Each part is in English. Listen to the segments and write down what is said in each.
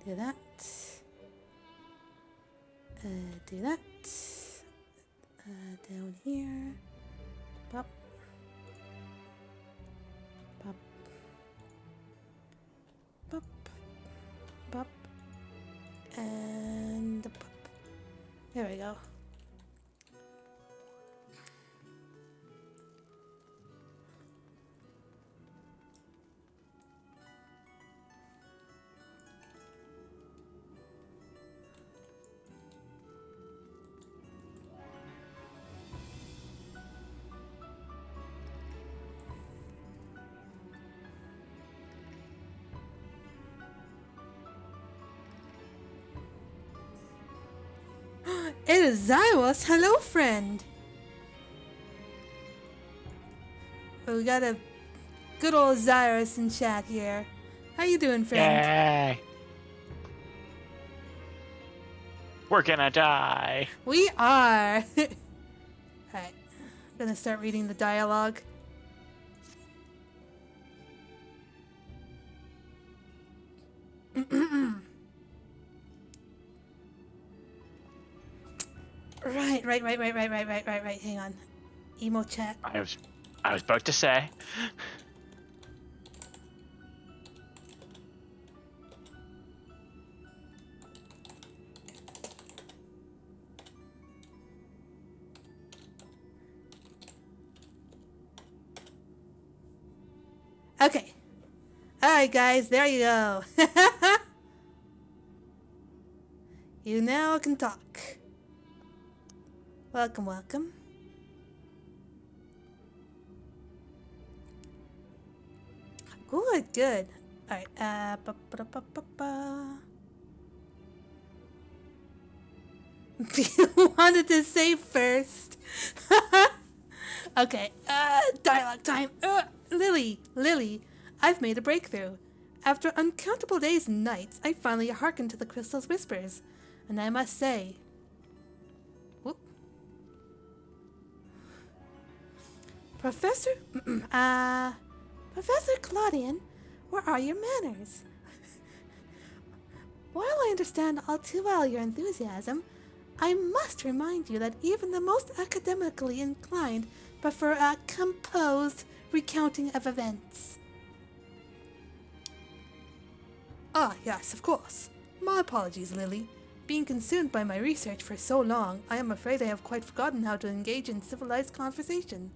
Do that. Do that. Down here. Pop. Pop. Pop. Pop. And pop. There we go. It is Zywas. Hello, friend. We got a good old Zyrus in chat here. How you doing, friend? Yay! We're gonna die. We are. Alright. I'm gonna start reading the dialogue. Right. Hang on. Emo chat. I was about to say. Okay. Alright, guys, there you go. You now can talk. Welcome. Good. Alright, You wanted to say first. Okay, dialogue time. Lily, I've made a breakthrough. After uncountable days and nights, I finally hearkened to the crystal's whispers. And I must say... Whoop. Professor Claudian, where are your manners? While I understand all too well your enthusiasm, I must remind you that even the most academically inclined prefer a composed recounting of events. Ah, yes, of course. My apologies, Lily. Being consumed by my research for so long, I am afraid I have quite forgotten how to engage in civilized conversation.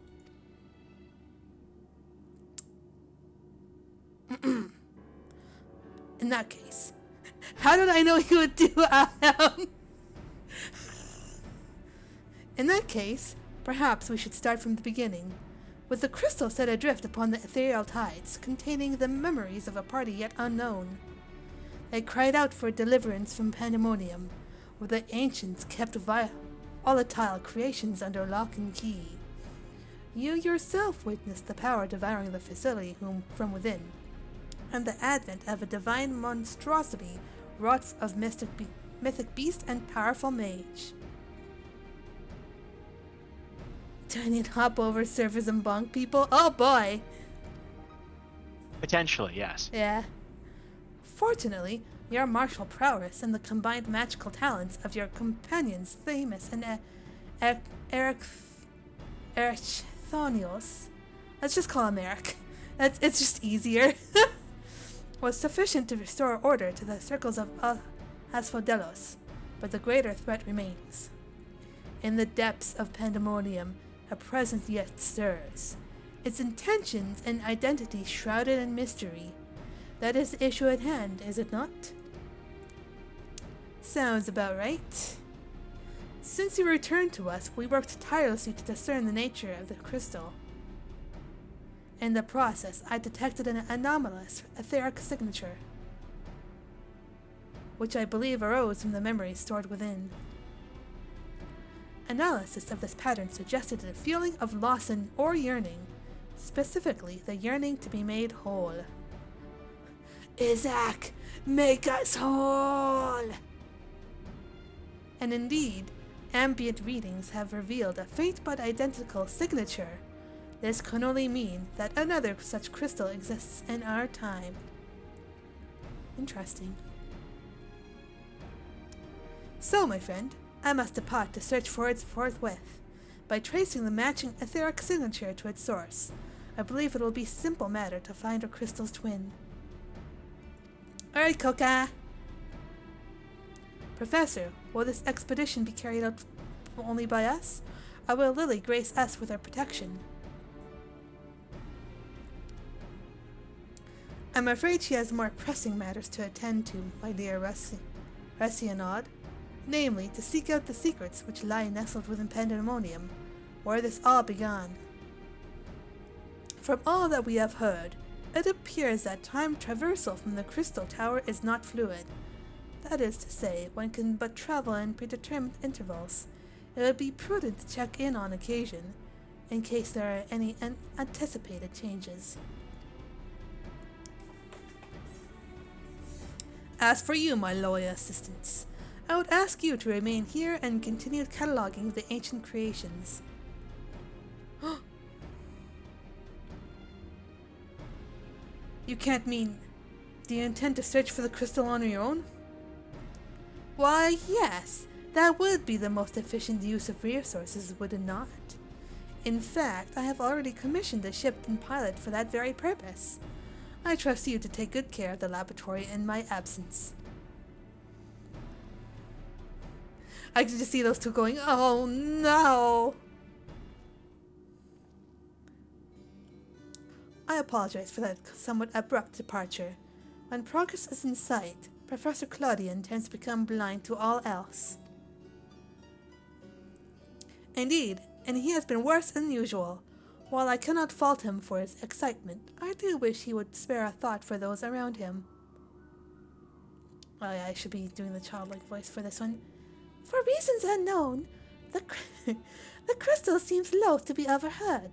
In that case, how did I know you would do In that case, perhaps we should start from the beginning, with the crystal set adrift upon the ethereal tides, containing the memories of a party yet unknown. They cried out for deliverance from Panaemonium, where the ancients kept volatile creations under lock and key. You yourself witnessed the power devouring the facility from within, and the advent of a divine monstrosity wrought of mythic beast and powerful mage. Do I need to hop over surfers and bonk people? Oh boy! Potentially, yes. Yeah. Fortunately, your martial prowess and the combined magical talents of your companions Themis and Erechthonios, let's just call him Eric, it's just easier, was sufficient to restore order to the circles of Asphodelos, but the greater threat remains. In the depths of Pandemonium, a presence yet stirs, its intentions and identity shrouded in mystery. That is the issue at hand, is it not? Sounds about right. Since you returned to us, we worked tirelessly to discern the nature of the crystal. In the process, I detected an anomalous etheric signature, which I believe arose from the memories stored within. Analysis of this pattern suggested a feeling of loss or yearning, specifically the yearning to be made whole. Isaac, make us whole! And indeed, ambient readings have revealed a faint but identical signature. This can only mean that another such crystal exists in our time. Interesting. So, my friend, I must depart to search for it forthwith. By tracing the matching etheric signature to its source, I believe it will be a simple matter to find our crystal's twin. Alright, Coca! Professor, will this expedition be carried out only by us, or will Lily grace us with her protection? I'm afraid she has more pressing matters to attend to, my dear Resianod, namely, to seek out the secrets which lie nestled within Panaemonium, where this all began. From all that we have heard, it appears that time traversal from the Crystal Tower is not fluid. That is to say, one can but travel in predetermined intervals. It would be prudent to check in on occasion, in case there are any unanticipated changes. As for you, my loyal assistants, I would ask you to remain here and continue cataloging the ancient creations. You can't mean... Do you intend to search for the crystal on your own? Why, yes, that would be the most efficient use of resources, would it not? In fact, I have already commissioned a ship and pilot for that very purpose. I trust you to take good care of the laboratory in my absence. I can just see those two going, oh no! I apologize for that somewhat abrupt departure. When progress is in sight, Professor Claudian tends to become blind to all else. Indeed, and he has been worse than usual. While I cannot fault him for his excitement, I do wish he would spare a thought for those around him. Oh yeah, I should be doing the childlike voice for this one. For reasons unknown, the crystal seems loath to be overheard.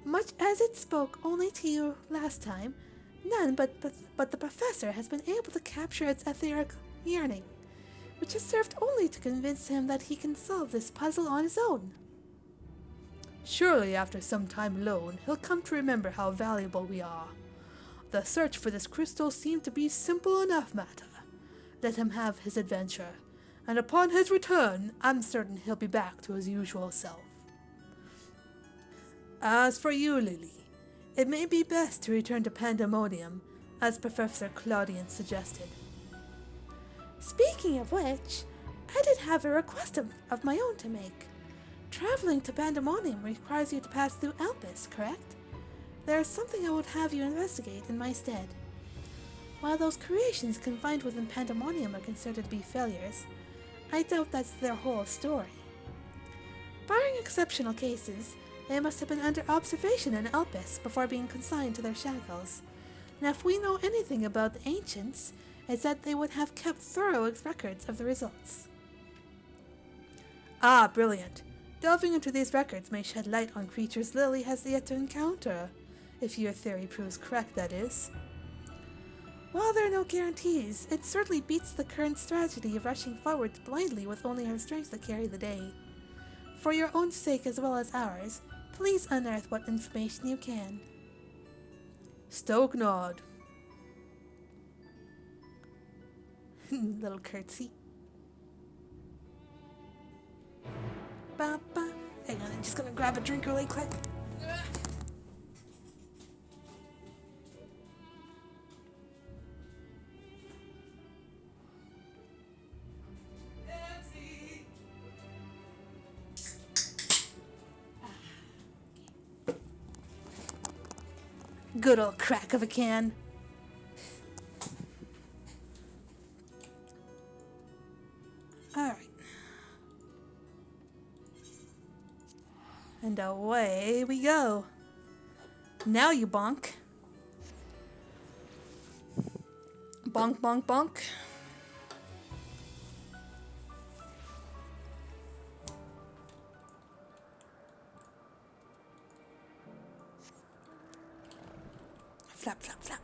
Much as it spoke only to you last time, none but the professor has been able to capture its etheric yearning, which has served only to convince him that he can solve this puzzle on his own. Surely after some time alone, he'll come to remember how valuable we are. The search for this crystal seemed to be simple enough matter. Let him have his adventure, and upon his return, I'm certain he'll be back to his usual self. As for you, Lily, it may be best to return to Panaemonium, as Professor Claudian suggested. Speaking of which, I did have a request of my own to make. Traveling to Panaemonium requires you to pass through Abyssos, correct? There is something I would have you investigate in my stead. While those creations confined within Panaemonium are considered to be failures, I doubt that's their whole story. Barring exceptional cases, they must have been under observation in Abyssos before being consigned to their shackles. And if we know anything about the ancients, it's that they would have kept thorough records of the results. Ah, brilliant. Delving into these records may shed light on creatures Lily has yet to encounter, if your theory proves correct, that is. While there are no guarantees, it certainly beats the current strategy of rushing forward blindly with only her strength to carry the day. For your own sake as well as ours, please unearth what information you can. Stoke nod. Little curtsy. Ba ba. Hang on, I'm just gonna grab a drink really quick. Good old crack of a can. Alright. And away we go. Now you bonk. Bonk, bonk, bonk. Flap, flap, flap.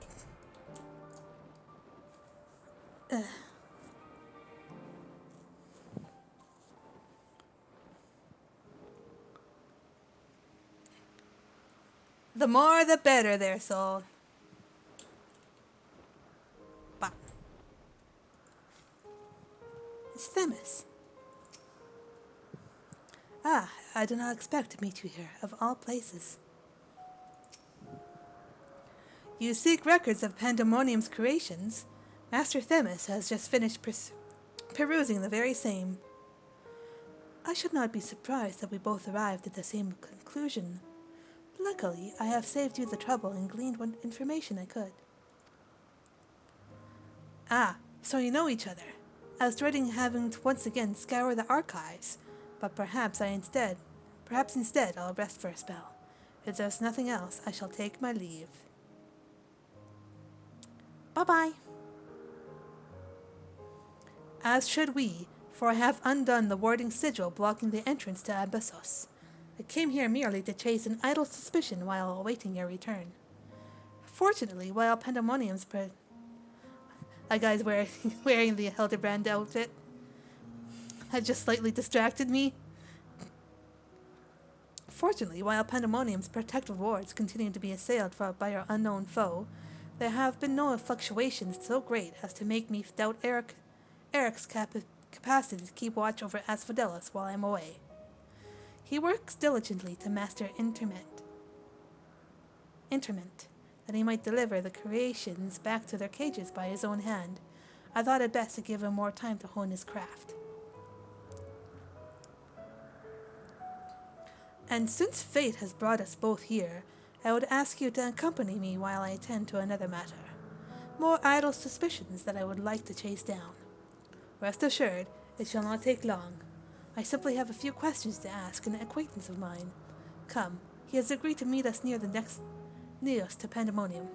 The more the better there, soul. Bah. It's Themis. Ah, I did not expect to meet you here, of all places. You seek records of Panaemonium's creations? Master Themis has just finished perusing the very same. I should not be surprised that we both arrived at the same conclusion. Luckily, I have saved you the trouble and gleaned what information I could. Ah, so you know each other. I was dreading having to once again scour the archives, but perhaps instead I'll rest for a spell. If there's nothing else, I shall take my leave. Bye-bye. As should we, for I have undone the warding sigil blocking the entrance to Abyssos. I came here merely to chase an idle suspicion while awaiting your return. Fortunately, while Panaemonium's a guy's wearing the Hildebrand outfit had just slightly distracted me. Fortunately, while Panaemonium's protective wards continue to be assailed by our unknown foe, there have been no fluctuations so great as to make me doubt Eric's capacity to keep watch over Asphodelos while I'm away. He works diligently to master interment, that he might deliver the creations back to their cages by his own hand. I thought it best to give him more time to hone his craft. And since fate has brought us both here, I would ask you to accompany me while I attend to another matter. More idle suspicions that I would like to chase down. Rest assured, it shall not take long. I simply have a few questions to ask an acquaintance of mine. Come, he has agreed to meet us near the next Neos to Panaemonium.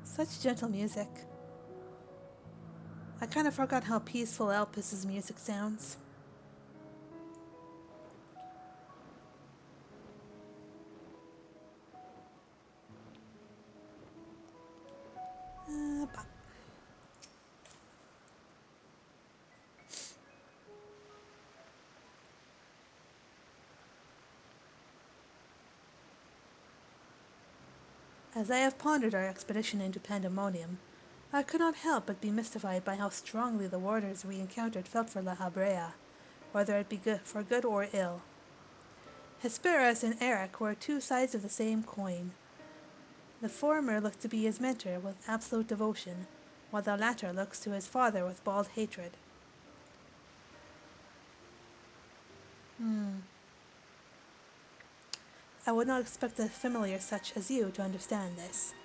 Such gentle music. I kind of forgot how peaceful Elpis's music sounds. As I have pondered our expedition into Panaemonium, I could not help but be mystified by how strongly the warders we encountered felt for La Habrea, whether it be for good or ill. Hesperus and Eric were two sides of the same coin. The former looked to be his mentor with absolute devotion, while the latter looks to his father with bald hatred. I would not expect a familiar such as you to understand this,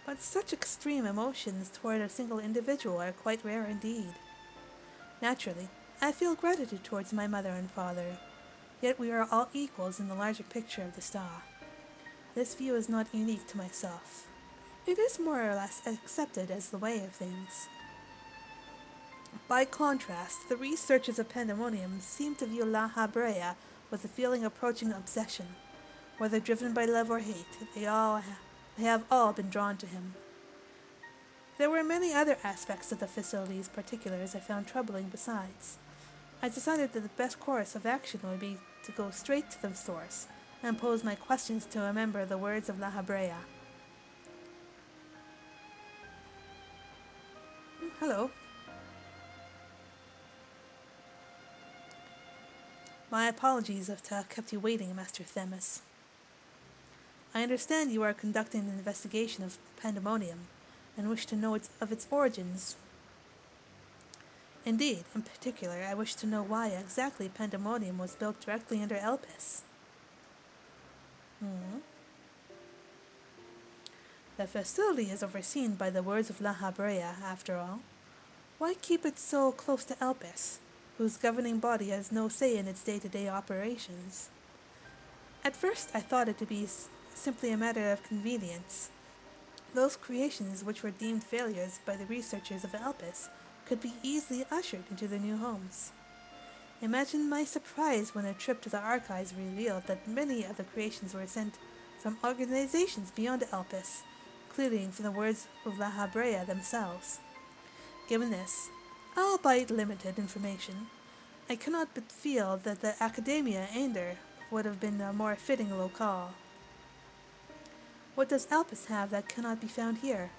but such extreme emotions toward a single individual are quite rare indeed. Naturally, I feel gratitude towards my mother and father, yet we are all equals in the larger picture of the star. This view is not unique to myself. It is more or less accepted as the way of things. By contrast, the researchers of Panaemonium seem to view La Habrea with a feeling approaching obsession. Whether driven by love or hate, they have all been drawn to him. There were many other aspects of the facility's particulars I found troubling besides. I decided that the best course of action would be to go straight to the source and pose my questions to remember the words of La Habrea. Hello. My apologies if I kept you waiting, Master Themis. I understand you are conducting an investigation of Panaemonium. and wish to know its origins. Indeed, in particular, I wish to know why exactly Panaemonium was built directly under Elpis. The facility is overseen by the words of La Habrea, after all. Why keep it so close to Elpis, whose governing body has no say in its day-to-day operations? At first I thought it to be simply a matter of convenience. Those creations which were deemed failures by the researchers of Elpis could be easily ushered into their new homes. Imagine my surprise when a trip to the archives revealed that many of the creations were sent from organizations beyond Elpis, including from the words of La Habrea themselves. Given this, albeit limited information, I cannot but feel that the Academia Ander would have been a more fitting locale. What does Elpis have that cannot be found here?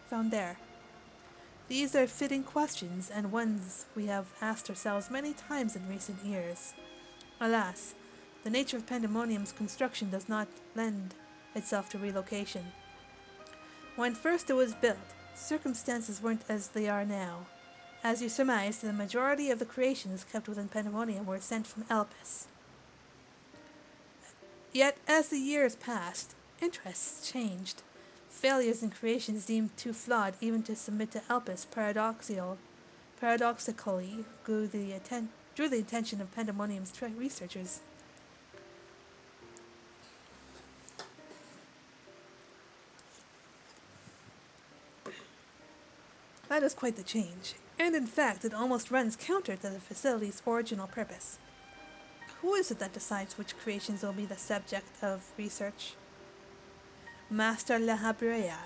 Found there? These are fitting questions, and ones we have asked ourselves many times in recent years. Alas, the nature of Panaemonium's construction does not lend itself to relocation. When first it was built, circumstances weren't as they are now. As you surmised, the majority of the creations kept within Panaemonium were sent from Elpis. Yet, as the years passed, interests changed. Failures in creations deemed too flawed even to submit to Elpis paradoxically drew the attention of Panaemonium's researchers. That is quite the change, and in fact it almost runs counter to the facility's original purpose. Who is it that decides which creations will be the subject of research? Master La Habrea.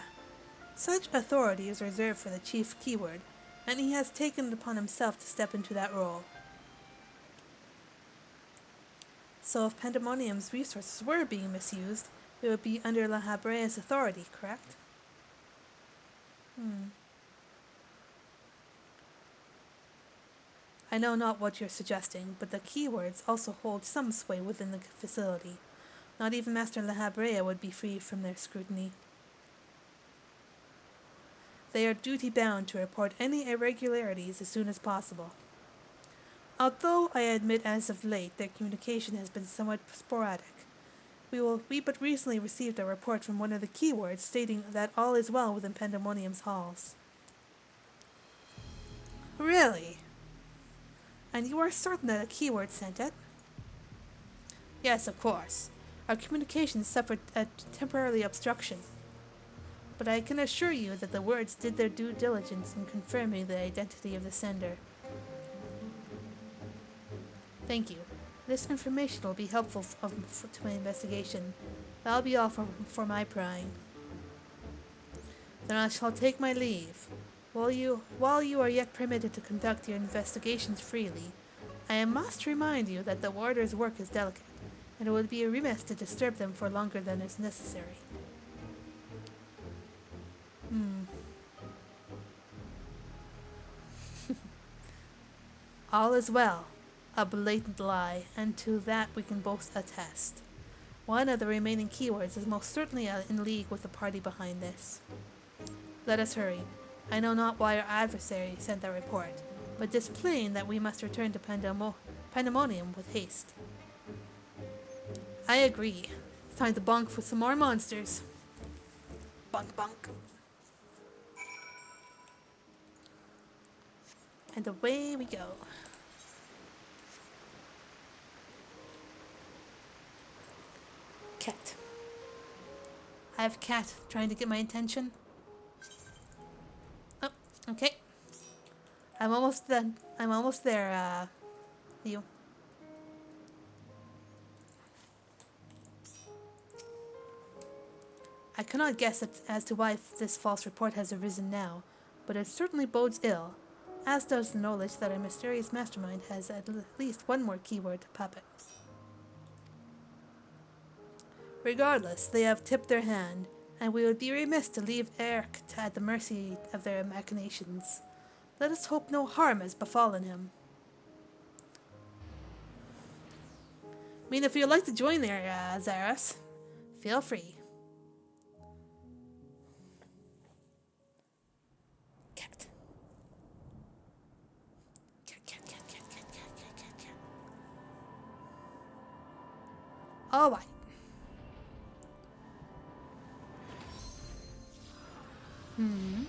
Such authority is reserved for the chief keyword, and he has taken it upon himself to step into that role. So if Panaemonium's resources were being misused, it would be under La Habrea's authority, correct? I know not what you're suggesting, but the keywords also hold some sway within the facility. Not even Master La Habrea would be free from their scrutiny. They are duty-bound to report any irregularities as soon as possible. Although I admit as of late their communication has been somewhat sporadic, we but recently received a report from one of the keywords stating that all is well within Panaemonium's halls. Really? And you are certain that a keyword sent it? Yes, of course. Our communications suffered a temporary obstruction. But I can assure you that the words did their due diligence in confirming the identity of the sender. Thank you. This information will be helpful to my investigation. That'll be all for my prying. Then I shall take my leave. While you are yet permitted to conduct your investigations freely, I must remind you that the warder's work is delicate, and it would be remiss to disturb them for longer than is necessary. All is well. A blatant lie, and to that we can both attest. One of the remaining keywords is most certainly in league with the party behind this. Let us hurry. I know not why our adversary sent that report, but 'tis plain that we must return to Panaemonium with haste. I agree. It's time to bunk for some more monsters. Bunk bunk. And away we go. Cat. I have a cat trying to get my attention. Oh, okay. I'm almost done. I'm almost there, you. I cannot guess as to why this false report has arisen now, but it certainly bodes ill, as does the knowledge that our mysterious mastermind has at least one more keyword to puppet. Regardless, they have tipped their hand, and we would be remiss to leave Eric at the mercy of their machinations. Let us hope no harm has befallen him. I mean, if you'd like to join there, Zaros, feel free. Alright. Hmm.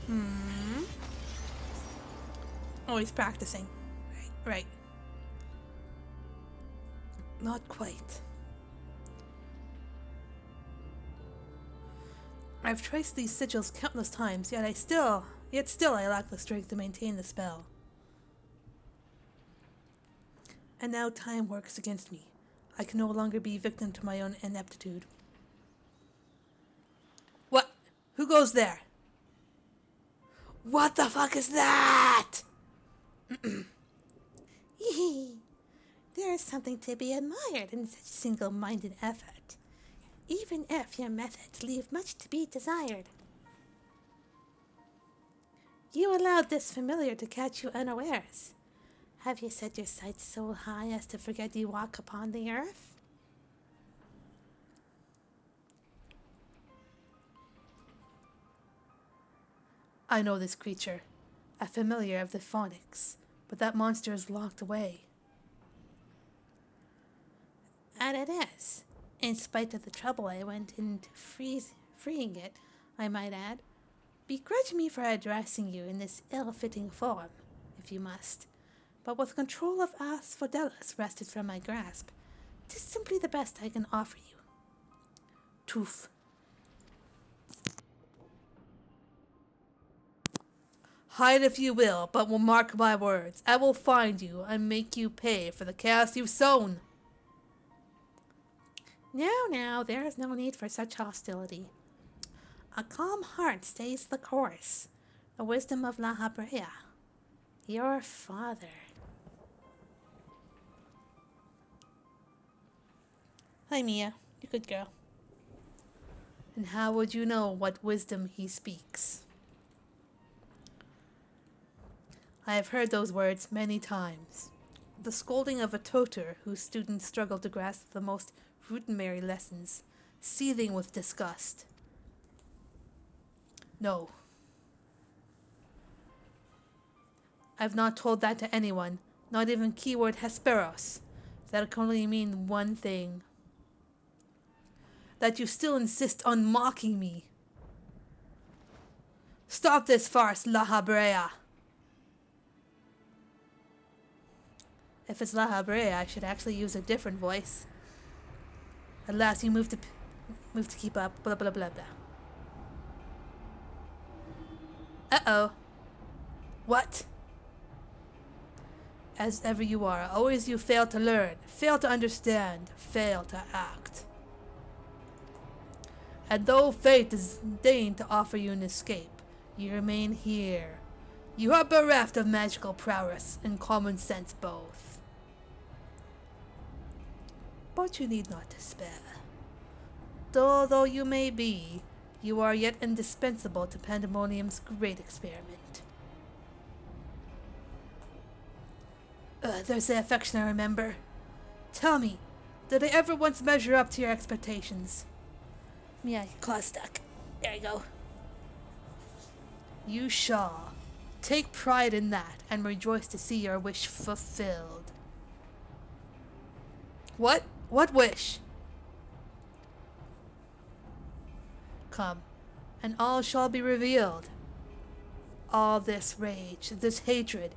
Hmm. Oh, he's practicing. Right. Not quite. I've traced these sigils countless times, yet still I lack the strength to maintain the spell. And now time works against me. I can no longer be victim to my own ineptitude. What? Who goes there? What the fuck is that? There is something to be admired in such single-minded effort, even if your methods leave much to be desired. You allowed this familiar to catch you unawares. Have you set your sights so high as to forget you walk upon the earth? I know this creature, a familiar of the Phonics, but that monster is locked away. And it is, in spite of the trouble I went into freeing it, I might add. Begrudge me for addressing you in this ill-fitting form, if you must, but with control of Asphodelus wrested from my grasp, 'tis simply the best I can offer you. Toof. Hide if you will, but will mark my words. I will find you and make you pay for the chaos you've sown. Now, there is no need for such hostility. A calm heart stays the course. The wisdom of La Habrea. Your father. Hi, Mia. You good girl. And how would you know what wisdom he speaks? I have heard those words many times. The scolding of a tutor whose students struggle to grasp the most rudimentary lessons, seething with disgust. No. I've not told that to anyone, not even keyword Hesperos. That can only mean one thing. That you still insist on mocking me. Stop this farce, La Habrea. If it's La Habrea, I should actually use a different voice. At last you move to keep up, blah blah blah blah. Uh-oh. What? As ever you are, always you fail to learn, fail to understand, fail to act. And though fate has deigned to offer you an escape, you remain here. You are bereft of magical prowess and common sense both. But you need not despair. Dull though you may be, you are yet indispensable to Panaemonium's great experiment. There's the affection I remember. Tell me, did I ever once measure up to your expectations? Yeah, claw stuck. There you go. You shall. Take pride in that, and rejoice to see your wish fulfilled. What? What wish? Come, and all shall be revealed. All this rage, this hatred,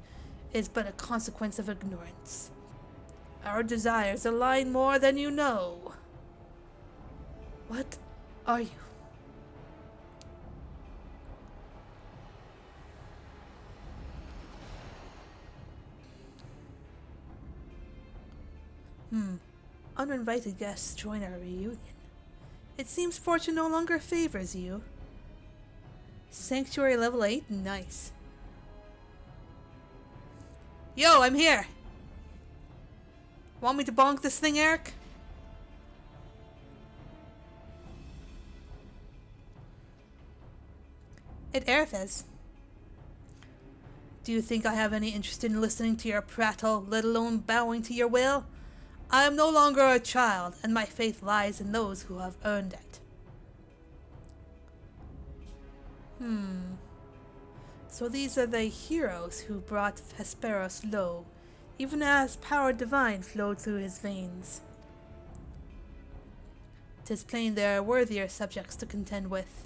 is but a consequence of ignorance. Our desires align more than you know. What are you? Uninvited guests join our reunion. It seems fortune no longer favors you. Sanctuary level 8? Nice. Yo, I'm here! Want me to bonk this thing, Eric? It Airfez. Do you think I have any interest in listening to your prattle, let alone bowing to your will? I am no longer a child, and my faith lies in those who have earned it. So these are the heroes who brought Hesperos low, even as power divine flowed through his veins. 'Tis plain there are worthier subjects to contend with.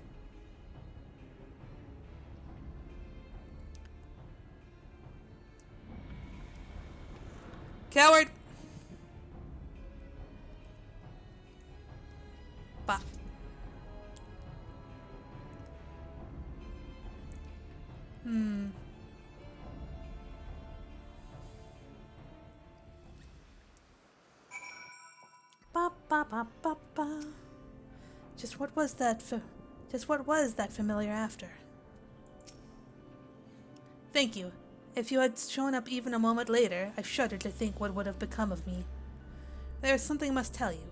Coward! Bah. Ba ba ba ba ba. Just what was that familiar after? Thank you. If you had shown up even a moment later, I shudder to think what would have become of me. There is something I must tell you.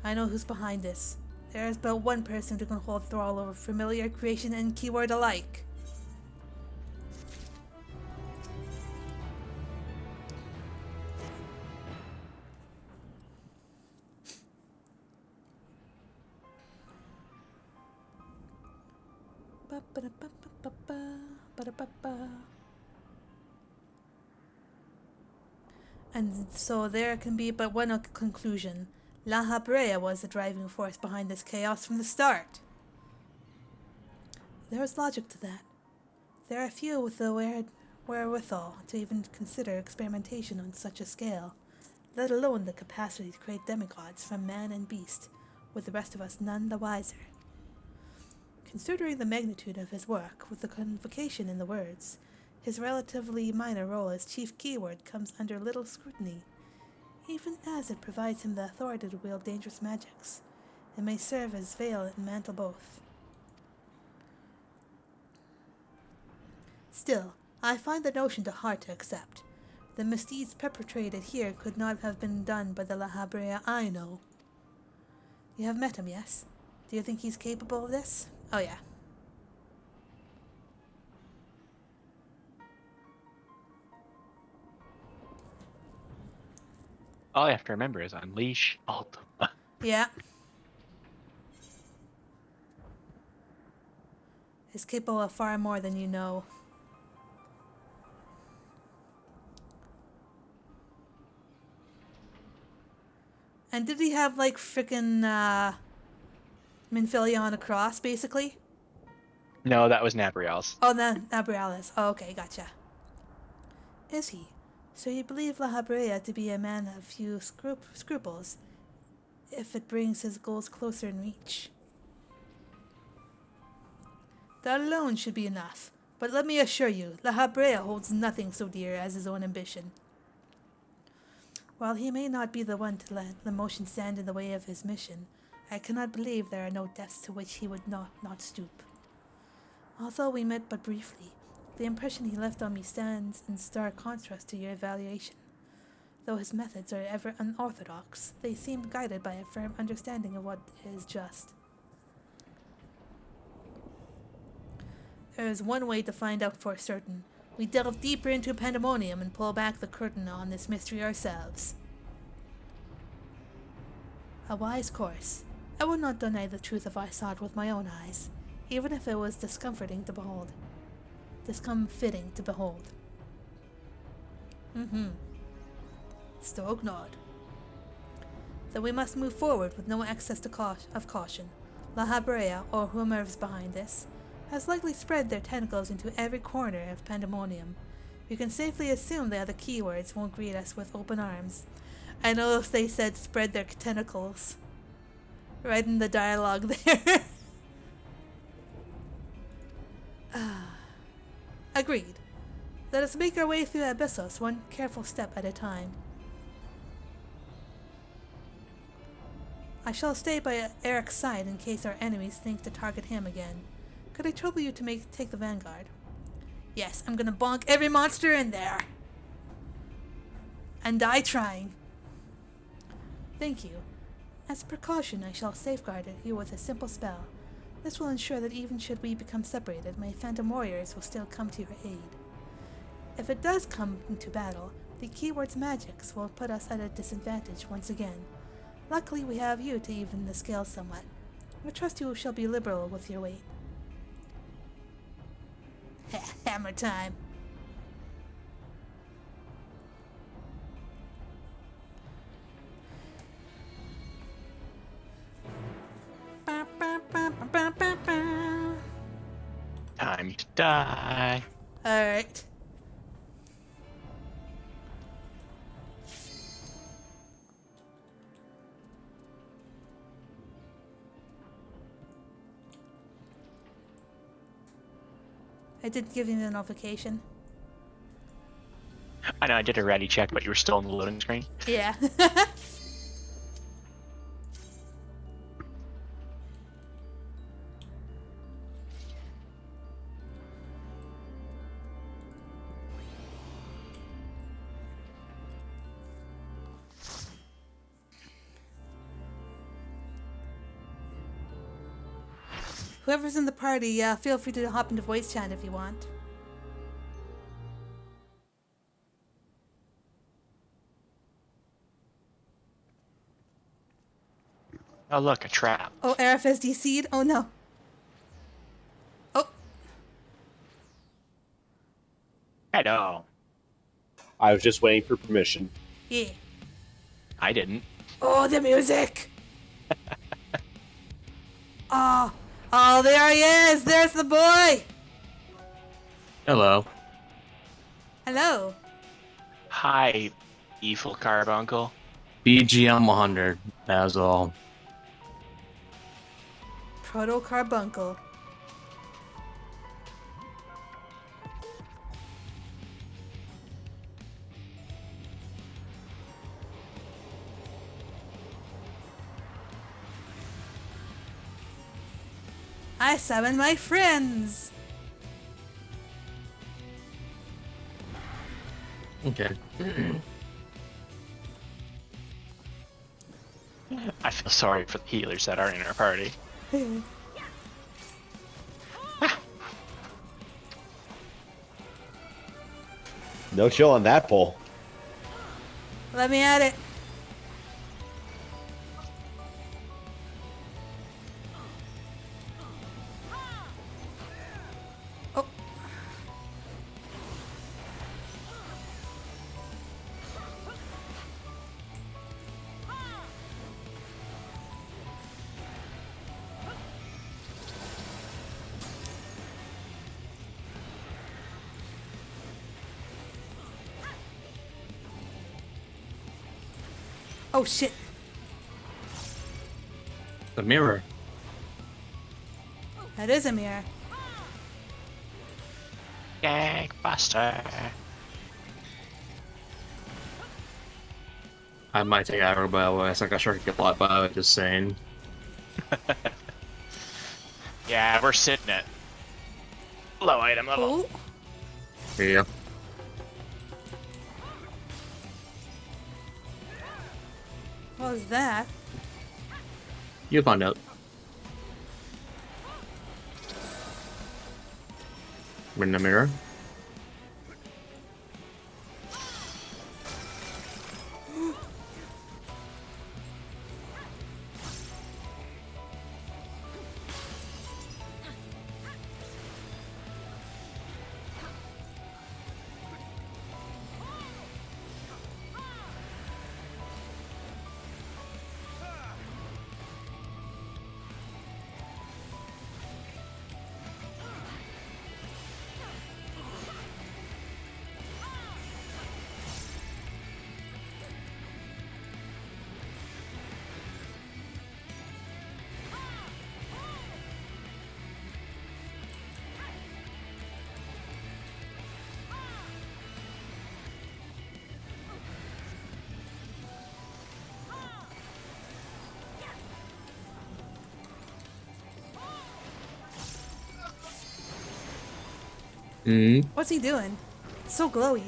I know who's behind this. There is but one person who can hold thrall over familiar, creation, and keyword alike. And so there can be but one conclusion. La Habrea was the driving force behind this chaos from the start. There is logic to that. There are few with the wherewithal to even consider experimentation on such a scale, let alone the capacity to create demigods from man and beast, with the rest of us none the wiser. Considering the magnitude of his work, with the convocation in the words, his relatively minor role as chief keyword comes under little scrutiny, even as it provides him the authority to wield dangerous magics. It may serve as veil and mantle both. Still, I find the notion too hard to accept. The misdeeds perpetrated here could not have been done by the La Habrea I know. You have met him, yes? Do you think he's capable of this? Oh, yeah. All I have to remember is unleash Ultima. Yeah. He's capable of far more than you know. And did he have, like, frickin' Minfilia on a cross, basically? No, that was Nabriel's. Oh, Nabrialis. Oh, okay, gotcha. Is he? So you believe La Habrea to be a man of few scruples, if it brings his goals closer in reach. That alone should be enough, but let me assure you, La Habrea holds nothing so dear as his own ambition. While he may not be the one to let emotion stand in the way of his mission, I cannot believe there are no depths to which he would not stoop. Although we met but briefly, the impression he left on me stands in stark contrast to your evaluation. Though his methods are ever unorthodox, they seem guided by a firm understanding of what is just. There is one way to find out for certain. We delve deeper into Panaemonium and pull back the curtain on this mystery ourselves. A wise course. I would not deny the truth if I saw it with my own eyes, even if it was discomforting to behold. Discomfitting to behold. Stoke nod. Then we must move forward with no excess of caution. La Habrea, or whomever's behind this, has likely spread their tentacles into every corner of Panaemonium. You can safely assume the other keywords won't greet us with open arms. I know if they said spread their tentacles. Right in the dialogue there. Agreed. Let us make our way through Abyssos one careful step at a time. I shall stay by Eric's side in case our enemies think to target him again. Could I trouble you to take the vanguard? Yes, I'm gonna bonk every monster in there. And die trying. Thank you. As a precaution, I shall safeguard you with a simple spell. This will ensure that even should we become separated, my phantom warriors will still come to your aid. If it does come to battle, the keyword's magics will put us at a disadvantage once again. Luckily, we have you to even the scale somewhat. I trust you shall be liberal with your weight. Hammer time. Ba, ba, ba, ba, ba, ba, ba. Time to die. Alright. I did give you the notification. I know I did a ready check, but you were still on the loading screen. Yeah. Whoever's in the party, feel free to hop into voice chat if you want. Oh, look, a trap. Oh, Arafes DC'd? Oh no. Oh, Hello. I was just waiting for permission. yeah. I didn't. Oh, the music! Oh, oh, there he is! There's the boy! Hello. Hello. Hi, evil carbuncle. BGM 100. That was all. Proto-carbuncle. I summon my friends! Okay. I feel sorry for the healers that are in our party. No chill on that pole. Let me at it. Oh. Oh shit. The mirror. That is a mirror. Gangbuster. I might take aggro, by the way. It's like I sure could get a lot by it, just saying. Yeah, we're sitting at low item level. Oh. Here you go. What was that? You'll find out. We're in the mirror. What's he doing? It's so glowy.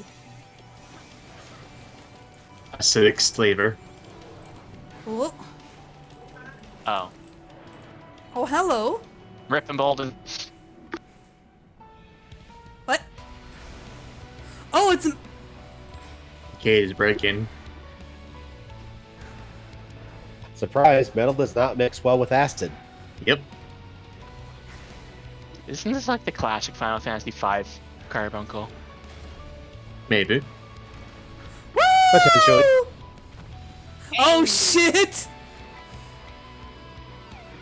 Acidic flavor. Oh. Oh. Oh, hello. Rip and Bolden. What? Oh, it's... Cage is breaking. Surprise, metal does not mix well with acid. Yep. Isn't this like the classic Final Fantasy V carbuncle? Maybe. Potentially. Oh shit!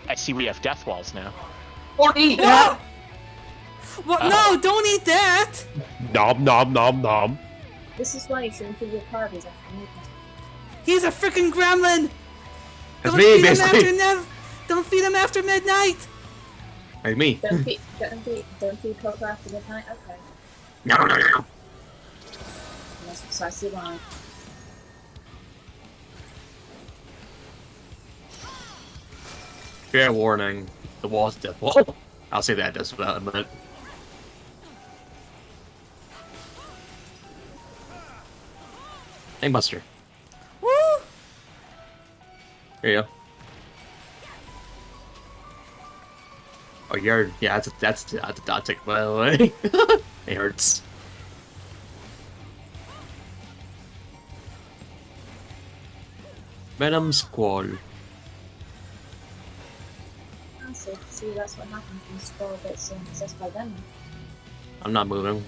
I see we have death walls now. Or eat Whoa! What? No, don't eat that! Nom nom nom nom. This is why you shouldn't feed your Carbies after midnight. He's a freaking gremlin! That's Don't me, feed him basically. don't feed him after midnight! Like me. Don't feed Coco after midnight? Okay. No, no, no. That's precisely why. Fair warning. The wall's death wall. I'll say that just about a minute. Hey, Buster. Woo! Here you go. Oh, yeah, that's a dot tick, by the way. It hurts. Venom Squall. Ah, so see, that's what happens when Squall gets possessed by Venom. I'm not moving.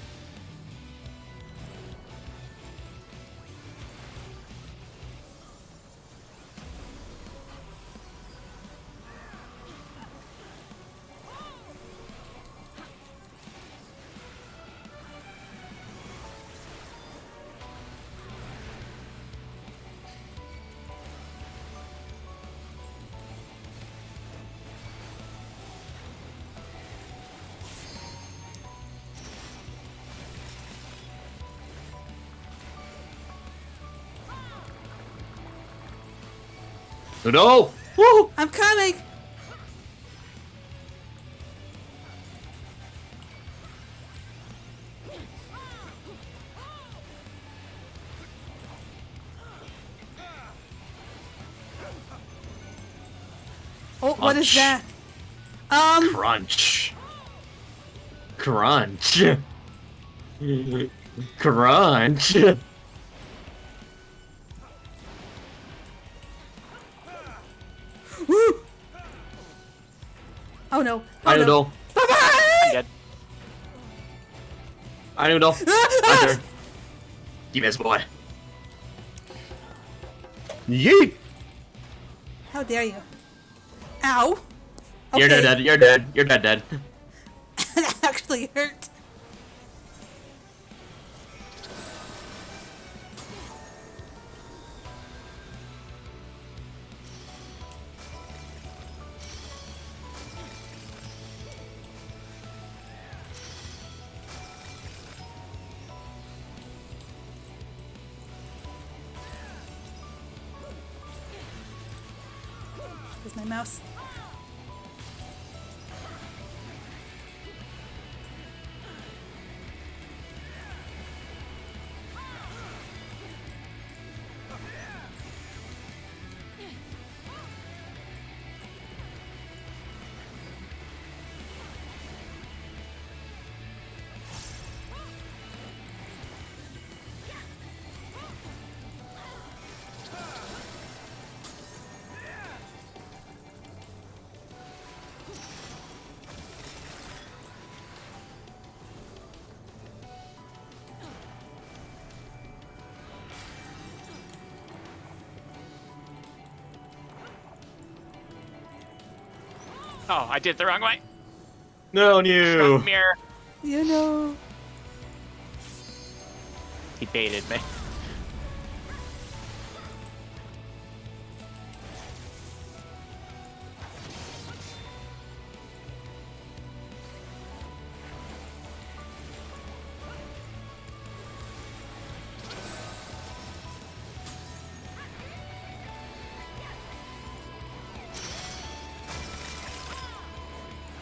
No! Woo! I'm coming! Oh, what is Crunch. that? Crunch. Crunch. Crunch. Woo! Oh no. Oh I don't no. know. Bye-bye! Dead. I don't know. Right there. Give this boy. Yeet! How dare you? Ow! You're Okay. dead. You're dead. You're dead. That actually hurt. Where's my mouse? Oh, I did it the wrong way. No, you. Mirror. You know. He baited me.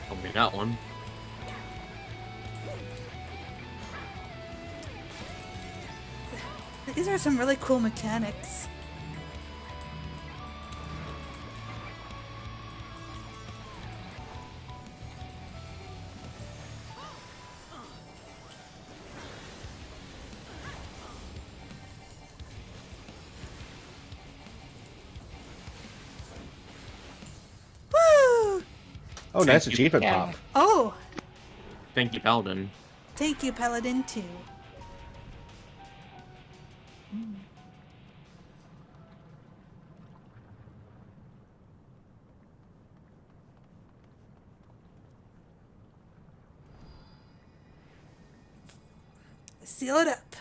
Told me that one. These are some really cool mechanics. Woo! Oh, nice achievement pop. Oh, Thank you, Paladin. Thank you, Paladin, too. Seal it up.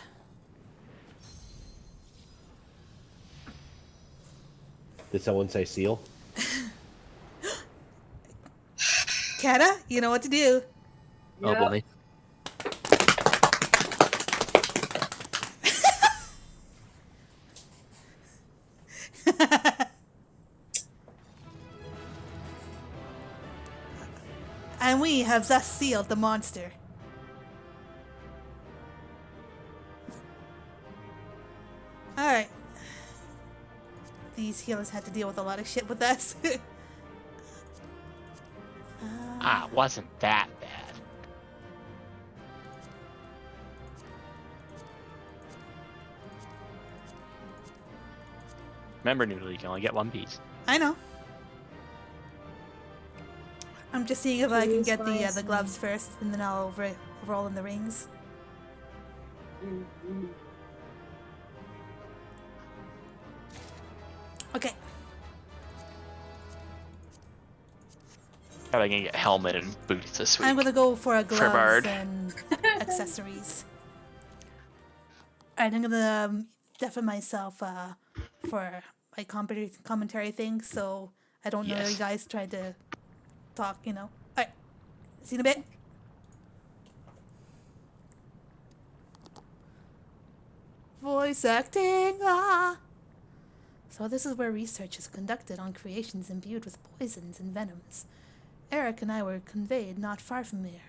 Did someone say seal? Kata, you know what to do. Oh Yep. boy. And we have thus sealed the monster. Alright. These healers had to deal with a lot of shit with us. It wasn't that bad. Remember, Noodle, you can only get one piece. I know. I'm just seeing if I can Please get buy the some. gloves first, and then I'll roll in the rings. Mm-hmm. Okay. Probably gonna get helmet and boots this week. I'm gonna go for a gloves Bard. and accessories. Alright, I'm gonna deafen myself for my commentary thing, so I don't know Yes. you guys try to talk, you know. Alright, see you in a bit. Voice acting, So this is where research is conducted on creations imbued with poisons and venoms. Eric and I were conveyed not far from here.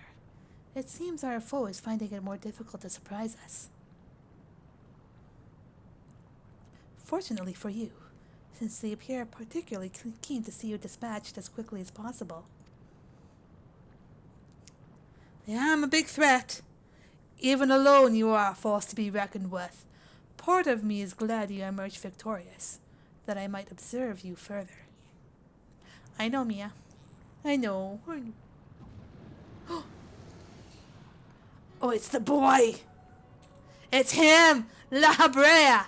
It seems our foe is finding it more difficult to surprise us. Fortunately for you, since they appear particularly keen to see you dispatched as quickly as possible. Yeah, I'm a big threat. Even alone you are a force to be reckoned with. Part of me is glad you emerged victorious, that I might observe you further. I know, Mia. I know. Oh, it's the boy! It's him! La Brea!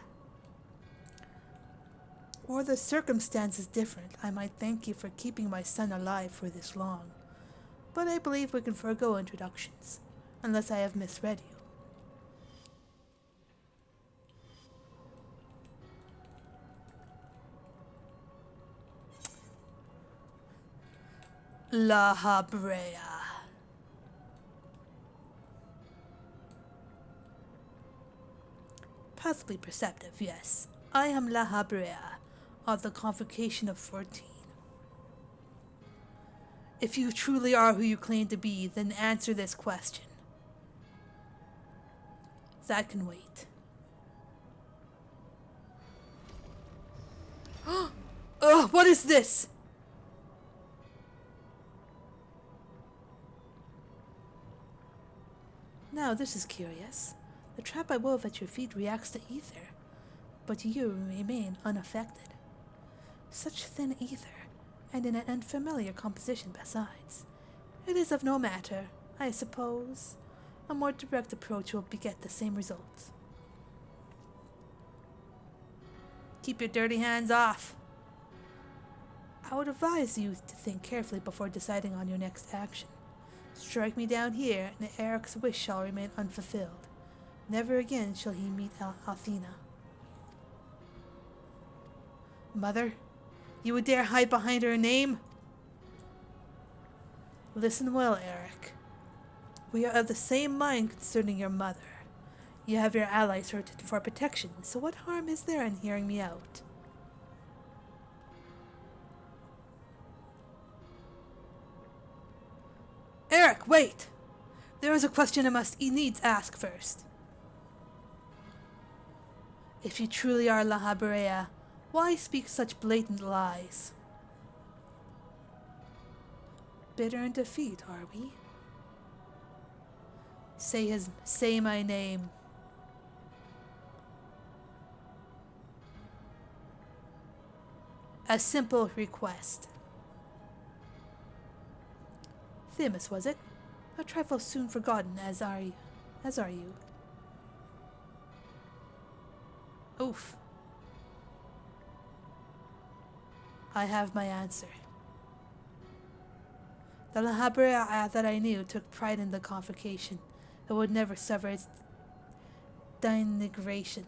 Were the circumstances different, I might thank you for keeping my son alive for this long. But I believe we can forego introductions, unless I have misread you. La Habrea. Possibly perceptive, yes. I am La Habrea, of the Convocation of 14. If you truly are who you claim to be, then answer this question. That can wait. Ugh, what is this? Now, this is curious. The trap I wove at your feet reacts to ether, but you remain unaffected. Such thin ether, and in an unfamiliar composition besides. It is of no matter, I suppose. A more direct approach will beget the same results. Keep your dirty hands off. I would advise you to think carefully before deciding on your next action. Strike me down here, and Eric's wish shall remain unfulfilled. Never again shall he meet Athena. Mother, you would dare hide behind her name? Listen well, Eric. We are of the same mind concerning your mother. You have your allies for protection, so what harm is there in hearing me out? Eric, wait! There is a question I must needs ask first. If you truly are La Habrea, why speak such blatant lies? Bitter in defeat, are we? Say my name. A simple request. Themis, was it? A trifle soon forgotten, as are you. Oof. I have my answer. The La Habrea that I knew took pride in the convocation. It would never suffer its denigration.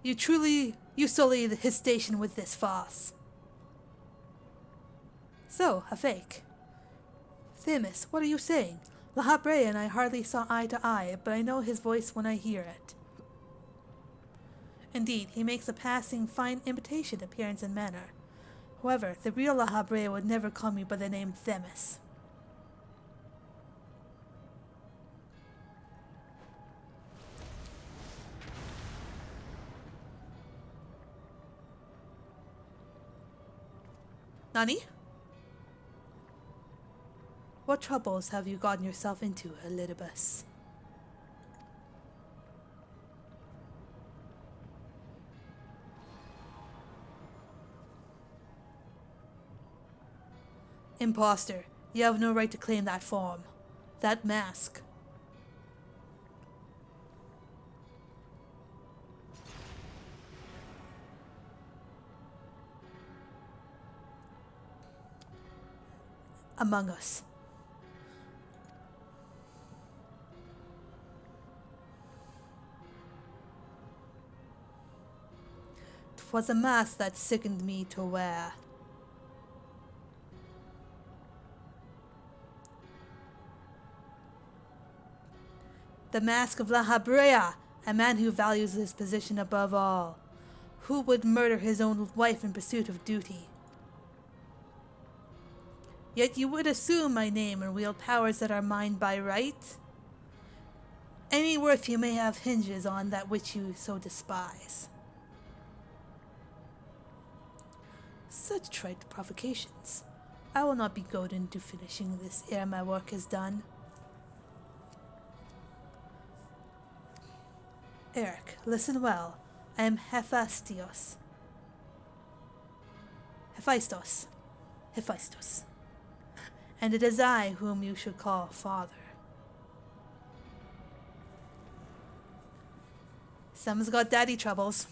You sully his station with this farce. So, a fake. Themis, what are you saying? La Habrea and I hardly saw eye to eye, but I know his voice when I hear it. Indeed, he makes a passing fine imitation appearance and manner. However, the real La Habrea would never call me by the name Themis. Nani? What troubles have you gotten yourself into, Elidibus? Imposter, you have no right to claim that form. That mask. Among us. 'Twas a mask that sickened me to wear. The mask of La Habrea, a man who values his position above all. Who would murder his own wife in pursuit of duty? Yet you would assume my name and wield powers that are mine by right? Any worth you may have hinges on that which you so despise. Such trite provocations. I will not be goaded into finishing this ere my work is done. Eric, listen well. I am Hephaestus. And it is I whom you should call father. Some's got daddy troubles.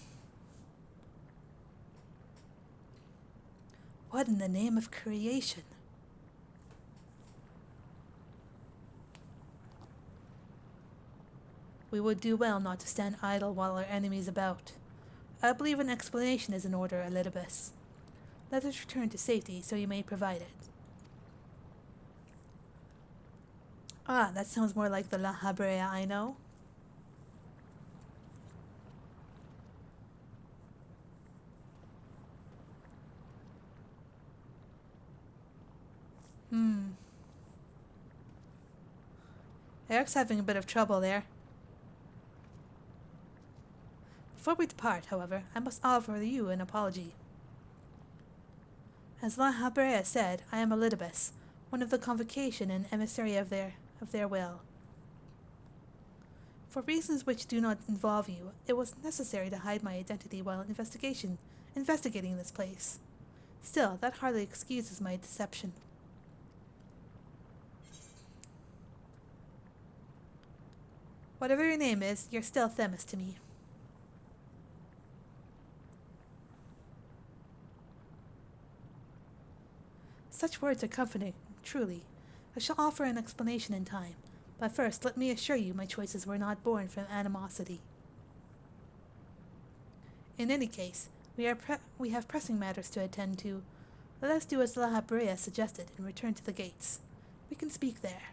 What in the name of creation? We would do well not to stand idle while our enemy is about. I believe an explanation is in order, Elidibus. Let us return to safety so you may provide it. Ah, that sounds more like the La Habrea I know. Eric's having a bit of trouble there. Before we depart, however, I must offer you an apology. As La Habrea said, I am Elidibus, one of the convocation and emissary of their will. For reasons which do not involve you, it was necessary to hide my identity while investigating this place. Still, that hardly excuses my deception. Whatever your name is, you're still Themis to me. Such words are comforting, truly. I shall offer an explanation in time, but first let me assure you my choices were not born from animosity. In any case, we have pressing matters to attend to. Let us do as La Habrea suggested and return to the gates. We can speak there.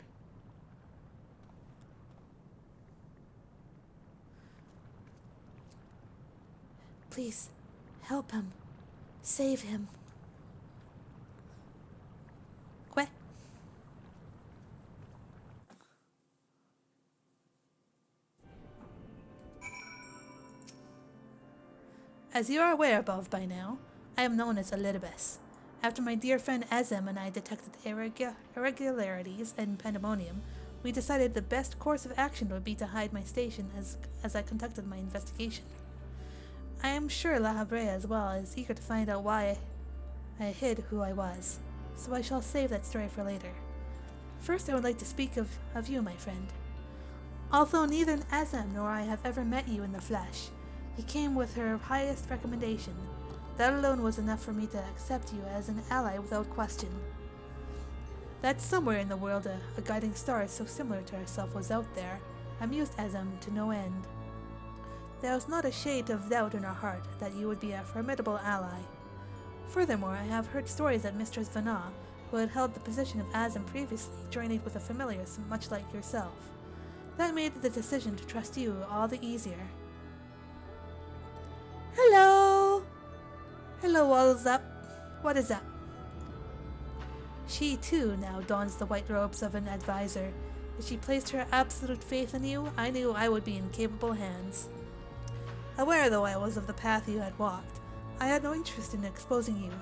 Please, help him. Save him. Que? As you are aware above by now, I am known as Elidibus. After my dear friend Azem and I detected irregularities in Panaemonium, we decided the best course of action would be to hide my station as I conducted my investigation. I am sure La Habrea as well is eager to find out why I hid who I was, so I shall save that story for later. First, I would like to speak of you, my friend. Although neither Azam nor I have ever met you in the flesh, you came with her highest recommendation. That alone was enough for me to accept you as an ally without question. That somewhere in the world a guiding star so similar to herself was out there amused Azam to no end. There was not a shade of doubt in our heart that you would be a formidable ally. Furthermore, I have heard stories that Mistress Vanna, who had held the position of Azam previously, journeyed with a familiar much like yourself. That made the decision to trust you all the easier. Hello! Hello, what's up? What is up? She, too, now dons the white robes of an advisor. As she placed her absolute faith in you, I knew I would be in capable hands. Aware though I was of the path you had walked, I had no interest in exposing you.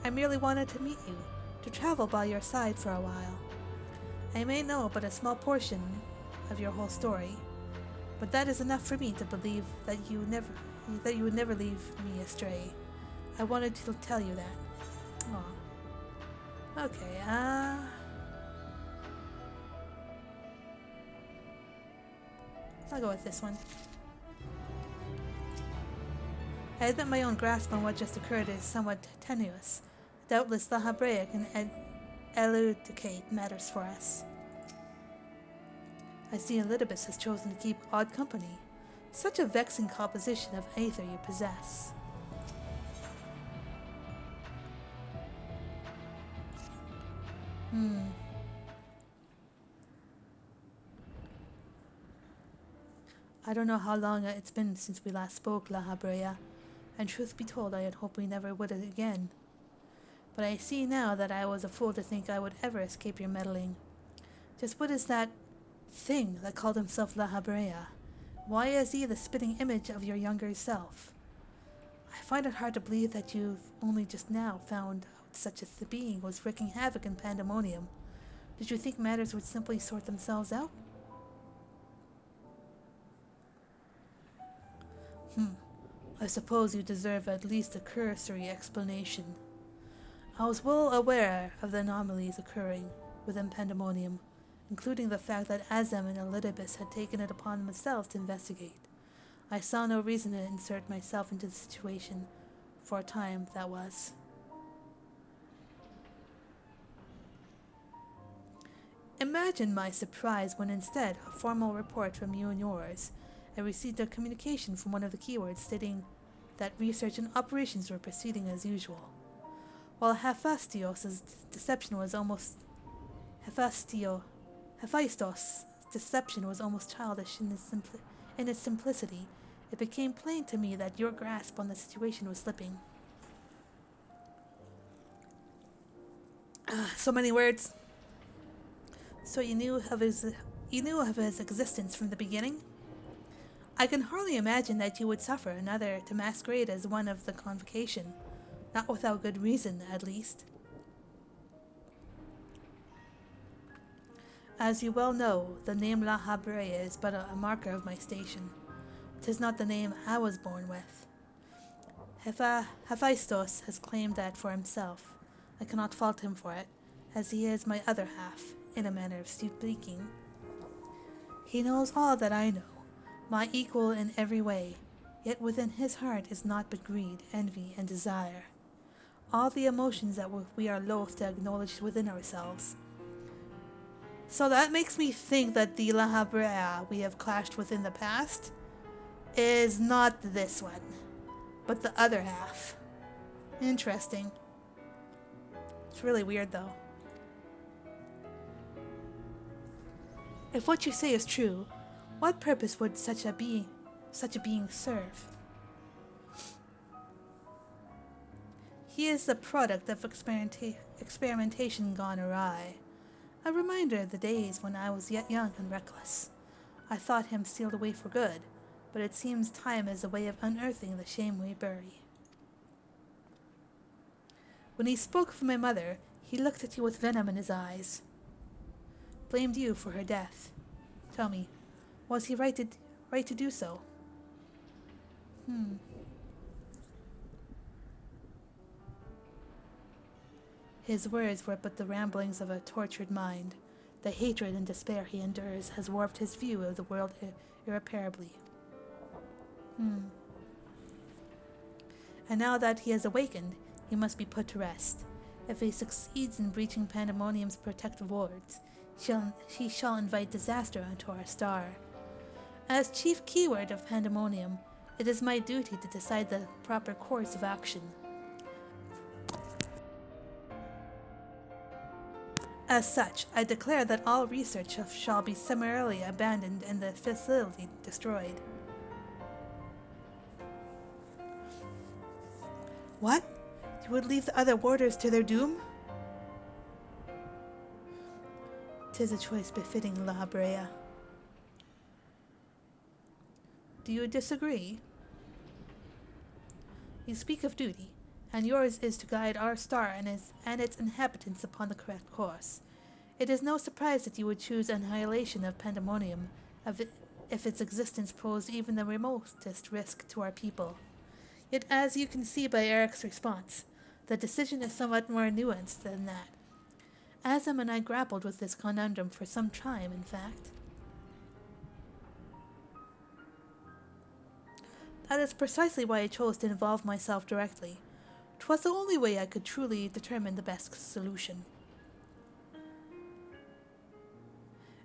I merely wanted to meet you, to travel by your side for a while. I may know but a small portion of your whole story, but that is enough for me to believe that you would never leave me astray. I wanted to tell you that. Aw. Okay, I'll go with this one. I admit my own grasp on what just occurred is somewhat tenuous. Doubtless the Habrea can elucidate matters for us. I see Elidibus has chosen to keep odd company. Such a vexing composition of aether you possess. I don't know how long it's been since we last spoke, La Habrea, and truth be told, I had hoped we never would again. But I see now that I was a fool to think I would ever escape your meddling. Just what is that thing that called himself La Habrea? Why is he the spitting image of your younger self? I find it hard to believe that you've only just now found out such a being was wreaking havoc in Panaemonium. Did you think matters would simply sort themselves out? I suppose you deserve at least a cursory explanation. I was well aware of the anomalies occurring within Panaemonium, including the fact that Azam and Elidibus had taken it upon themselves to investigate. I saw no reason to insert myself into the situation for a time that was. Imagine my surprise when instead a formal report from you and yours, I received a communication from one of the keywords stating that research and operations were proceeding as usual. While Hephaistos' deception was almost childish in its simplicity, it became plain to me that your grasp on the situation was slipping. So many words. So you knew of his existence from the beginning? I can hardly imagine that you would suffer another to masquerade as one of the convocation, not without good reason, at least. As you well know, the name La Habrea is but a marker of my station. 'Tis not the name I was born with. Hephaistos has claimed that for himself. I cannot fault him for it, as he is my other half, in a manner of speaking. He knows all that I know, my equal in every way, yet within his heart is naught but greed, envy, and desire. All the emotions that we are loath to acknowledge within ourselves. So that makes me think that the La Habrea we have clashed with in the past is not this one, but the other half. Interesting. It's really weird though. If what you say is true, what purpose would such a being serve? He is the product of experimentation gone awry. A reminder of the days when I was yet young and reckless. I thought him sealed away for good, but it seems time is a way of unearthing the shame we bury. When he spoke of my mother, he looked at you with venom in his eyes. blamed you for her death. Tell me, was he right to do so? His words were but the ramblings of a tortured mind. The hatred and despair he endures has warped his view of the world irreparably. And now that he has awakened, he must be put to rest. If he succeeds in breaching Panaemonium's protective wards, he shall invite disaster onto our star. As chief keyword of Panaemonium, it is my duty to decide the proper course of action. As such, I declare that all research shall be summarily abandoned and the facility destroyed. What? You would leave the other warders to their doom? 'Tis a choice befitting La Brea. Do you disagree? You speak of duty, and yours is to guide our star and its inhabitants upon the correct course. It is no surprise that you would choose annihilation of Panaemonium if its existence posed even the remotest risk to our people. Yet as you can see by Eric's response, the decision is somewhat more nuanced than that. Azam and I grappled with this conundrum for some time, in fact. That is precisely why I chose to involve myself directly. 'Twas the only way I could truly determine the best solution.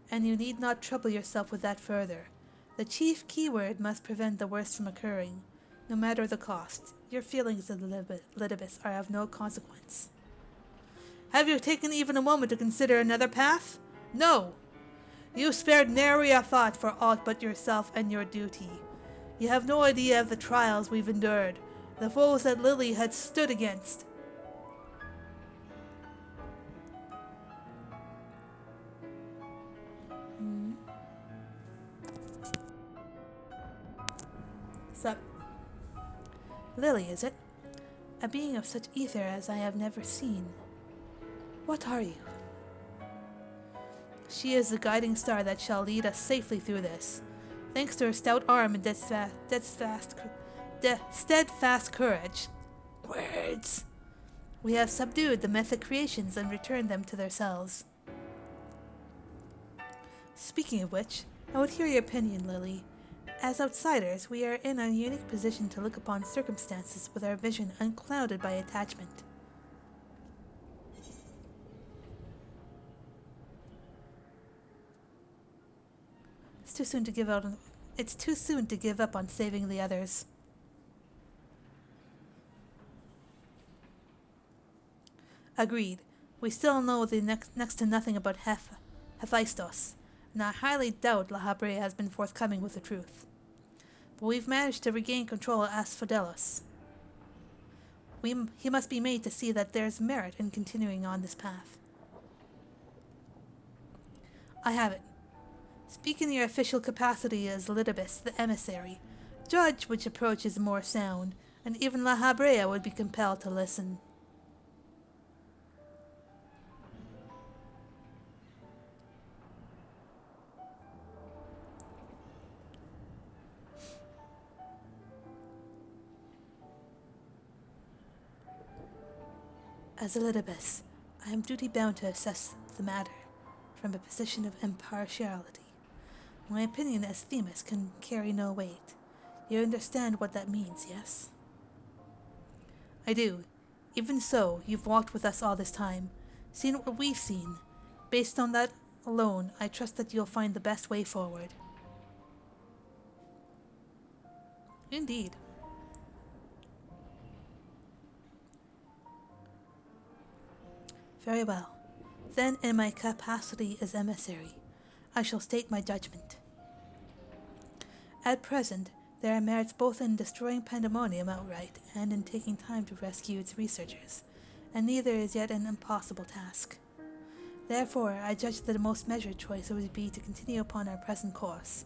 And you need not trouble yourself with that further. The chief keyword must prevent the worst from occurring. No matter the cost, your feelings of Elidibus are of no consequence. Have you taken even a moment to consider another path? No! You spared nary a thought for aught but yourself and your duty. You have no idea of the trials we've endured, the foes that Lily had stood against. Sup? Lily, is it? A being of such ether as I have never seen. What are you? She is the guiding star that shall lead us safely through this. Thanks to her stout arm and steadfast courage. Words! We have subdued the mythic creations and returned them to their cells. Speaking of which, I would hear your opinion, Lily. As outsiders, we are in a unique position to look upon circumstances with our vision unclouded by attachment. It's too soon to give up on saving the others. Agreed. We still know the next to nothing about Hephaestus, and I highly doubt La Habrea has been forthcoming with the truth. But we've managed to regain control of Asphodelos. He must be made to see that there's merit in continuing on this path. I have it. Speak in your official capacity as Elidibus, the emissary. Judge which approach is more sound, and even La Habrea would be compelled to listen. As Elidibus, I am duty-bound to assess the matter from a position of impartiality. My opinion as Themis can carry no weight. You understand what that means, yes? I do. Even so, you've walked with us all this time, seen what we've seen. Based on that alone, I trust that you'll find the best way forward. Indeed. Very well. Then, in my capacity as emissary, I shall state my judgment. At present, there are merits both in destroying Panaemonium outright and in taking time to rescue its researchers, and neither is yet an impossible task. Therefore, I judge that the most measured choice would be to continue upon our present course.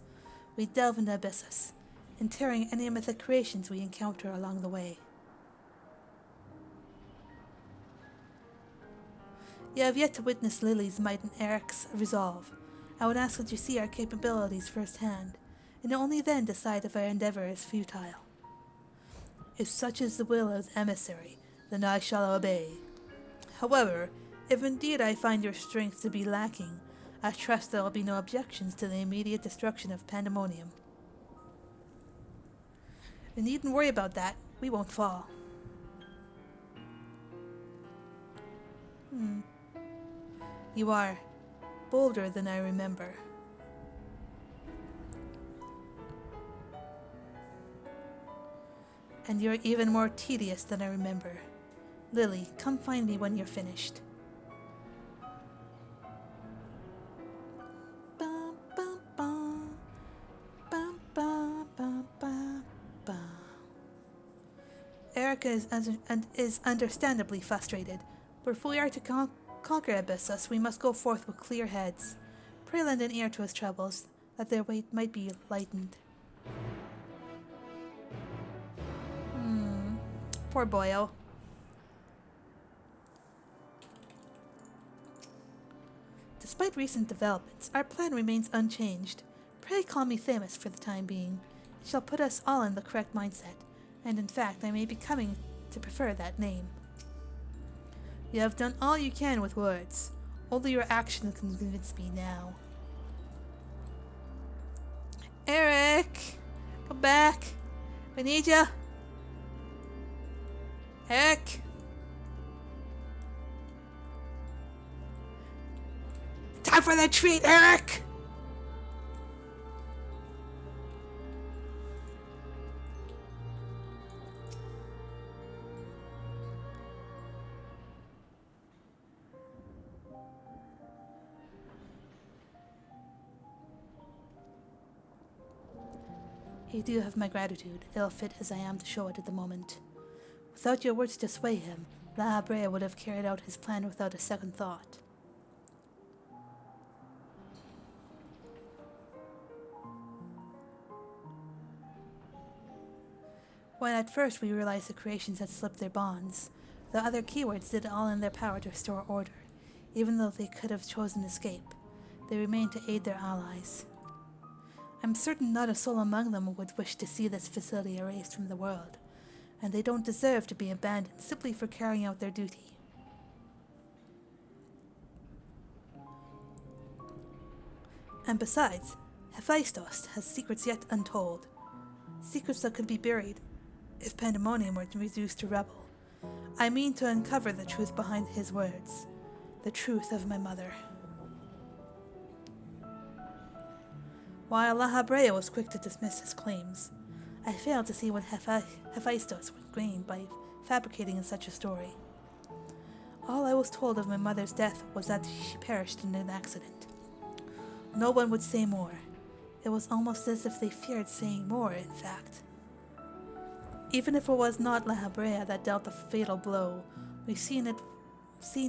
We delve into Abyssos, interring any mythic creations we encounter along the way. You have yet to witness Lily's might and Eric's resolve. I would ask that you see our capabilities firsthand, and only then decide if our endeavor is futile. If such is the will of the emissary, then I shall obey. However, if indeed I find your strength to be lacking, I trust there will be no objections to the immediate destruction of Panaemonium. You needn't worry about that. We won't fall. You are bolder than I remember. And you're even more tedious than I remember. Lily, come find me when you're finished. Bum, bum, bum. Bum, bum, bum, bum, bum. Erica is understandably frustrated, but if we are to conquer Abyssos, we must go forth with clear heads. Pray lend an ear to his troubles, that their weight might be lightened. Poor boyo. Despite recent developments, our plan remains unchanged. Pray call me Themis for the time being. It shall put us all in the correct mindset, and in fact I may be coming to prefer that name. You have done all you can with words. Only your actions can convince me now. Eric! Come back! We need ya! Eric! Time for the treat, Eric! You do have my gratitude, ill-fit as I am to show it at the moment. Without your words to sway him, La Habrea would have carried out his plan without a second thought. When at first we realized the creations had slipped their bonds, the other keywords did all in their power to restore order. Even though they could have chosen escape, they remained to aid their allies. I'm certain not a soul among them would wish to see this facility erased from the world, and they don't deserve to be abandoned simply for carrying out their duty. And besides, Abyssos has secrets yet untold, secrets that could be buried if Panaemonium were reduced to rubble. I mean to uncover the truth behind his words, the truth of my mother. While La Habrea was quick to dismiss his claims, I failed to see what Abyssos would gain by fabricating such a story. All I was told of my mother's death was that she perished in an accident. No one would say more. It was almost as if they feared saying more, in fact. Even if it was not La Habrea that dealt the fatal blow, we've seen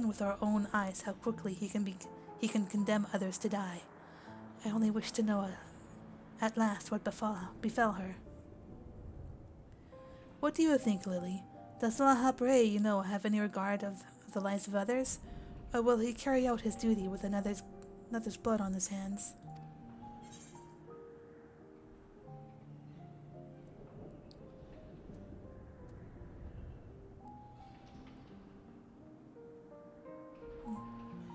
with our own eyes how quickly he can condemn others to die. I only wish to know at last what befell her. What do you think, Lily? Does La Habrea, have any regard of the lives of others? Or will he carry out his duty with another's blood on his hands?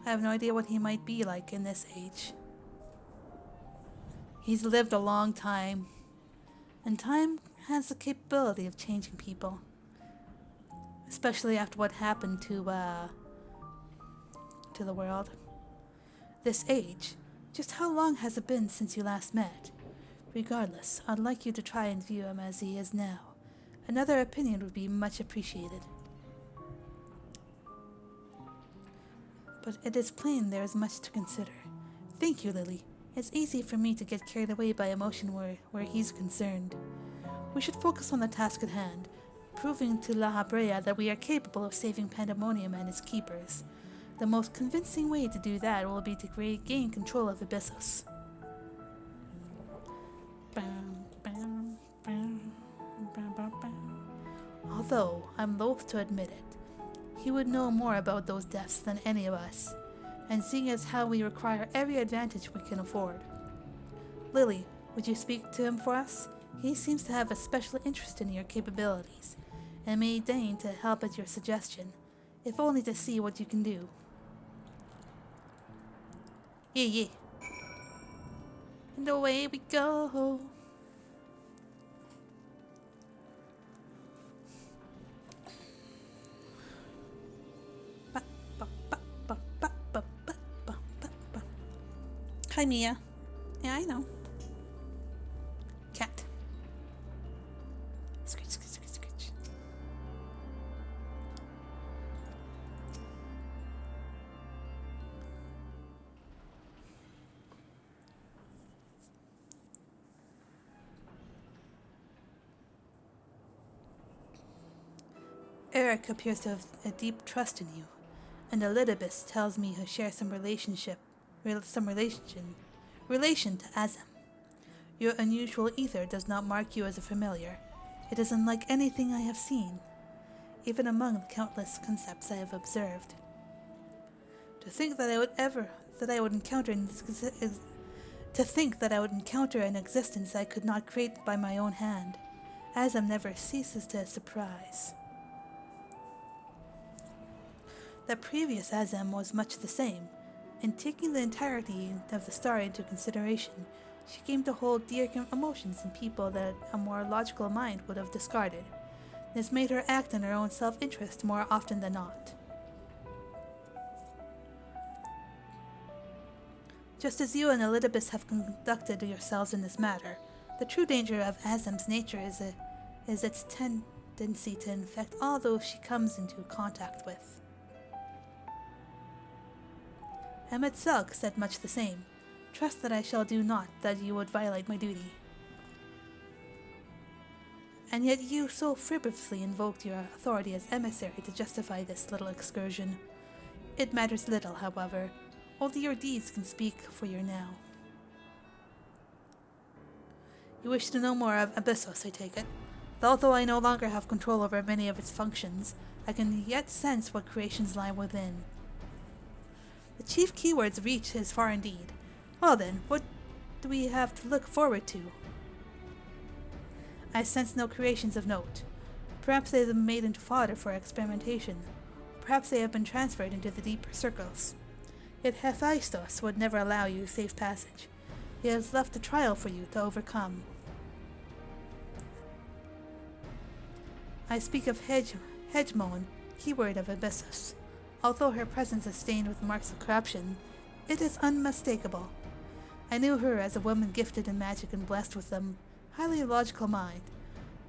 I have no idea what he might be like in this age. He's lived a long time, and time has the capability of changing people. Especially after what happened to the world. This age, just how long has it been since you last met? Regardless, I'd like you to try and view him as he is now. Another opinion would be much appreciated. But it is plain there is much to consider. Thank you, Lily. It's easy for me to get carried away by emotion where he's concerned. We should focus on the task at hand, proving to La Habrea that we are capable of saving Panaemonium and its keepers. The most convincing way to do that will be to gain control of Abyssos. Although I'm loath to admit it, he would know more about those deaths than any of us, and seeing as how we require every advantage we can afford. Lily, would you speak to him for us? He seems to have a special interest in your capabilities, and may deign to help at your suggestion, if only to see what you can do. Yeah. And away we go. Hi, Mia. Yeah, I know. Cat. Scritch, scritch, scritch, scritch. Eric appears to have a deep trust in you, and Elidibus tells me he shares some relation to Azem. Your unusual ether does not mark you as a familiar. It is unlike anything I have seen, even among the countless concepts I have observed. To think that I would encounter an existence I could not create by my own hand, Azem never ceases to surprise. The previous Azem was much the same. In taking the entirety of the star into consideration, she came to hold dear emotions in people that a more logical mind would have discarded. This made her act in her own self-interest more often than not. Just as you and Elidibus have conducted yourselves in this matter, the true danger of Azem's nature is its tendency to infect all those she comes into contact with. Emmett Selk said much the same. Trust that I shall do naught that you would violate my duty. And yet you so frivolously invoked your authority as emissary to justify this little excursion. It matters little, however. Only your deeds can speak for you now. You wish to know more of Abyssos, I take it. Although I no longer have control over many of its functions, I can yet sense what creations lie within. The chief keywords reach is far indeed. Well then, what do we have to look forward to? I sense no creations of note. Perhaps they have been made into fodder for experimentation. Perhaps they have been transferred into the deeper circles. Yet Hephaestus would never allow you safe passage. He has left a trial for you to overcome. I speak of Hegemon, keyword of Abyssos. Although her presence is stained with marks of corruption, it is unmistakable. I knew her as a woman gifted in magic and blessed with a highly logical mind.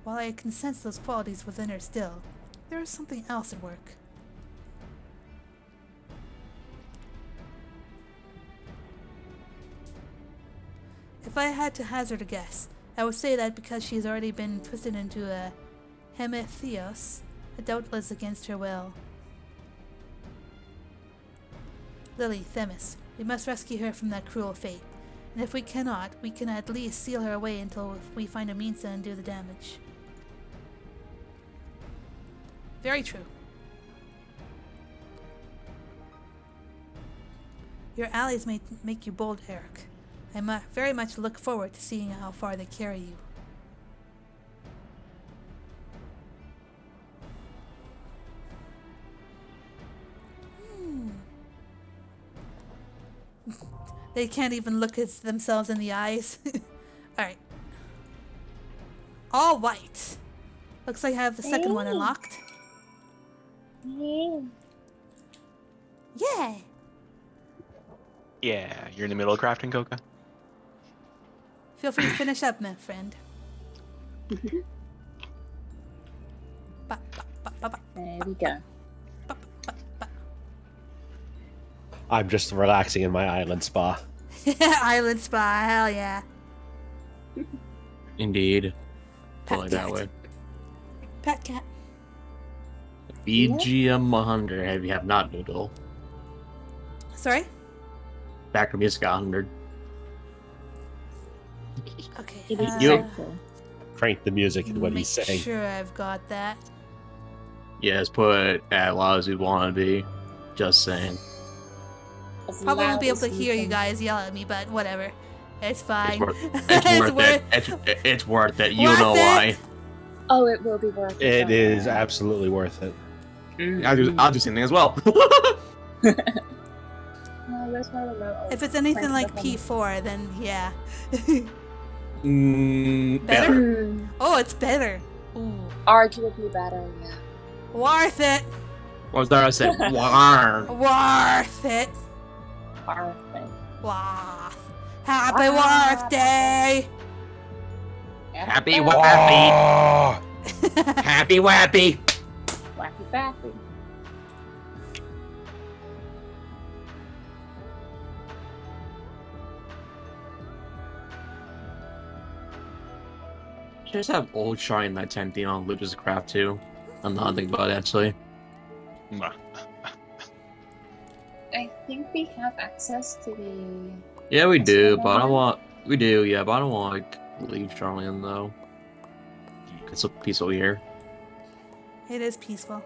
While I can sense those qualities within her still, there is something else at work. If I had to hazard a guess, I would say that because she has already been twisted into a Hemetheos, doubtless against her will. Lily, Themis, we must rescue her from that cruel fate, and if we cannot, we can at least seal her away until we find a means to undo the damage. Very true. Your allies may make you bold, Eric. I very much look forward to seeing how far they carry you. They can't even look at themselves in the eyes. Alright. All white. Looks like I have the second one unlocked. Yeah. Yeah. Yeah, you're in the middle of crafting, Coca? Feel free to finish up, my friend. Ba, ba, ba, ba, ba. There we go. Ba, ba, ba. I'm just relaxing in my island spa. Island spa, hell yeah. Indeed. Pat Only that cat. way. Pat cat. BGM 100. Have you have not noodle? Sorry? Backer music 100. Okay. It is You- circle. Crank the music is what make he's saying. sure I've got that. Yes, put as loud as you want to be. Just saying. As Probably won't loud be able as to you hear you can. guys yell at me, but whatever. It's fine. It's worth it. It's worth it. You Worth know it. why. Oh, it will be worth it. It don't is worry. absolutely worth it. I'll do something as well. Oh, where's my remote? Oh, If it's anything crank like it up on the- P4, then yeah. Better. Hmm. Oh, it's better. Ooh. Arguably better, yeah. Worth it. What was that I said? Warm. Worth it. Perfect. Worth. Happy Worth Day. Happy wappy. Oh, Happy wappy. Wacky backy. Just have old Shrine that 10 theme on Lucha's Craft too. I'm not thinking about it actually. I think we have access to the. Yeah, we That's do, what but I I don't want. want. We do, yeah, but I don't want like leave Charlian though. It's so peaceful here. It is peaceful.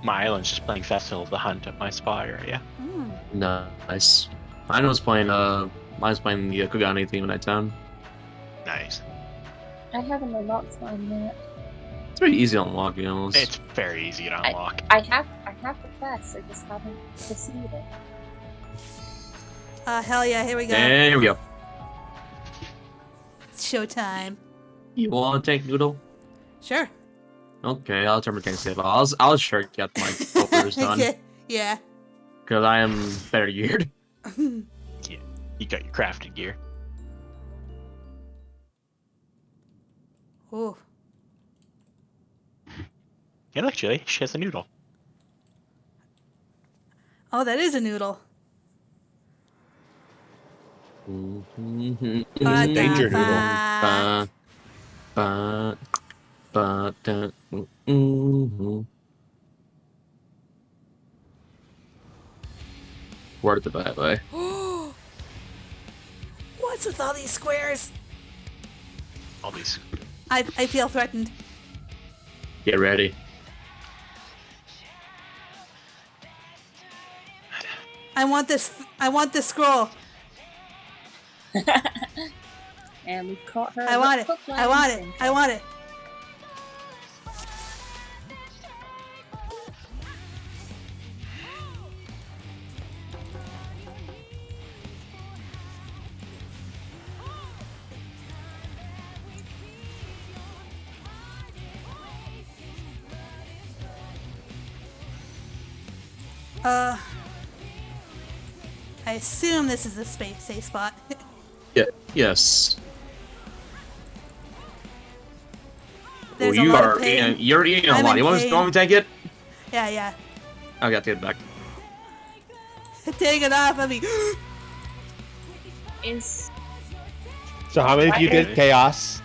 My island's just playing Festival of the Hunt at my spa area. Nice. Mine's playing the Kugani theme at nighttime. Nice. I haven't unlocked mine yet. It's pretty easy to unlock, you know. It's very easy to unlock. I have the quest. I just haven't received it. Hell yeah, here we go. There we go. It's showtime. You want to take Noodle? Sure. Okay, I'll turn my tank save. I'll sure get my filters done Yeah. because I am better geared. Yeah, you got your crafted gear. Ooh. Yeah, look, Julie, she has a noodle. Oh, that is a noodle. Danger noodle. Word the bad way. What's with all these squares? All these. I feel threatened. Get ready. I want this scroll. And we've caught her. I want it. hook, line, I want and it. sinker. I want it. I assume this is a safe spot. Yeah. Yes. There's Oh, a you lot are of pain. you're eating a I'm lot. in You want me pain. to take it? Yeah. I got to get it back. Take it off of me. Is so how many of you did chaos?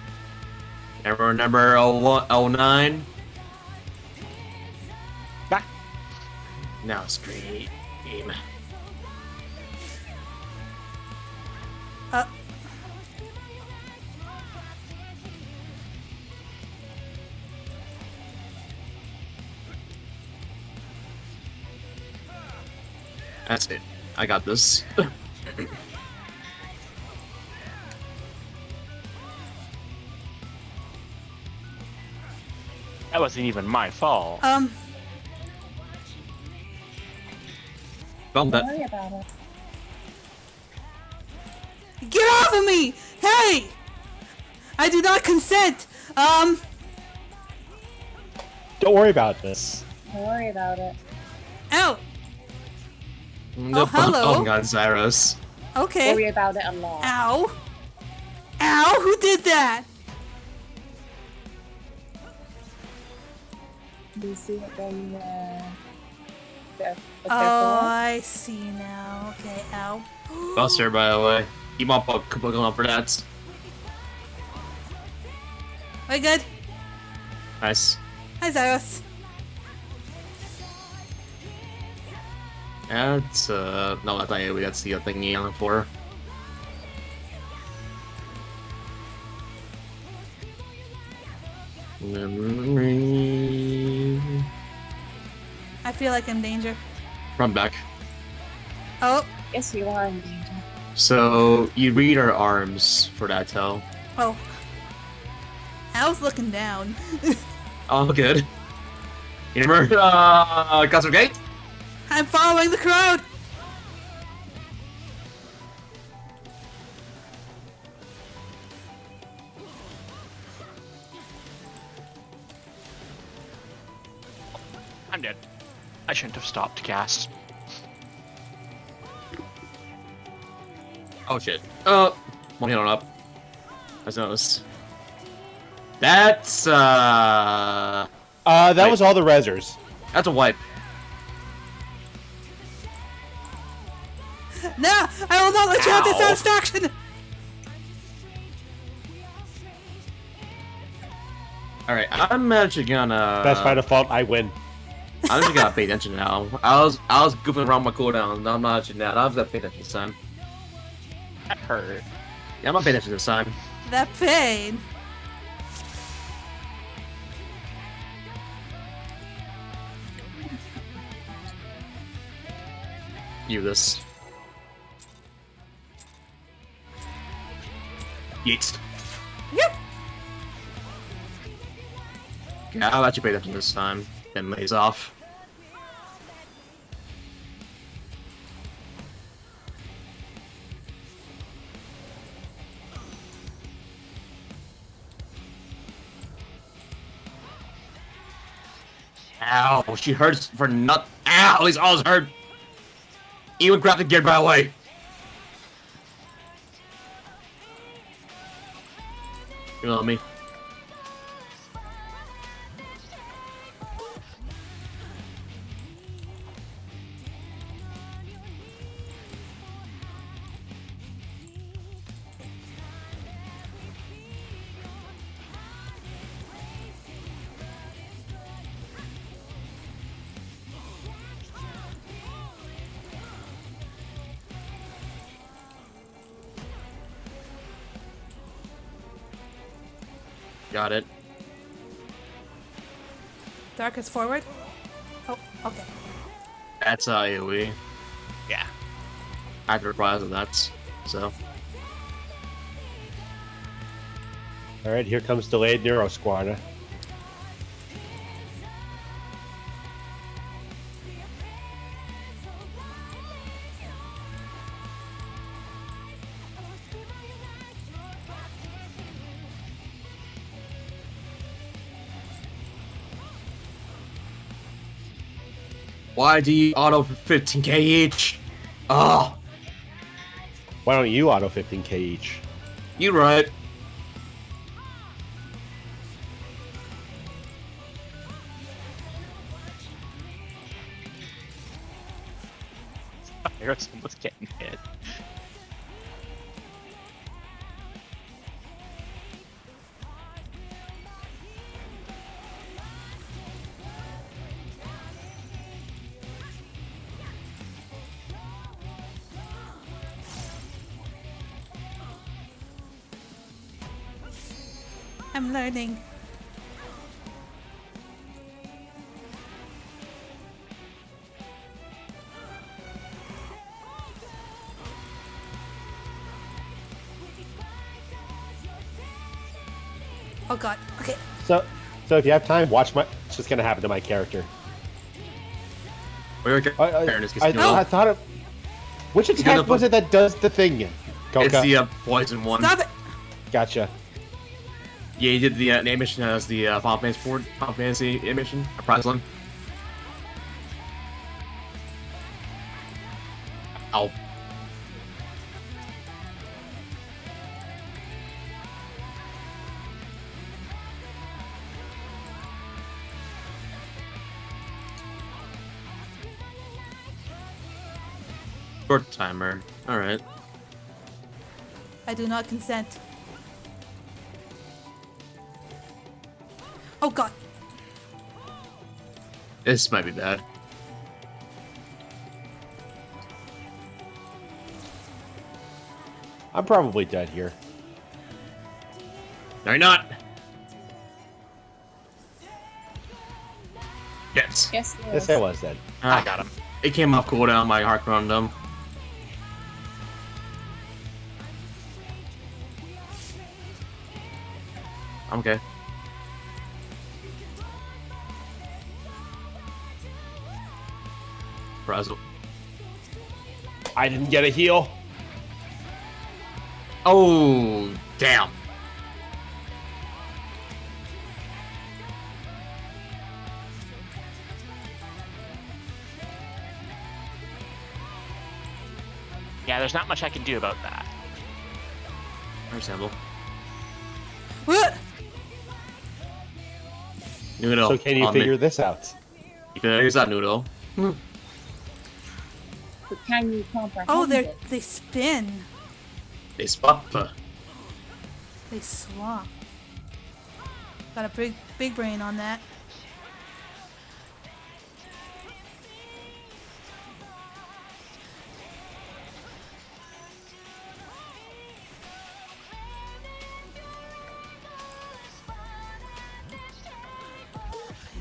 Number 09. Back. Now it's great game. That's it. I got this. That wasn't even my fault. Found don't that. worry about it. Get off of me! Hey! I do not consent! Don't worry about this. Don't worry about it. Ow! Nope. hello. Oh my god, Zyros. Okay. Worry about it a lot. Ow! Ow! Who did that? Do you see what they're Oh, I see now. Okay, ow. Buster, by the way. Keep on going on for that. We good? Nice. Hi, Zyros. That's no, I thought we got to see a thingy on the floor. I feel like I'm in danger. Run back. Oh, Yes, you are in danger. So you read our arms for that tell. oh. I was looking down. Oh, good. You remember, Castle Gate? I'm following the crowd. I'm dead. I shouldn't have stopped to cast. Oh shit. One hit on up. I just noticed. That's That Wait. was all the resers. that's a wipe. No, I will not let you have this Ow. satisfaction. All right, I'm actually gonna. That's by default. I win. I'm just gonna pay attention now. I was goofing around my cooldown. No, I'm not actually now. I'm gonna pay attention this time. That hurt. Yeah, I'm gonna pay attention this time. That pain. You this. Yeet. Yep. Yeah, I'll actually pay attention this time. Then lays off. Ow, she hurts for nut. Ow, these alls hurt. Even graphic geared by the way. You know me. Got it. Darkest forward. Oh, okay. That's AoE. Yeah. I had to reprise with that. So. All right, here comes delayed Neuro Squadron. Why do you auto for 15k each? Oh, Why don't you auto 15k each? you right. Harrison was getting hit. I'm learning. Oh god. Okay. So if you have time, watch my. It's just gonna happen to my character. Where I thought of. Which attack was it that does the thing? Goka. It's the poison one. Stop it. Gotcha. Yeah, you did the animation as the Final Fantasy animation. A prize one. Ow. Short timer. Alright. I do not consent. Oh god. This might be bad. I'm probably dead here. No, you're not. Yes. Yes, Yes, I was dead. I got him. It came off cooldown, my Heart Rundum. I'm okay. Brazil. I didn't get a heal. Oh, damn. Yeah, there's not much I can do about that. Understandable. What? Noodle. So can you figure this out? You can use that noodle. But can you comprehend Oh, it? they spin. They spot. They swap. Got a big brain on that.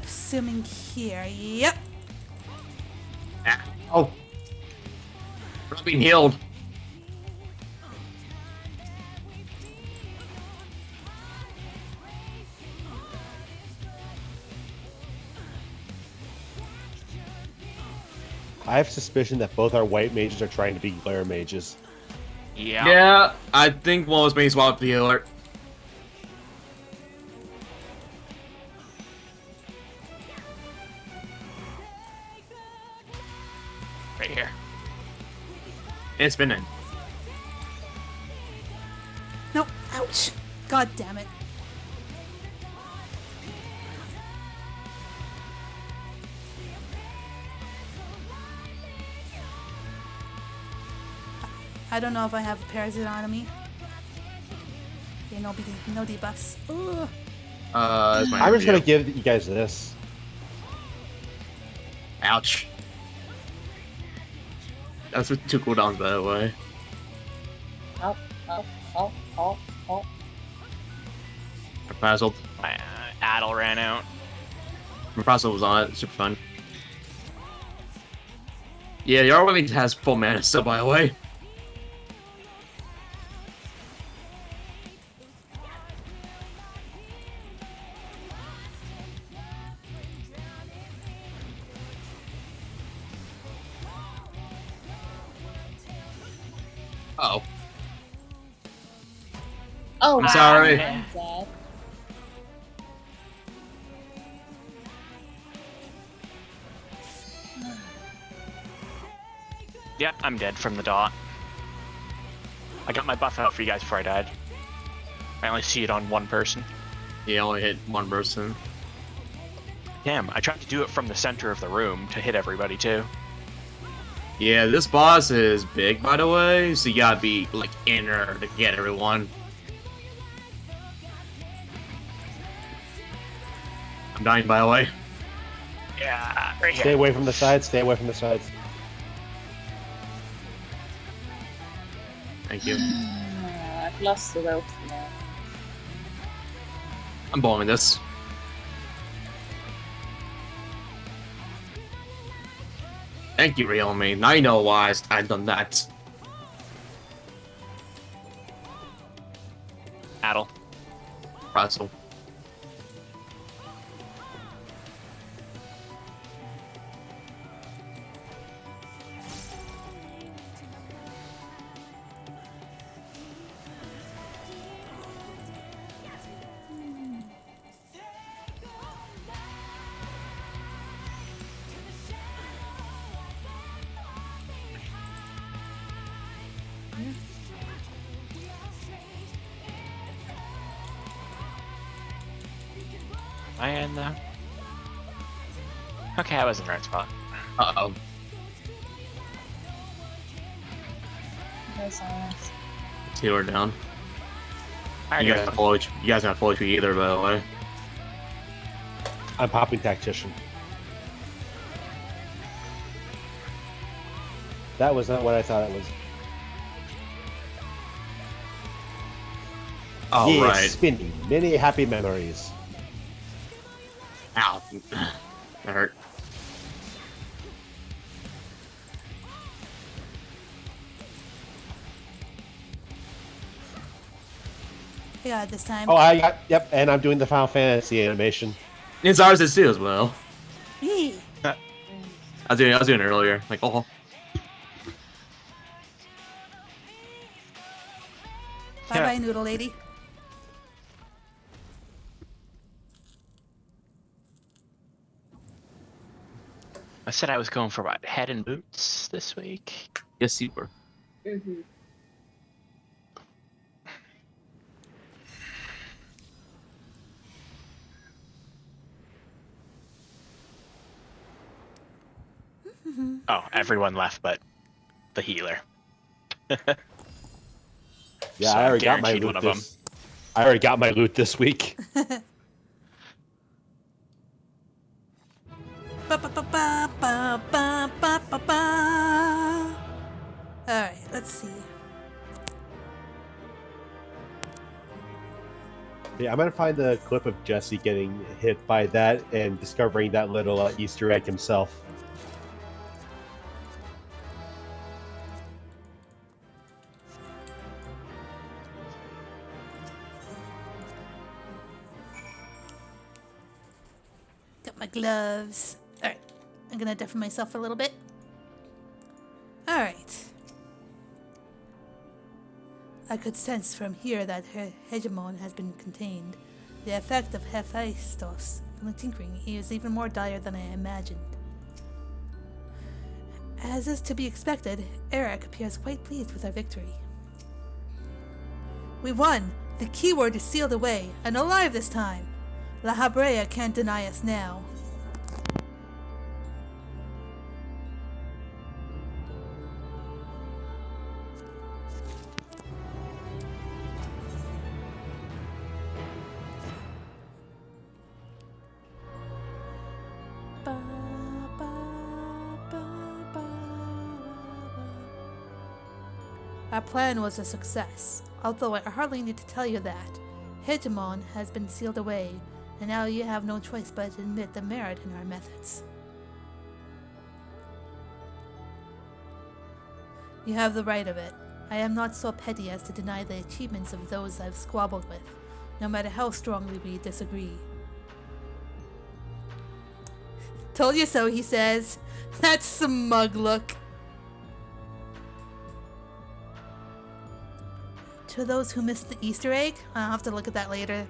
Assuming here. Yep. Ah. Oh. We're not being healed. I have suspicion that both our white mages are trying to be glare mages. Yeah. Yeah, I think one was being swapped the healer. Right here. It's spinning. Nope. Ouch. God damn it. I don't know if I have a parasite on me. Okay, no debuffs. Ugh. That's my I'm just gonna review. give you guys this. Ouch. That's with 2 cooldowns, by the way. Oh. Puzzled. My Adel ran out. Puzzle was on it. Super fun. Yeah, the Arwing has full mana still, by the way. Uh-oh. Oh, I'm sorry. I'm dead. Yep, I'm dead from the dot. I got my buff out for you guys before I died. I only see it on one person. He only hit one person. Damn, I tried to do it from the center of the room to hit everybody too. Yeah, this boss is big, by the way, so you gotta be, like, inner to get everyone. I'm dying, by the way. Yeah, right Stay here. away from the sides. Stay away from the sides. Thank you. I've lost the will now. I'm bowling this. Thank you, Realme. Now you know why I've done that. Adel. Pretzel. Am I in the... Okay, I was in the right spot. Uh-oh. No silence. Two are down. I You guys not full HP either, by the way. I'm popping tactician. That was not what I thought it was. Oh, yeah, right. spinning. Many happy memories. Ow. That hurt. I got it this time. Oh, I got, yep, and I'm doing the Final Fantasy animation. It's ours is too as well. Yee. I was doing it earlier. Like, oh. Bye-bye, Noodle Lady. I said I was going for what, head and boots this week. Yes, you were. Mm-hmm. Oh, everyone left but the healer. Yeah, So I already got my guaranteed loot one of this. I already got my loot this week. Alright, let's see. Yeah, I'm gonna find the clip of Jesse getting hit by that and discovering that little Easter egg himself. Got my gloves. Alright, I'm gonna deafen myself a little bit. Alright. I could sense from here that her hegemon has been contained. The effect of Hephaestus in the tinkering is even more dire than I imagined. As is to be expected, Eric appears quite pleased with our victory. We won! The keyword is sealed away, and alive this time! La Habrea can't deny us now. Our plan was a success, although I hardly need to tell you that. Hegemon has been sealed away, and now you have no choice but to admit the merit in our methods. You have the right of it. I am not so petty as to deny the achievements of those I've squabbled with, no matter how strongly we disagree. Told you so, he says. That's some mug look. To those who missed the Easter egg, I'll have to look at that later.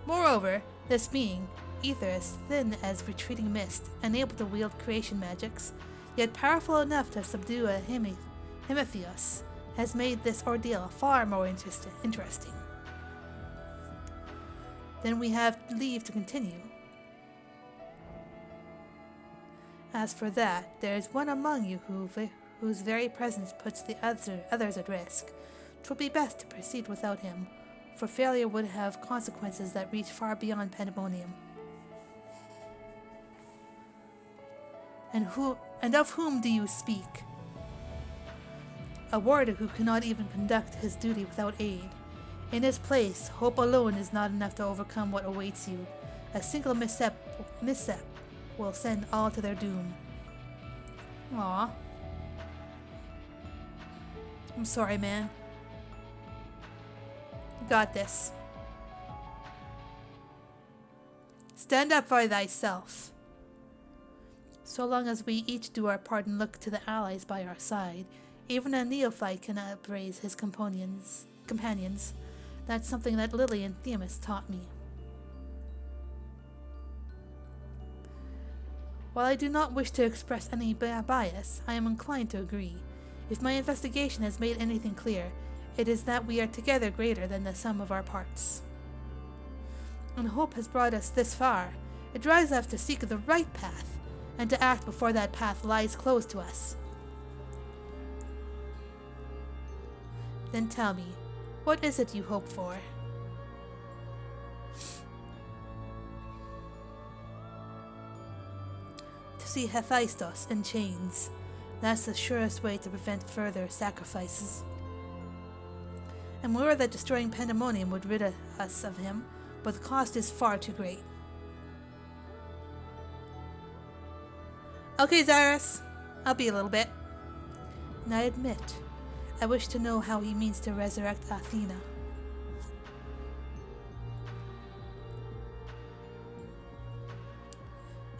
Moreover, this being, ether as thin as retreating mist, unable to wield creation magics, yet powerful enough to subdue a Hemitheos, has made this ordeal far more interesting. Then we have leave to continue. As for that, there is one among you whose very presence puts the others at risk. 'Twould be best to proceed without him, for failure would have consequences that reach far beyond Panaemonium. And of whom do you speak? A warder who cannot even conduct his duty without aid. In his place, hope alone is not enough to overcome what awaits you. A single misstep will send all to their doom. Aw. I'm sorry, man. You got this. Stand up for thyself. So long as we each do our part and look to the allies by our side, even a neophyte can upraise his companions. That's something that Lily and Themis taught me. While I do not wish to express any bias, I am inclined to agree. If my investigation has made anything clear, it is that we are together greater than the sum of our parts. And hope has brought us this far. It drives us to seek the right path, and to act before that path lies closed to us. Then tell me, what is it you hope for? To see Hephaestus in chains. That's the surest way to prevent further sacrifices. I'm aware that destroying Panaemonium would rid us of him, but the cost is far too great. Okay, Zyrus. I'll be a little bit. And I admit, I wish to know how he means to resurrect Athena.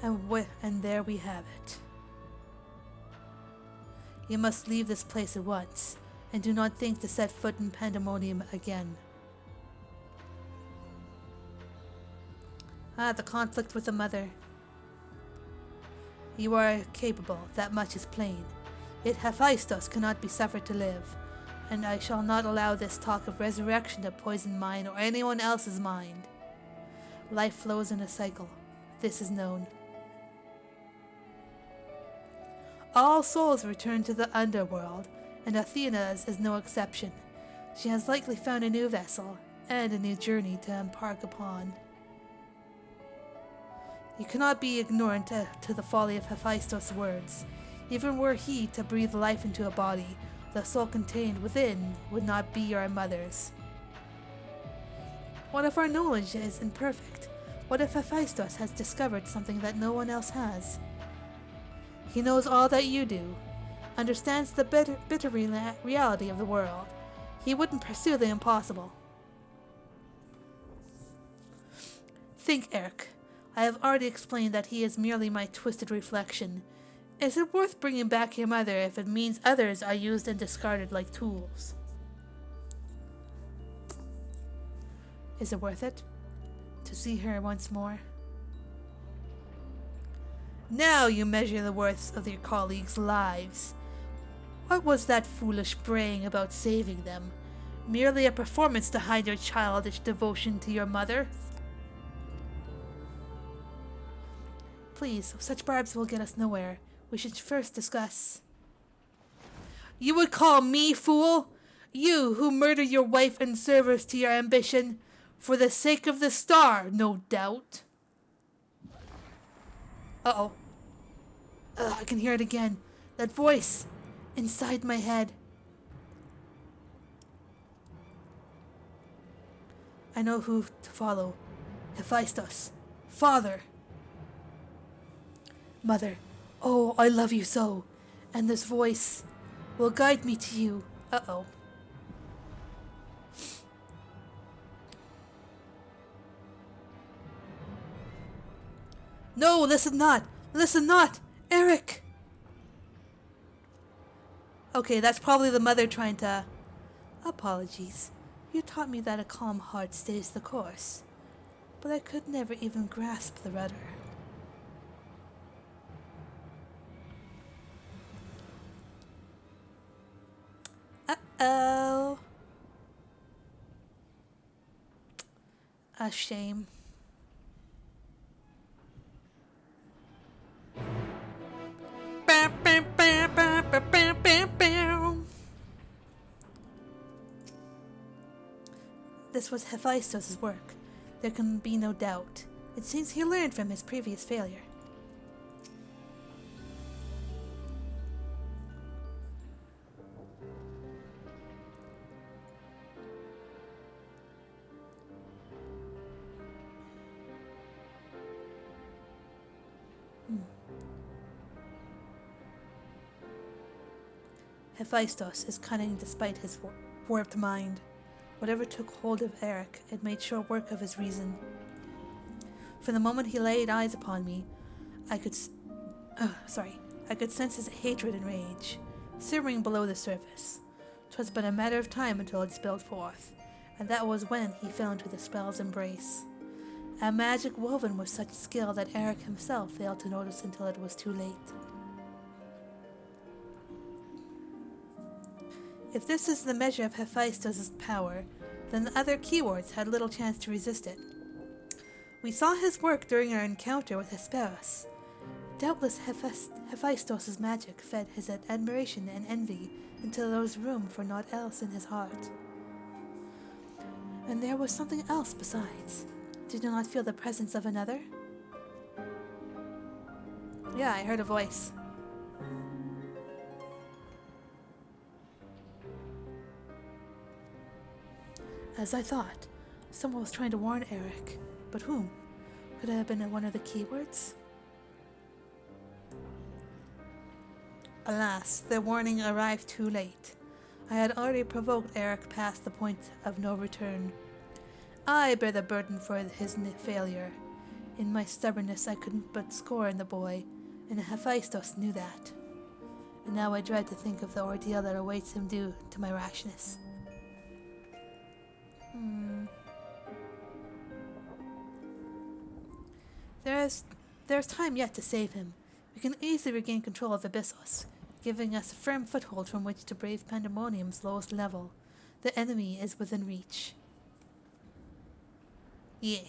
And there we have it. You must leave this place at once, and do not think to set foot in Panaemonium again. The conflict with the mother. You are capable, that much is plain. Yet Hephaestus cannot be suffered to live, and I shall not allow this talk of resurrection to poison mine or anyone else's mind. Life flows in a cycle. This is known. All souls return to the underworld, and Athena's is no exception. She has likely found a new vessel, and a new journey to embark upon. You cannot be ignorant to the folly of Hephaestus' words. Even were he to breathe life into a body, the soul contained within would not be your mother's. What if our knowledge is imperfect? What if Hephaestus has discovered something that no one else has? He knows all that you do, understands the bitter reality of the world. He wouldn't pursue the impossible. Think, Eric. I have already explained that he is merely my twisted reflection. Is it worth bringing back your mother if it means others are used and discarded like tools? Is it worth it? To see her once more? Now you measure the worth of your colleagues' lives. What was that foolish braying about saving them? Merely a performance to hide your childish devotion to your mother? Please, such barbs will get us nowhere. We should first discuss. You would call me fool? You who murdered your wife in service to your ambition? For the sake of the star, no doubt. Uh-oh. I can hear it again. That voice inside my head. I know who to follow. Hephaestus. Father. Mother. Oh, I love you so. And this voice will guide me to you. Uh-oh. No, listen not. Listen not. Eric. Okay, that's probably the mother trying to... Apologies. You taught me that a calm heart stays the course. But I could never even grasp the rudder. Uh-oh. A shame. This was Hephaestus' work. There can be no doubt. It seems he learned from his previous failure. Hephaestus is cunning despite his warped mind. Whatever took hold of Eric, it made short work of his reason. From the moment he laid eyes upon me, I could sense his hatred and rage, simmering below the surface. 'Twas but a matter of time until it spilled forth, and that was when he fell into the spell's embrace. A magic woven with such skill that Eric himself failed to notice until it was too late. If this is the measure of Hephaestus' power, then the other keywords had little chance to resist it. We saw his work during our encounter with Abyssos. Doubtless Hephaestus' magic fed his admiration and envy until there was room for naught else in his heart. And there was something else besides. Did you not feel the presence of another? Yeah, I heard a voice. As I thought, someone was trying to warn Eric. But whom? Could it have been one of the keywords? Alas, the warning arrived too late. I had already provoked Eric past the point of no return. I bear the burden for his failure. In my stubbornness, I couldn't but scorn the boy, and Hephaestus knew that. And now I dread to think of the ordeal that awaits him due to my rashness. There's time yet to save him. We can easily regain control of Abyssos, giving us a firm foothold from which to brave Panaemonium's lowest level. The enemy is within reach. Yeah.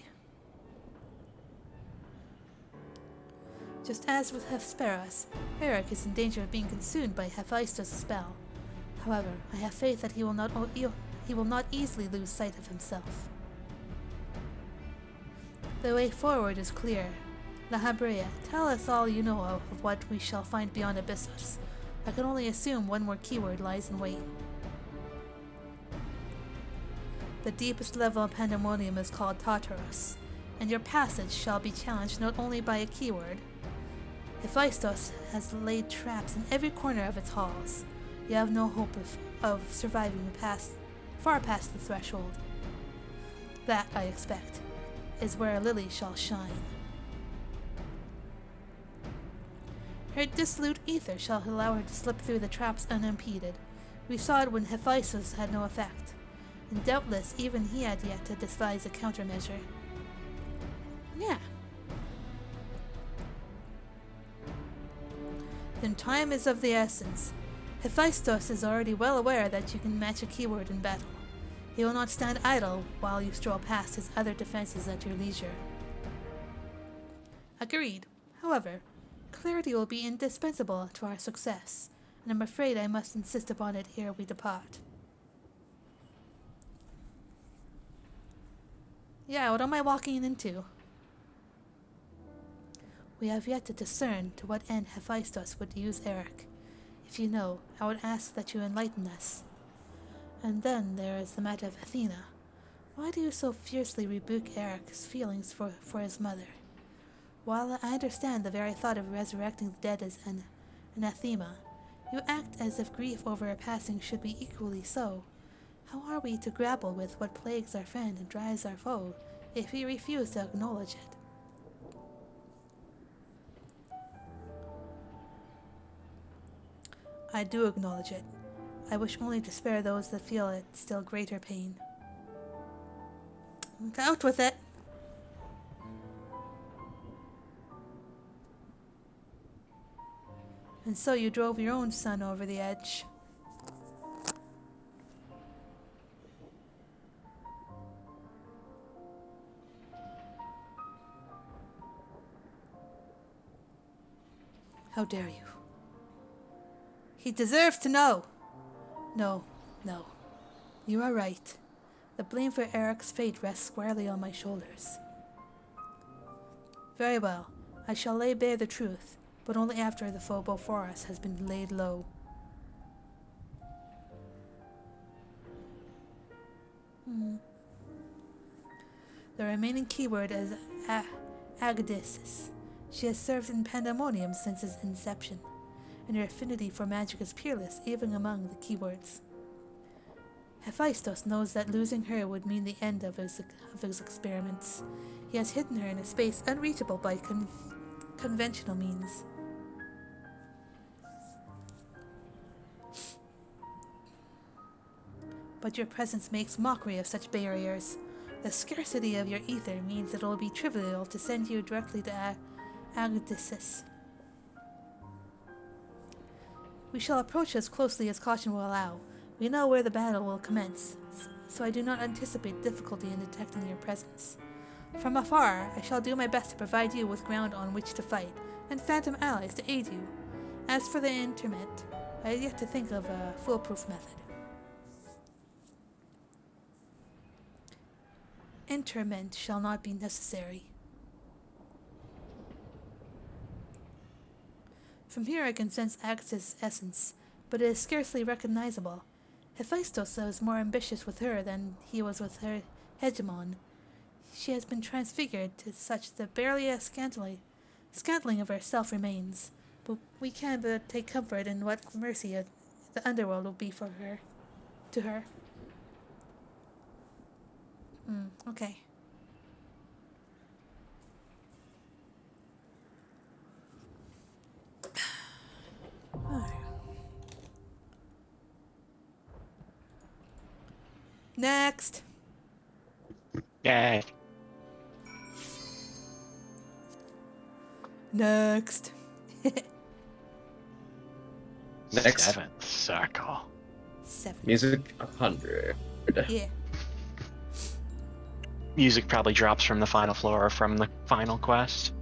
Just as with Hesperus, Eric is in danger of being consumed by Hephaestus' spell. However, I have faith that he will not easily lose sight of himself. The way forward is clear. La Habrea, tell us all you know of what we shall find beyond Abyssos. I can only assume one more keyword lies in wait. The deepest level of Panaemonium is called Tartarus, and your passage shall be challenged not only by a keyword. Hephaestus has laid traps in every corner of its halls. You have no hope of surviving far past the threshold. That, I expect, is where a lily shall shine. Her dissolute ether shall allow her to slip through the traps unimpeded. We saw it when Hephaestus had no effect, and doubtless even he had yet to devise a countermeasure. Yeah. Then time is of the essence. Hephaestus is already well aware that you can match a keyword in battle. He will not stand idle while you stroll past his other defenses at your leisure. Agreed. However, clarity will be indispensable to our success, and I'm afraid I must insist upon it ere we depart. Yeah, what am I walking into? We have yet to discern to what end Hephaestus would use Eric. If you know, I would ask that you enlighten us. And then there is the matter of Athena. Why do you so fiercely rebuke Eric's feelings for his mother? While I understand the very thought of resurrecting the dead is an anathema, you act as if grief over her passing should be equally so. How are we to grapple with what plagues our friend and drives our foe if we refuse to acknowledge it? I do acknowledge it. I wish only to spare those that feel it still greater pain. Out with it! And so you drove your own son over the edge. How dare you? He deserves to know. No. You are right. The blame for Eric's fate rests squarely on my shoulders. Very well. I shall lay bare the truth, but only after the foe before us has been laid low. The remaining keyword is Abyssos. She has served in Panaemonium since its inception, and her affinity for magic is peerless even among the keywords. Hephaestus knows that losing her would mean the end of his experiments. He has hidden her in a space unreachable by conventional means. But your presence makes mockery of such barriers. The scarcity of your ether means that it will be trivial to send you directly to Abyssos. We shall approach as closely as caution will allow. We know where the battle will commence, so I do not anticipate difficulty in detecting your presence. From afar, I shall do my best to provide you with ground on which to fight, and phantom allies to aid you. As for the interment, I have yet to think of a foolproof method. Interment shall not be necessary. From here I can sense Agnes' essence, but it is scarcely recognizable. Hephaestus was more ambitious with her than he was with her hegemon. She has been transfigured to such that barely a scantling of herself remains, but we can but take comfort in what mercy the underworld will be for her, to her. Okay. Next. Yay. Next. Next. 7th circle. 7. Music 100. Yeah. Music probably drops from the final floor or from the final quest.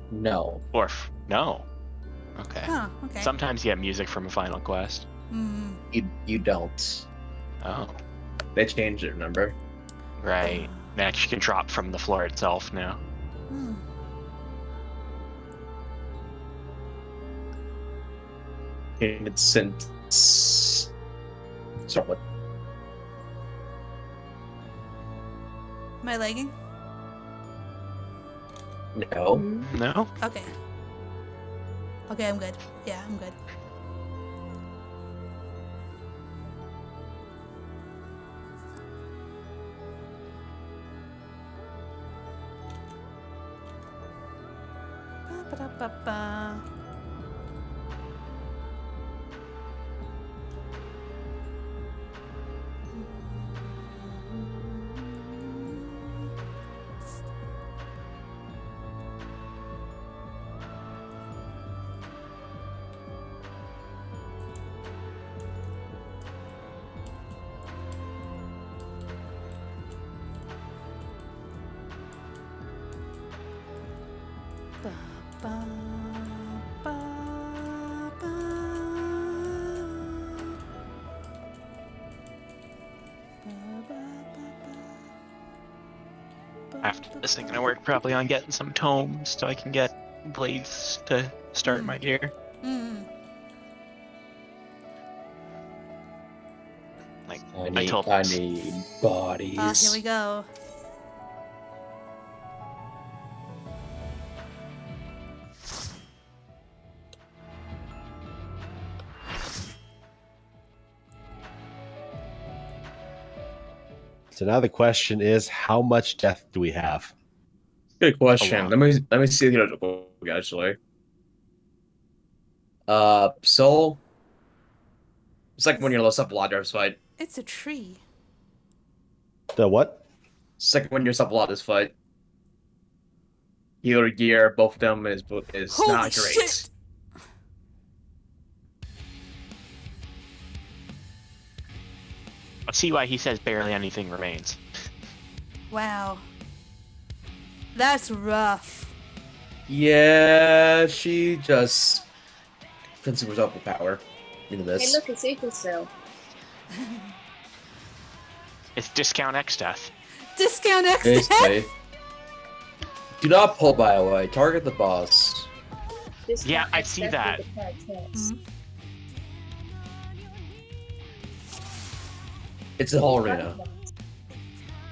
No. Or no. Okay. Huh, okay. Sometimes you get music from a final quest. You don't. Oh. They changed it, remember? Right. It actually can drop from the floor itself now. It's since. Start with. Am I lagging? No. No? Okay. Okay, I'm good. Yeah, I'm good. Ba-ba-da-ba-ba. After this, I'm gonna work probably on getting some tomes so I can get blades to start my gear. Like I told I need bodies. Here we go. So now the question is, how much death do we have? Good question. A lot. Let me see the other book actually. Soul. It's like when you're low up a lot this fight. It's a tree. The what? It's like when you're up a lot this fight. Healer gear, both of them is Holy not great. shit! I see why he says barely anything remains. Wow. That's rough. Yeah, she just consumes up with power into Hey, this. look, it's equal sale. It's discount X death. Discount X Basically. Do not pull by the way. Target the boss. Discount Yeah, I X see death that. with the characters. It's a whole arena.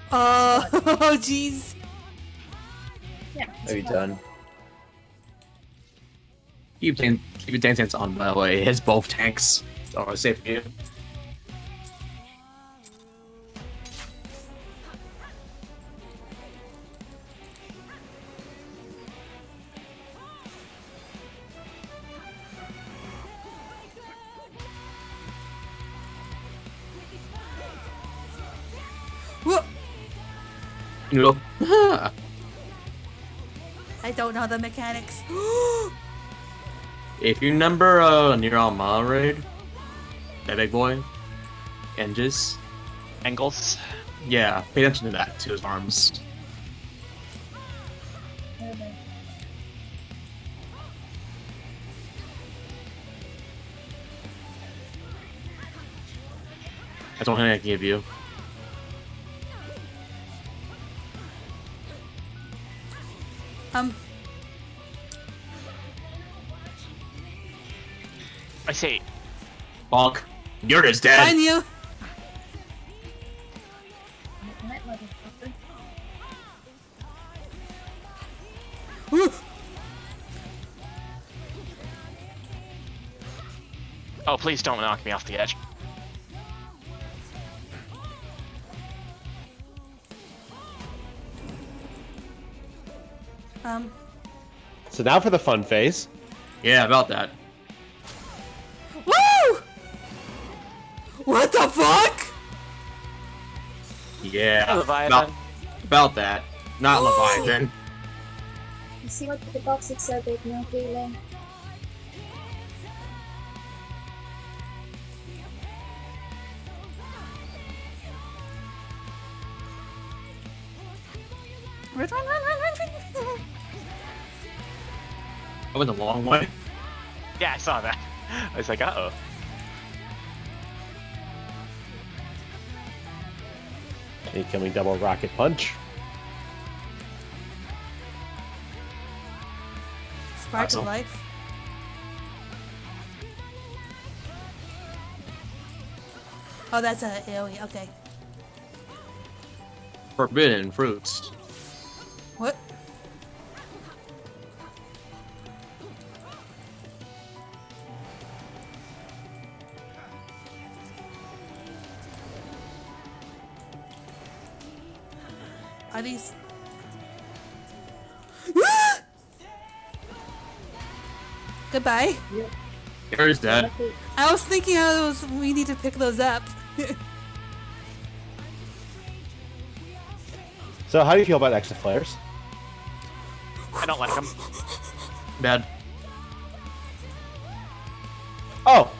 Oh, jeez. Yeah. Are you done? Keep your tanks on by the way. It hits both tanks. Oh, safe for you. Whoa. You know, I don't know the mechanics. if you remember near Alma raid, that big boy, Engis, Engels. yeah, pay attention to that, to his arms. That's one thing I can give you. I say, Bonk. You're just dead. Find you. Night, motherfucker. oh, please don't knock me off the edge. So now for the fun phase. Yeah, about that. Woo! What the fuck? Yeah, Leviathan. about that. Not Leviathan. You see what the boxes said they've no healing? Run, run, run, run, run, run. I went the long way. Yeah, I saw that. I was like, uh-oh. Incoming double rocket punch. Spark Awesome. of life. Oh, that's a AoE. Okay. Forbidden fruits. What? Are these? Goodbye. Here's that. Lucky. I was thinking how those, we need to pick those up. So, how do you feel about extra flares? I don't like them. Bad. Oh!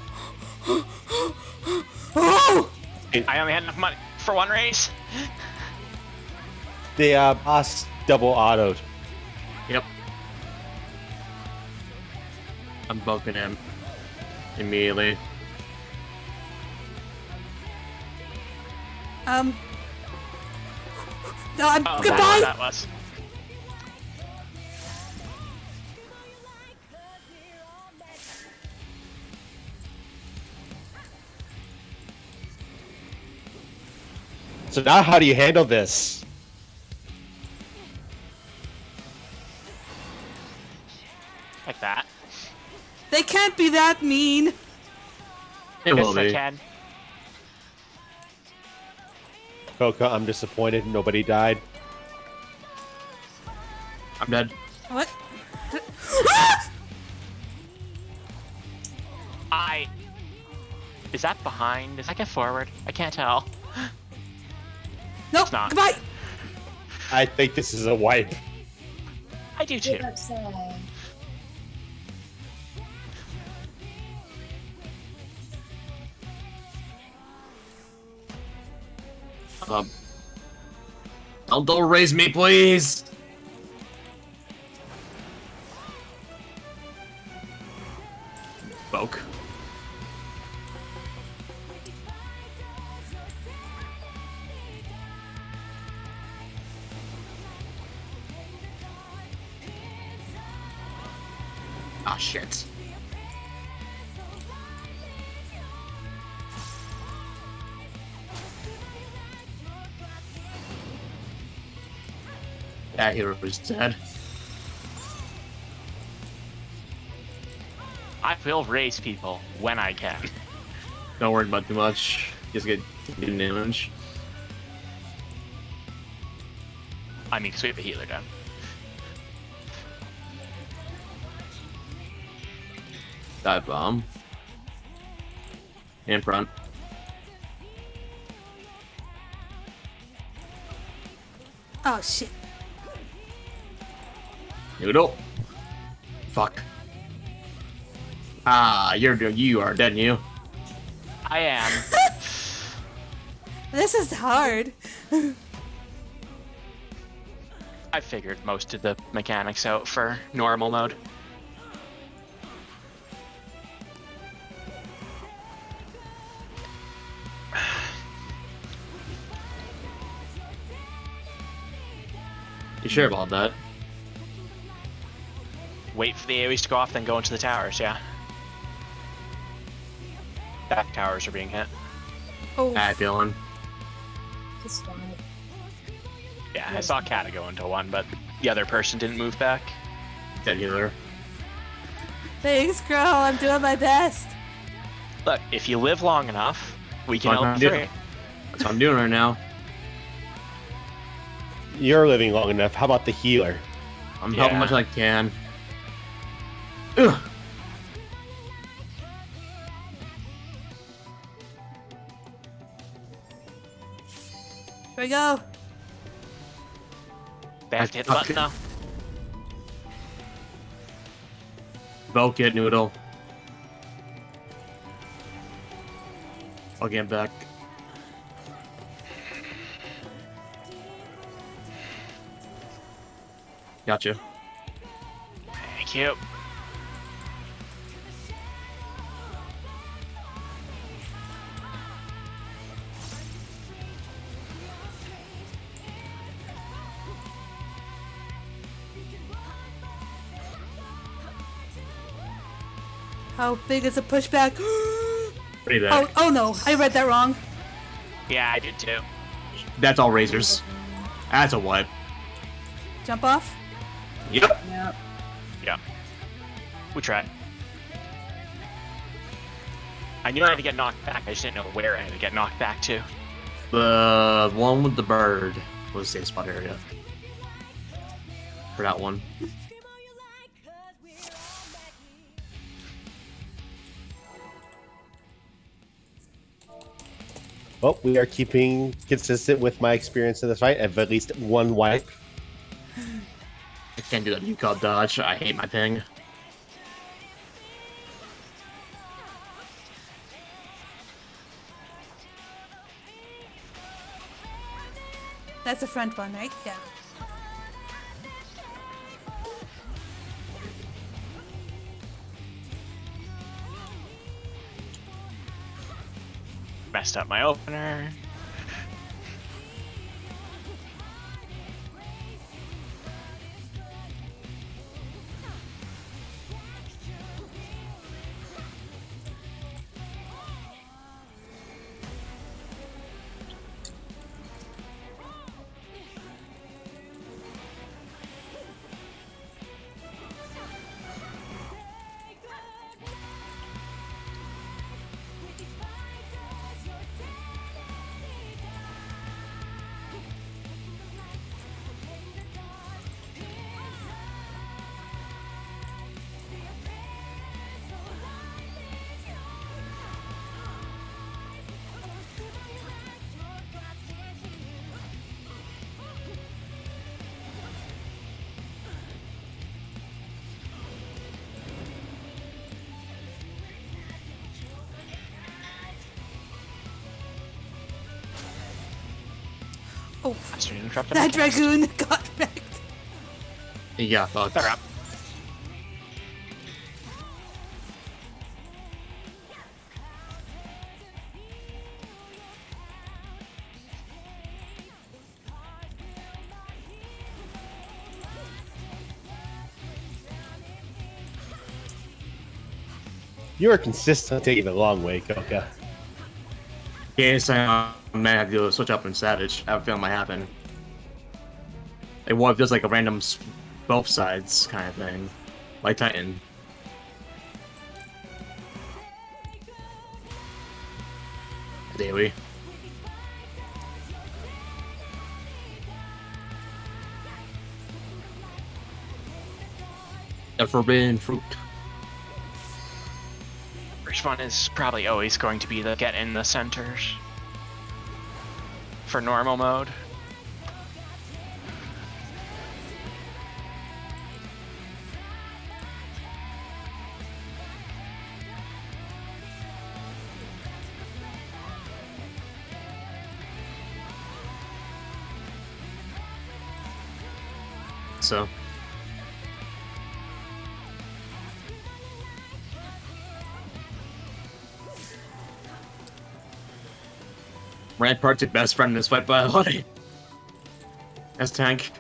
Oh! I only had enough money for one race. The boss double autoed. Yep. I'm bumping him immediately. No, Oh, goodbye. that was. So now how do you handle this? Like that. They can't be that mean. It Yes, will I be. can. Coca, I'm disappointed. Nobody died. I'm dead. What? Is that behind? Does that get forward? I can't tell. Nope. not. Goodbye. I think this is a wipe. I do too. Give up say. Don't raise me, please. Boke. Ah, shit. That hero is dead. I will raise people when I can. Don't worry about too much. Just get damage. I mean, 'cause we have a healer down. Dive bomb. In front. Oh shit. Noodle. Fuck. Ah, you are dead, you. I am. This is hard. I figured most of the mechanics out for normal mode. You sure about that? Wait for the AoEs to go off, then go into the towers, yeah. Back towers are being hit. Oh. Bad feeling. Just fine. Yeah, I saw Kata go into one, but the other person didn't move back. Dead healer. Thanks, girl. I'm doing my best. Look, if you live long enough, we can That's what help I'm through. doing. That's what I'm doing right now. You're living long enough. How about the healer? I'm helping Yeah. much as I can. Ugh. Here we go. They have to hit the button now. Vote it, Noodle. I'll get back. Gotcha. Thank you. How big is a pushback? Pretty bad. Oh no, I read that wrong. Yeah, I did too. That's all razors. That's a wipe. Jump off. Yep. Yep. Yeah. We tried. I knew I had to get knocked back. I just didn't know where I had to get knocked back to. The one with the bird was safe spot area. For that one. Well, we are keeping consistent with my experience in this fight of at least one wipe. I can't do that U-Call dodge. I hate my ping. That's the front one, right? Yeah. Messed up my opener. Oh, I should have interrupted that my cast. dragoon got wrecked. Yeah, fuck. They're up. You are consistent taking the long way, Koka. Yes, I might have to do a switch up in Savage. I have a feeling it might happen. Like, what if there's like a random both sides kind of thing? Like Titan. Daily. The forbidden fruit. First one is probably always going to be the get in the centers for normal mode. So. Rampart's your best friend in this fight by a lot. As tank.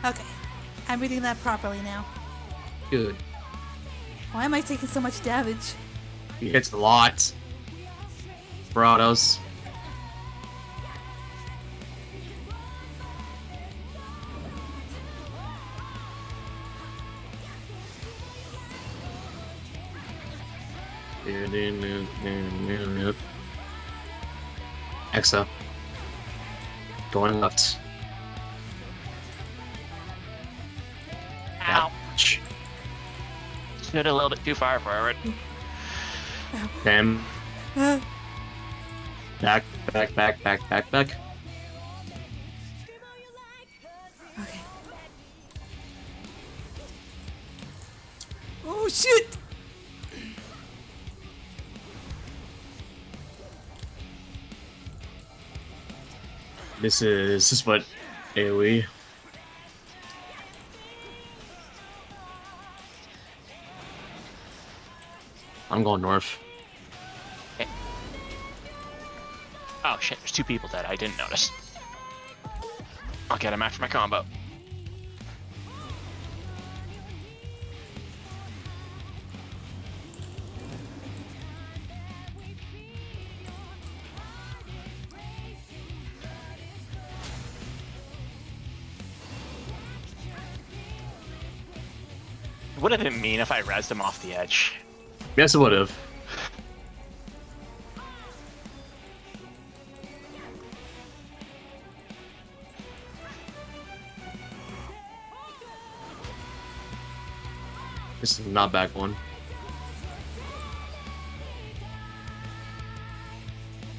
Okay, I'm reading that properly now. Good. Why am I taking so much damage? He hits a lot. Brados. Exa. Going left. Ow. Ouch. Stood a little bit too far forward. Damn. Uh, Back. okay. Oh shit! This is what AoE. I'm going north. Oh shit, there's 2 people dead. I didn't notice. I'll get him after my combo. It would have been mean if I rezzed him off the edge. Yes, it would have. This is not back one.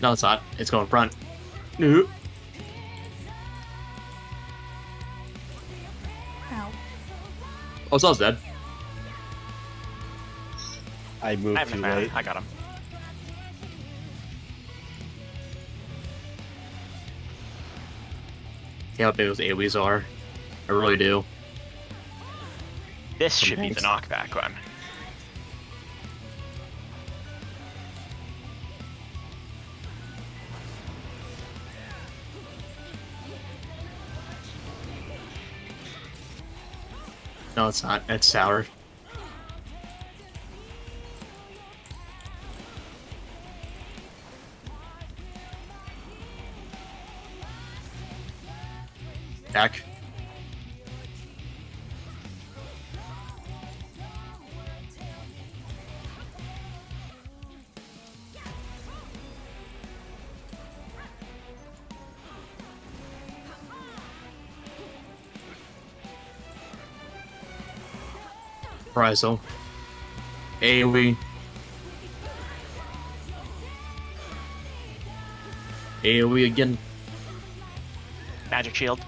No, it's not. It's going front. No. Ow. Oh, Saul's dead. I moved I have too enough mana. late. I got him. See how big those AoEs are. I really do. This should be the knockback one. No, it's not. It's sour. Back. Reprisal. AoE. AoE again. Magic shield.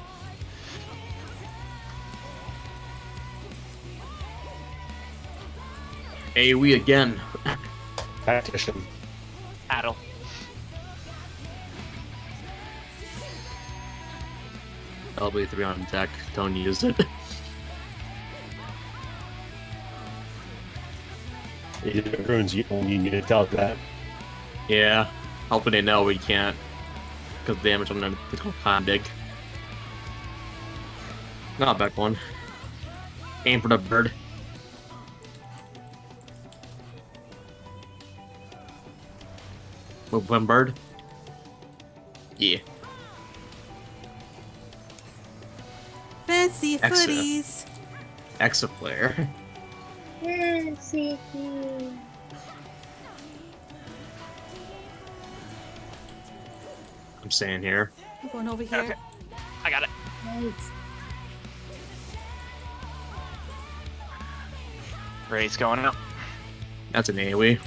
AoE again. Tactician. Addle. LB3 on deck. Don't use it. The runes you only need to tell that. Yeah. Hoping they know we can't. Because damage on them. It's called Con Dig. Not back one. Aim for the bird. Move one bird. Yeah. Fancy Exa. footies. Exa player. Fancy. I'm staying here. I'm going over here. Okay. I got it. Nice. Raid's going out. That's an AoE.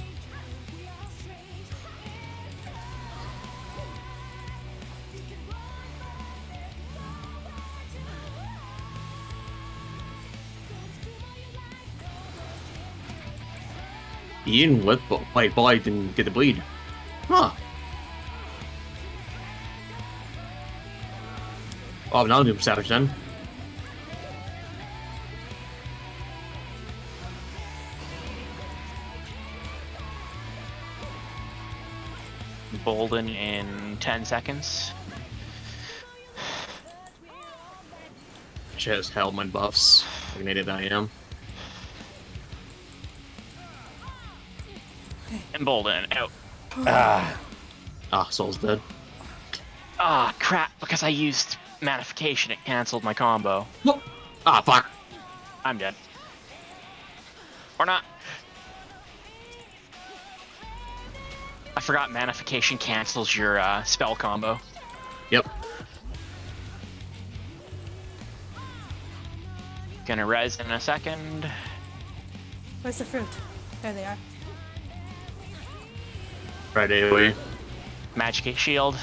He didn't whip, but like, boy didn't get the bleed. Huh. Oh, now I'm doing savage then. Bolden in 10 seconds. Just held my buffs. Like an idiot I am. And Bolden out. Ah, Ah, Soul's dead. Ah, crap. Because I used Manification, it canceled my combo. Nope. Ah, fuck. I'm dead. Or not. I forgot Manification cancels your spell combo. Yep. Gonna res in a second. Where's the fruit? There they are. Right AoE. Magic shield.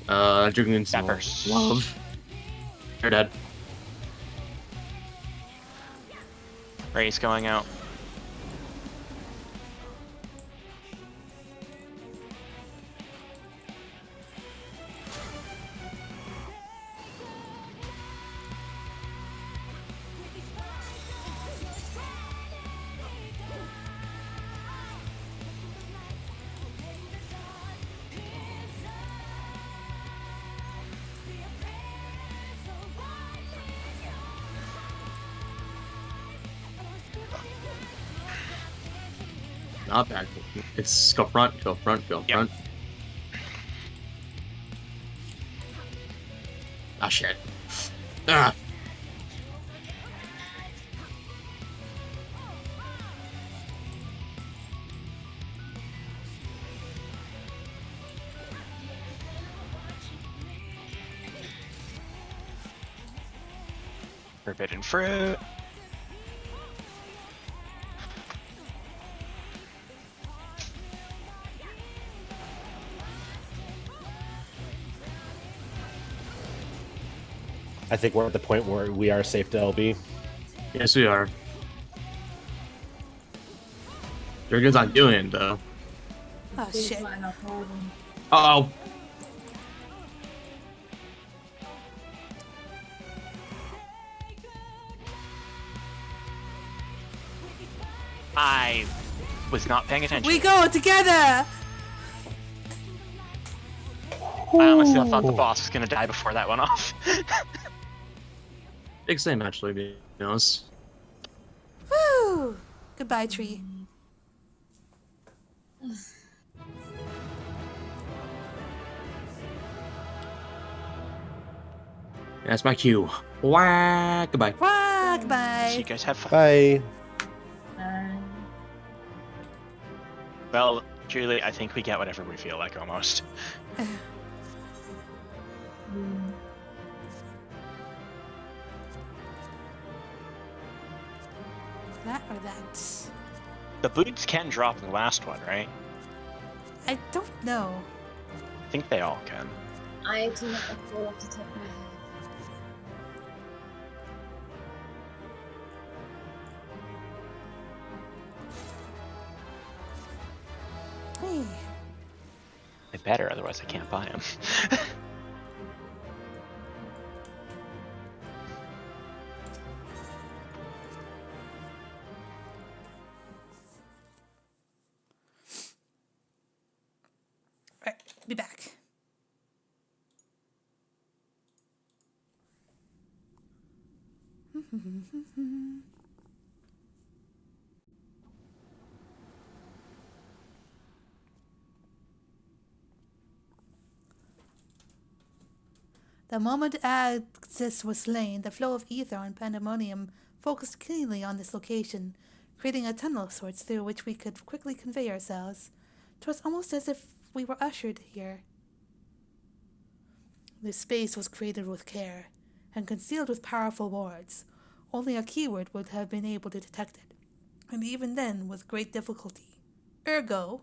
Drinking some Peppers. love. You're dead. Ray's going out. Not bad. It's go front, go front, go Yep. front. Ah, shit. Ah. Forbidden fruit. I think we're at the point where we are safe to LB. Yes, we are. Dragon's not doing it, though. Oh, There's shit. not enough holding. Oh. I was not paying attention. We go together! I honestly thought the boss was gonna die before that went off. Big same, actually, to be honest. Woo! Goodbye, tree. That's my cue. Wah! Goodbye. Wah, So you goodbye. guys have fun. Bye. And Well, Julie, I think we get whatever we feel like almost. mm, That or that? The boots can drop in the last one, right? I don't know. I think they all can. I do not recall off the top of my head. Hey. They better, otherwise I can't buy them. Right, be back. The moment Abyssos was slain, the flow of ether on Panaemonium focused keenly on this location, creating a tunnel of sorts through which we could quickly convey ourselves. 'Twas almost as if we were ushered here. This space was created with care, and concealed with powerful wards. Only a keyword would have been able to detect it, and even then with great difficulty. Ergo,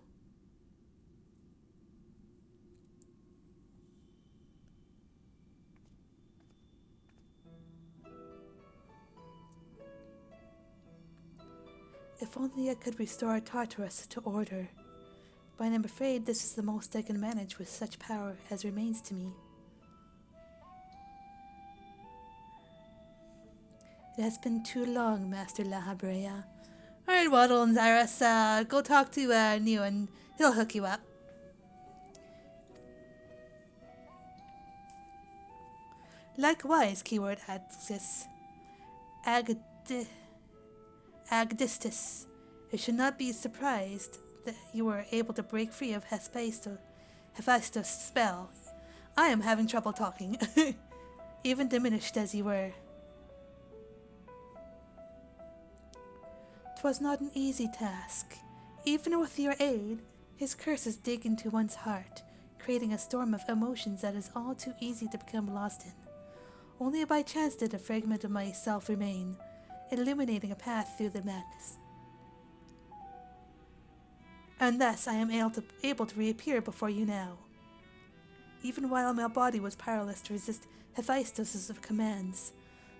if only I could restore Tartarus to order. But I'm afraid this is the most I can manage with such power as remains to me. It has been too long, Master La Habrea. Alright, Waddle and Zyrus, go talk to New and he'll hook you up. Likewise, keyword Axis. Agdistis. You should not be surprised that you were able to break free of Hephaestus' spell. I am having trouble talking, even diminished as you were. 'Twas not an easy task, even with your aid, his curses dig into one's heart, creating a storm of emotions that is all too easy to become lost in. Only by chance did a fragment of myself remain, illuminating a path through the madness. And thus I am able to reappear before you now. Even while my body was powerless to resist Hephaestus' commands,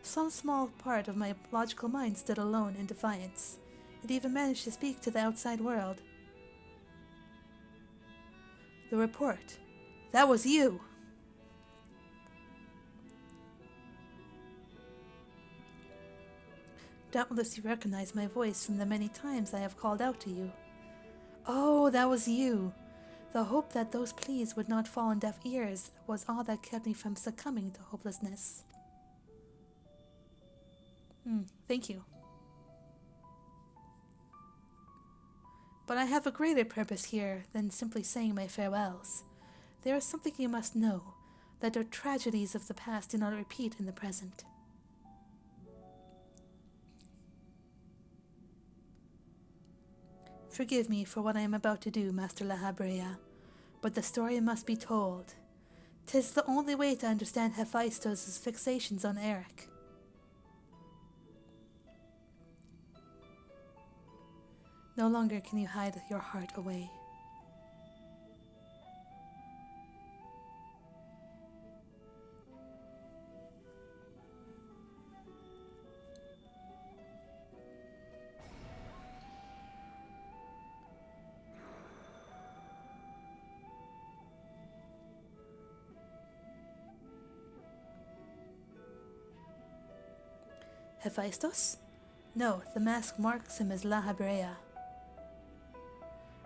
some small part of my logical mind stood alone in defiance. It even managed to speak to the outside world. The report. That was you! Doubtless you recognize my voice from the many times I have called out to you. Oh, that was you! The hope that those pleas would not fall on deaf ears was all that kept me from succumbing to hopelessness. Thank you. But I have a greater purpose here than simply saying my farewells. There is something you must know, that the tragedies of the past do not repeat in the present. Forgive me for what I am about to do, Master La Habrea, but the story must be told. 'Tis the only way to understand Hephaestus' fixations on Eric. No longer can you hide your heart away. Hephaestus? No, the mask marks him as La Habrea.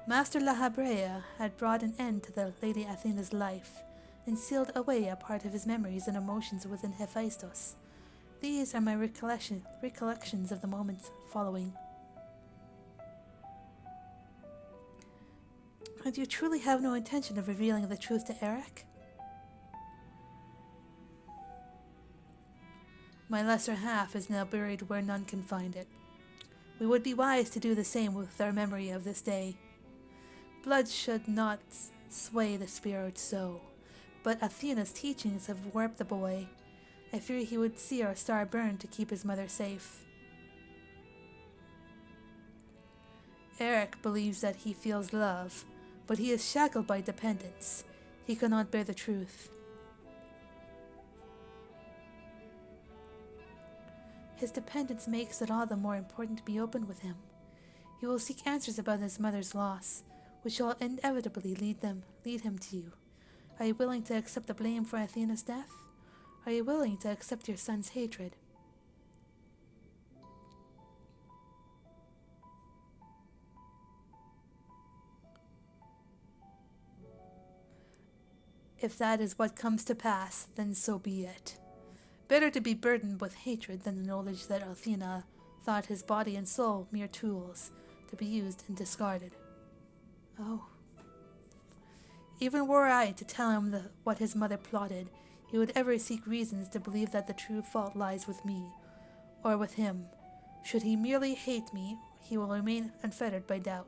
Master La Habrea had brought an end to the Lady Athena's life, and sealed away a part of his memories and emotions within Hephaestus. These are my recollections of the moments following. And you truly have no intention of revealing the truth to Eric? My lesser half is now buried where none can find it. We would be wise to do the same with our memory of this day. Blood should not sway the spirit so, but Athena's teachings have warped the boy. I fear he would see our star burn to keep his mother safe. Eric believes that he feels love, but he is shackled by dependence. He cannot bear the truth. His dependence makes it all the more important to be open with him. He will seek answers about his mother's loss, which will inevitably lead him to you. Are you willing to accept the blame for Athena's death? Are you willing to accept your son's hatred? If that is what comes to pass, then so be it. Better to be burdened with hatred than the knowledge that Athena thought his body and soul mere tools to be used and discarded. Oh. Even were I to tell him what his mother plotted, he would ever seek reasons to believe that the true fault lies with me, or with him. Should he merely hate me, he will remain unfettered by doubt,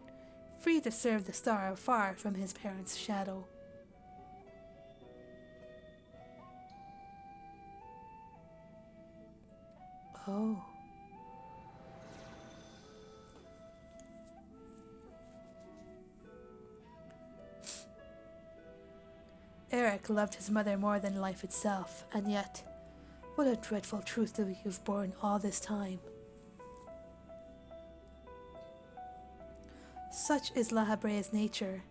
free to serve the star far from his parents' shadow. Oh. Eric loved his mother more than life itself, and yet, what a dreadful truth to you've borne all this time. Such is La Habrea's nature.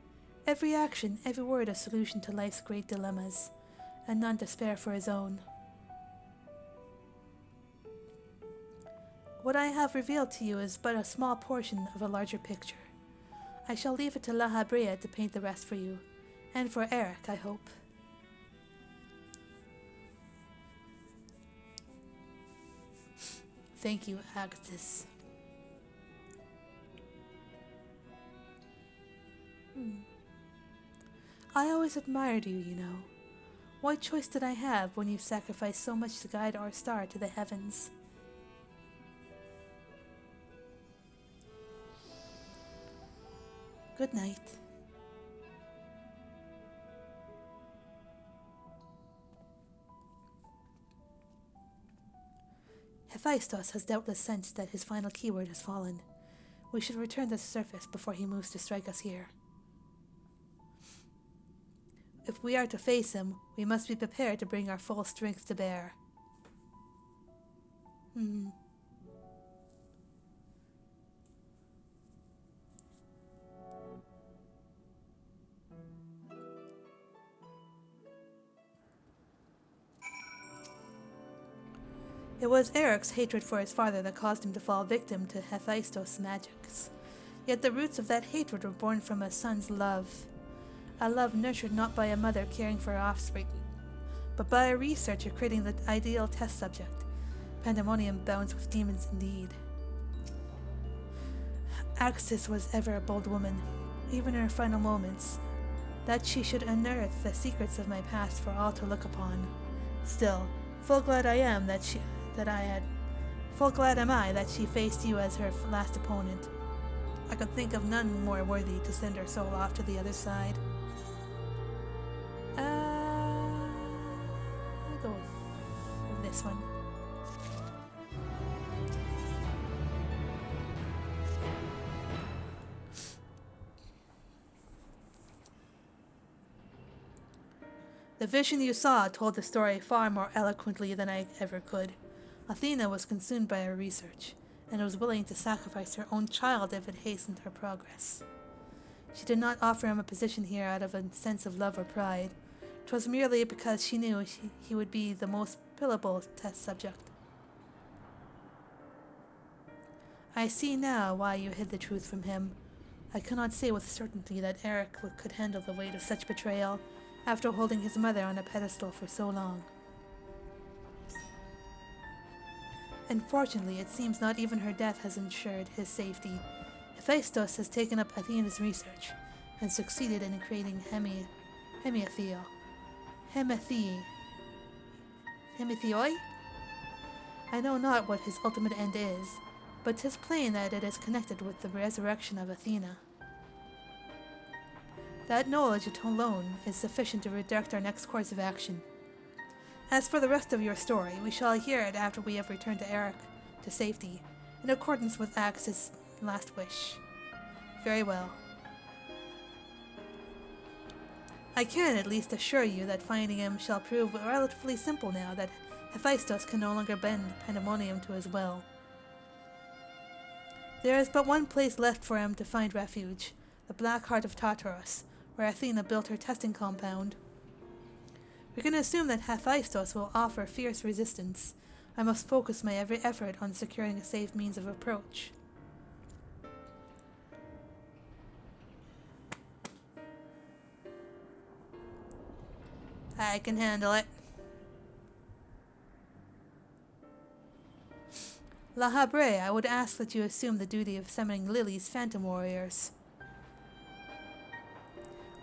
Every action, every word a solution to life's great dilemmas, and none to spare for his own. What I have revealed to you is but a small portion of a larger picture. I shall leave it to La Habrea to paint the rest for you, and for Eric, I hope. Thank you, Abyssos. I always admired you, you know. What choice did I have when you sacrificed so much to guide our star to the heavens? Good night. Hephaestus has doubtless sensed that his final keyword has fallen. We should return to the surface before he moves to strike us here. If we are to face him, we must be prepared to bring our full strength to bear. It was Eric's hatred for his father that caused him to fall victim to Hephaestos' magics. Yet the roots of that hatred were born from a son's love. A love nurtured not by a mother caring for her offspring, but by a researcher creating the ideal test subject. Panaemonium bounds with demons indeed. Abyssos was ever a bold woman, even in her final moments. That she should unearth the secrets of my past for all to look upon. Still, full glad am I that she faced you as her last opponent. I could think of none more worthy to send her soul off to the other side. I'll go with this one. The vision you saw told the story far more eloquently than I ever could. Athena was consumed by her research, and was willing to sacrifice her own child if it hastened her progress. She did not offer him a position here out of a sense of love or pride. 'Twas merely because she knew he would be the most pillable test subject. I see now why you hid the truth from him. I cannot say with certainty that Eric could handle the weight of such betrayal after holding his mother on a pedestal for so long. Unfortunately, it seems not even her death has ensured his safety. Hephaestus has taken up Athena's research and succeeded in creating Hemitheoi? I know not what his ultimate end is, but 'tis plain that it is connected with the resurrection of Athena. That knowledge alone is sufficient to redirect our next course of action. As for the rest of your story, we shall hear it after we have returned to Eric to safety, in accordance with Axe's last wish. Very well. I can at least assure you that finding him shall prove relatively simple now that Hephaestus can no longer bend Panaemonium to his will. There is but one place left for him to find refuge, the Black Heart of Tartarus, where Athena built her testing compound. We can assume that Hephaestus will offer fierce resistance. I must focus my every effort on securing a safe means of approach. I can handle it. La Habre, I would ask that you assume the duty of summoning Lily's phantom warriors.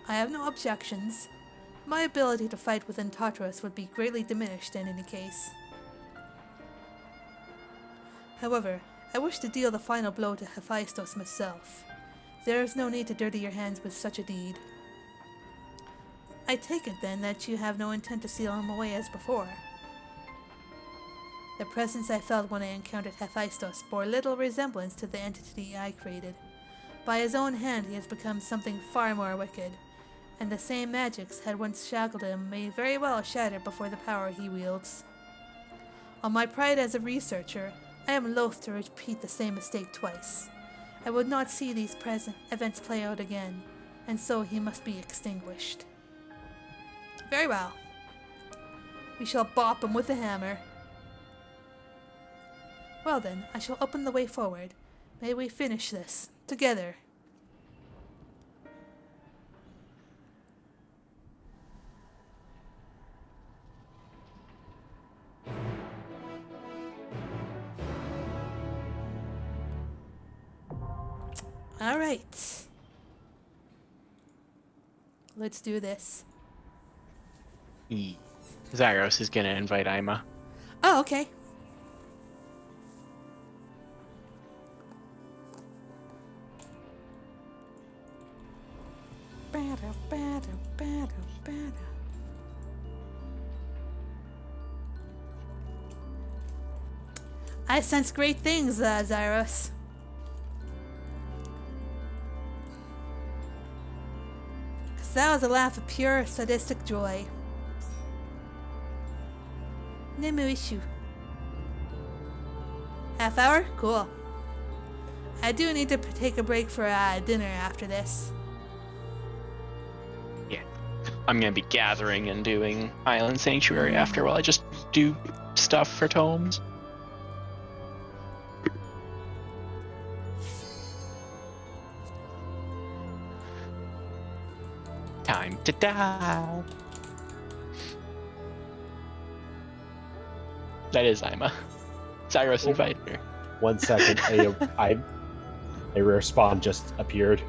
I have no objections. My ability to fight within Tartarus would be greatly diminished in any case. However, I wish to deal the final blow to Hephaestus myself. There is no need to dirty your hands with such a deed. I take it, then, that you have no intent to seal him away as before. The presence I felt when I encountered Hephaestus bore little resemblance to the entity I created. By his own hand he has become something far more wicked, and the same magics had once shackled him may very well shatter before the power he wields. On my pride as a researcher, I am loath to repeat the same mistake twice. I would not see these present events play out again, and so he must be extinguished. Very well. We shall bop him with a hammer. Well then, I shall open the way forward. May we finish this together. All right. Let's do this. Zagros is gonna invite Ima. Oh, okay. I sense great things, Zyros. Cause that was a laugh of pure sadistic joy. No issue. Half hour? Cool. I do need to take a break for dinner after this. Yeah. I'm gonna be gathering and doing Island Sanctuary after while I just do stuff for tomes. Time to die. That is Ima. Cyrus invited her. 1 second. A rare spawn just appeared.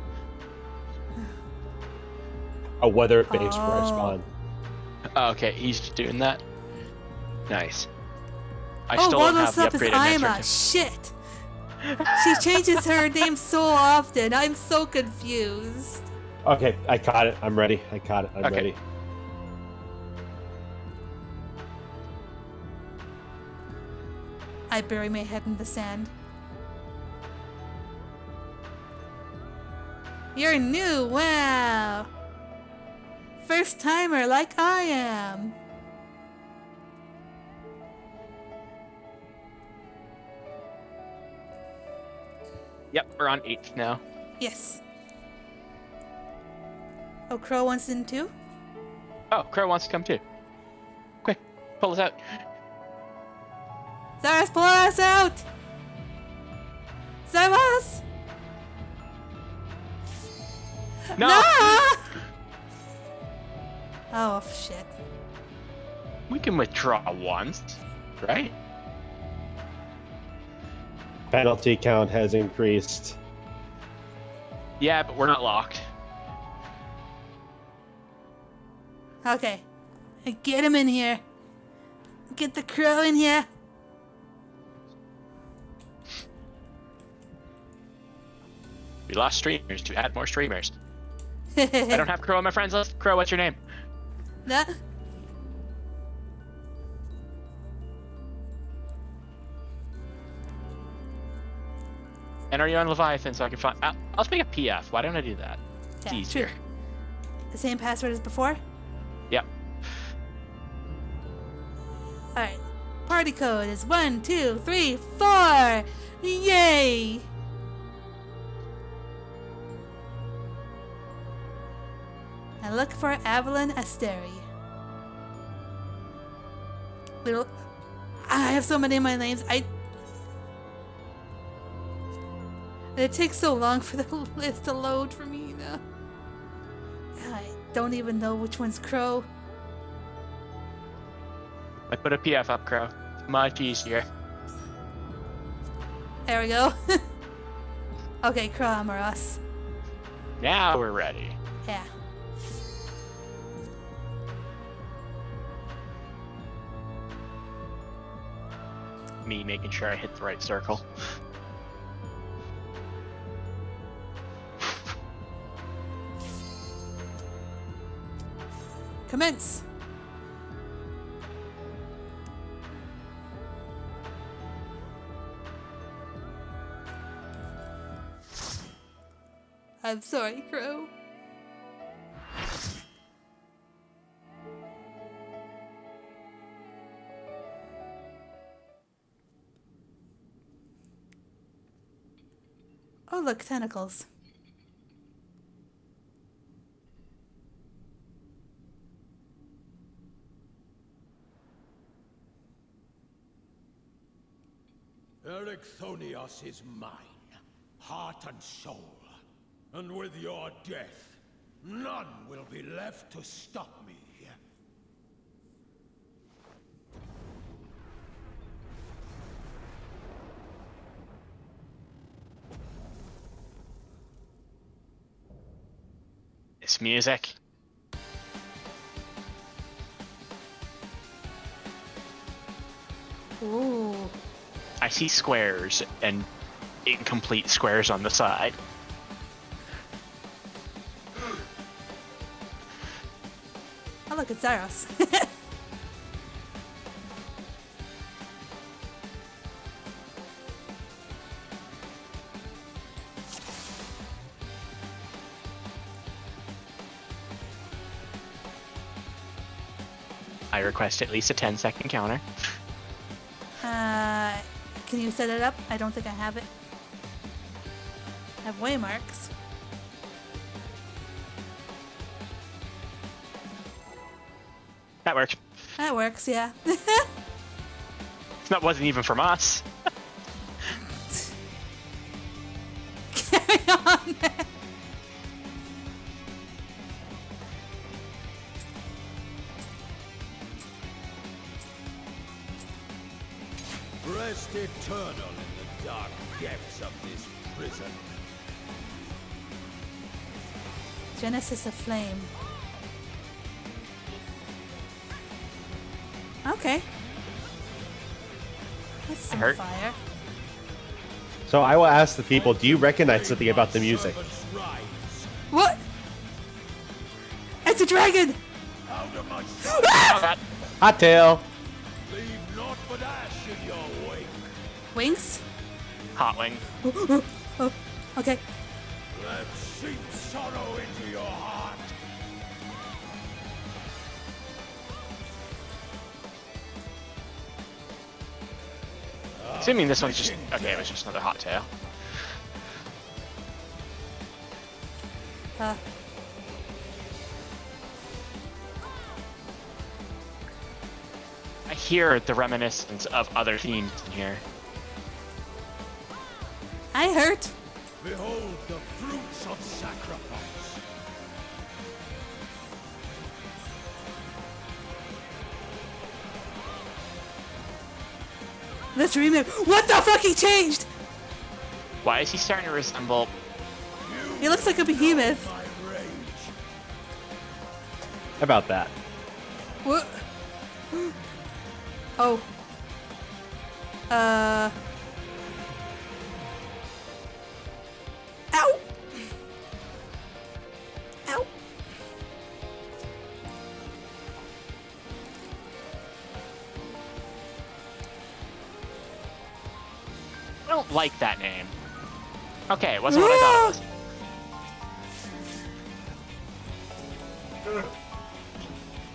A weather-based rare spawn. Oh, okay, he's doing that. Nice. I Oh, still don't have Waddle's the up is upgraded Ima. master. Shit. She changes her name so often. I'm so confused. Okay, I caught it. I'm ready. I caught it. I'm Okay. ready. I bury my head in the sand. You're new, wow! First timer like I am. Yep, we're on 8th now. Yes. Oh, Crow wants in too? Oh, Crow wants to come too. Quick, pull us out. Zaras, pull us out! Zaras! No! Oh, shit. We can withdraw once, right? Penalty count has increased. Yeah, but we're not locked. Okay. Get him in here. Get the Crow in here. We lost streamers to add more streamers. I don't have Crow on my friends list. Crow, what's your name? That. And are you on Leviathan so I can find... I'll make a PF. Why don't I do that? It's Yeah, easier. true. The same password as before? Yep. Alright. Party code is 1, 2, 3, 4! Yay! And look for Avalon Asteri. Little. I have so many of my names. It takes so long for the list to load for me now. I don't even know which one's Crow. I put a PF up, Crow. It's much easier. There we go. Okay, Crow Amaros. Now we're ready. Yeah. Me making sure I hit the right circle. Commence. I'm sorry, Crow. Oh, look, tentacles. Ericthonios is mine, heart and soul. And with your death, none will be left to stop me. This music. Ooh. I see squares and incomplete squares on the side. Oh, look, it's Zaros. I request at least a 10-second counter. Can you set it up? I don't think I have it. I have waymarks. That worked. That works, yeah. That wasn't even from us. Carry on. Rest eternal in the dark depths of this prison. Genesis of Flame. Okay. That's some Hurt. fire. So I will ask the people, do you recognize something about the music? Servants rise. What? It's a dragon! Out of my Oh, that- Hot tail! leave naught but ash in your wake. Wings? Hot wing. Oh, okay. Let seep sorrow into your heart. Assuming this one's just okay. It was just another hot tail. Uh, I hear the reminiscence of other themes in here. I hurt. Behold the fruits of sacrifice. Let's remake. What the fuck? He changed. Why is he starting to resemble? He looks like a behemoth. My rage. About that. What? Oh. Ow. Ow. I don't like that name. Okay, it wasn't what I thought it was.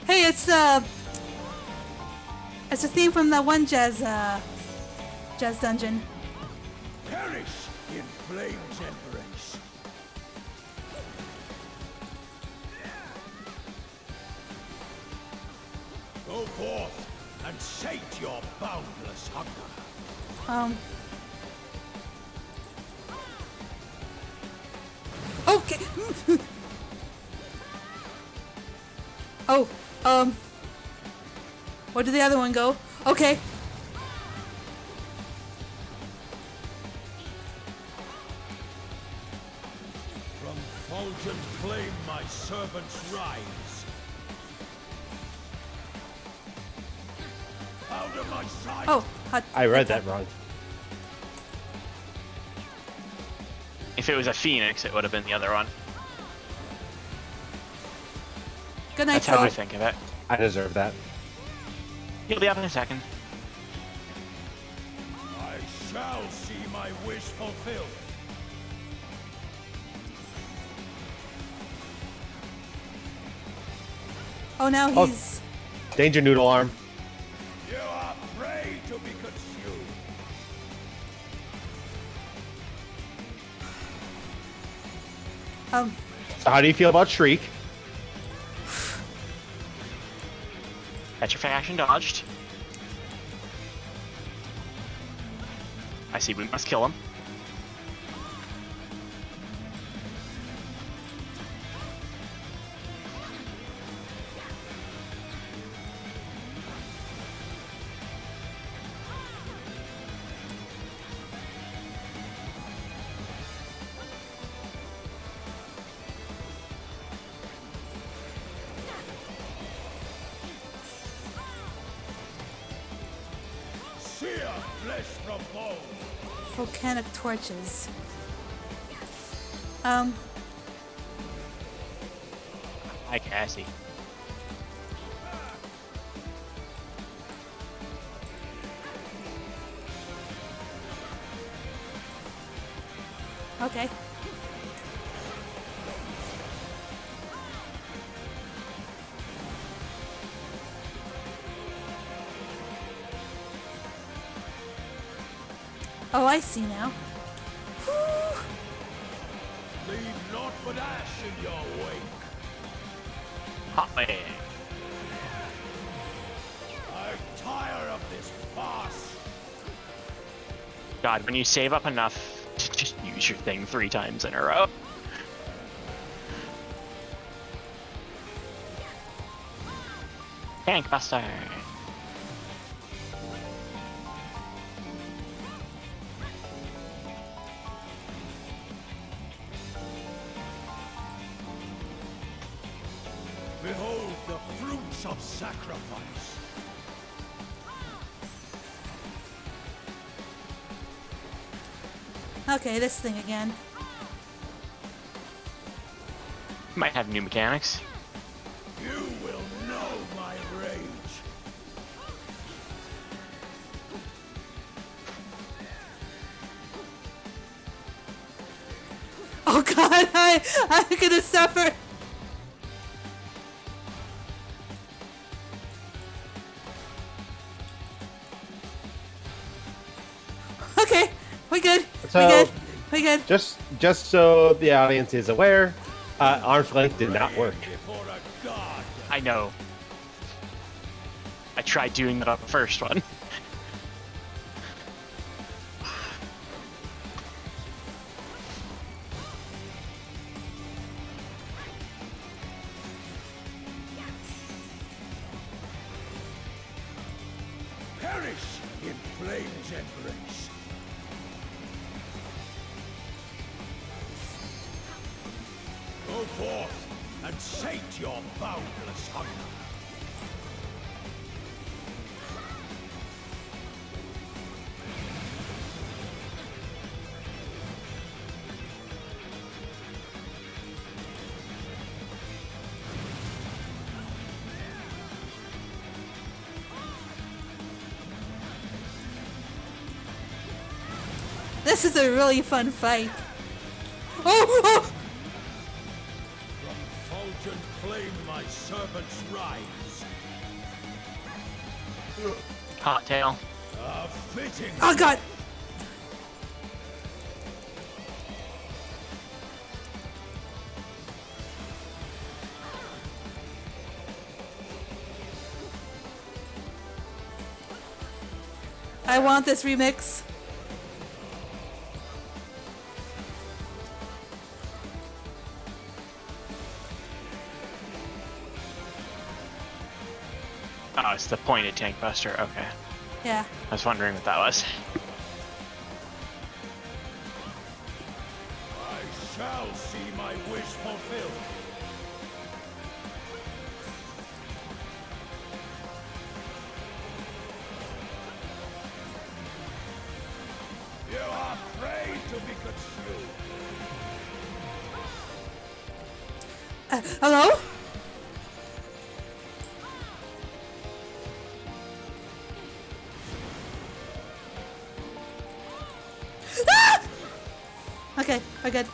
Hey, it's a theme from that one jazz dungeon. Perish in flame's embrace. Go forth and sate your boundless hunger. Okay. Oh, where did the other one go? Okay. From fulgent flame my servants rise. Out of my sight! Oh, hot. I read that wrong. If it was a phoenix, it would have been the other one. Good night, That's how Soul. I think of it. I deserve that. You'll be up in a second. I shall see my wish fulfilled. Oh, now Oh. he's. Danger noodle arm. You are prey to be consumed. So how do you feel about Shriek? Petrifaction dodged. I see we must kill him. Sear flesh from bone. Volcanic torches. Hi, Cassie. Okay. Oh, I see now. Whew. Leave naught but ash in your wake. Hot man. I'm tired of this farce. God, when you save up enough to just use your thing 3 times in a row. Tank Buster. Behold the fruits of sacrifice. Okay, this thing again. Might have new mechanics. You will know my rage. Oh god, I'm gonna suffer. Okay, we good. So- we good. We good. Just so the audience is aware, arm's length did not work. Before a god. I know. I tried doing that on the first one. Perish in flame's embrace. Go forth and sate your boundless hunger. This is a really fun fight. Oh! From fulgent flame my servants rise. Hot tail. A fitting Oh god! I want this remix. Oh, it's the pointed tank buster. Okay. Yeah. I was wondering what that was. I shall see my wish fulfilled. You are prey to be consumed. Hello? Ah! Okay, we're good.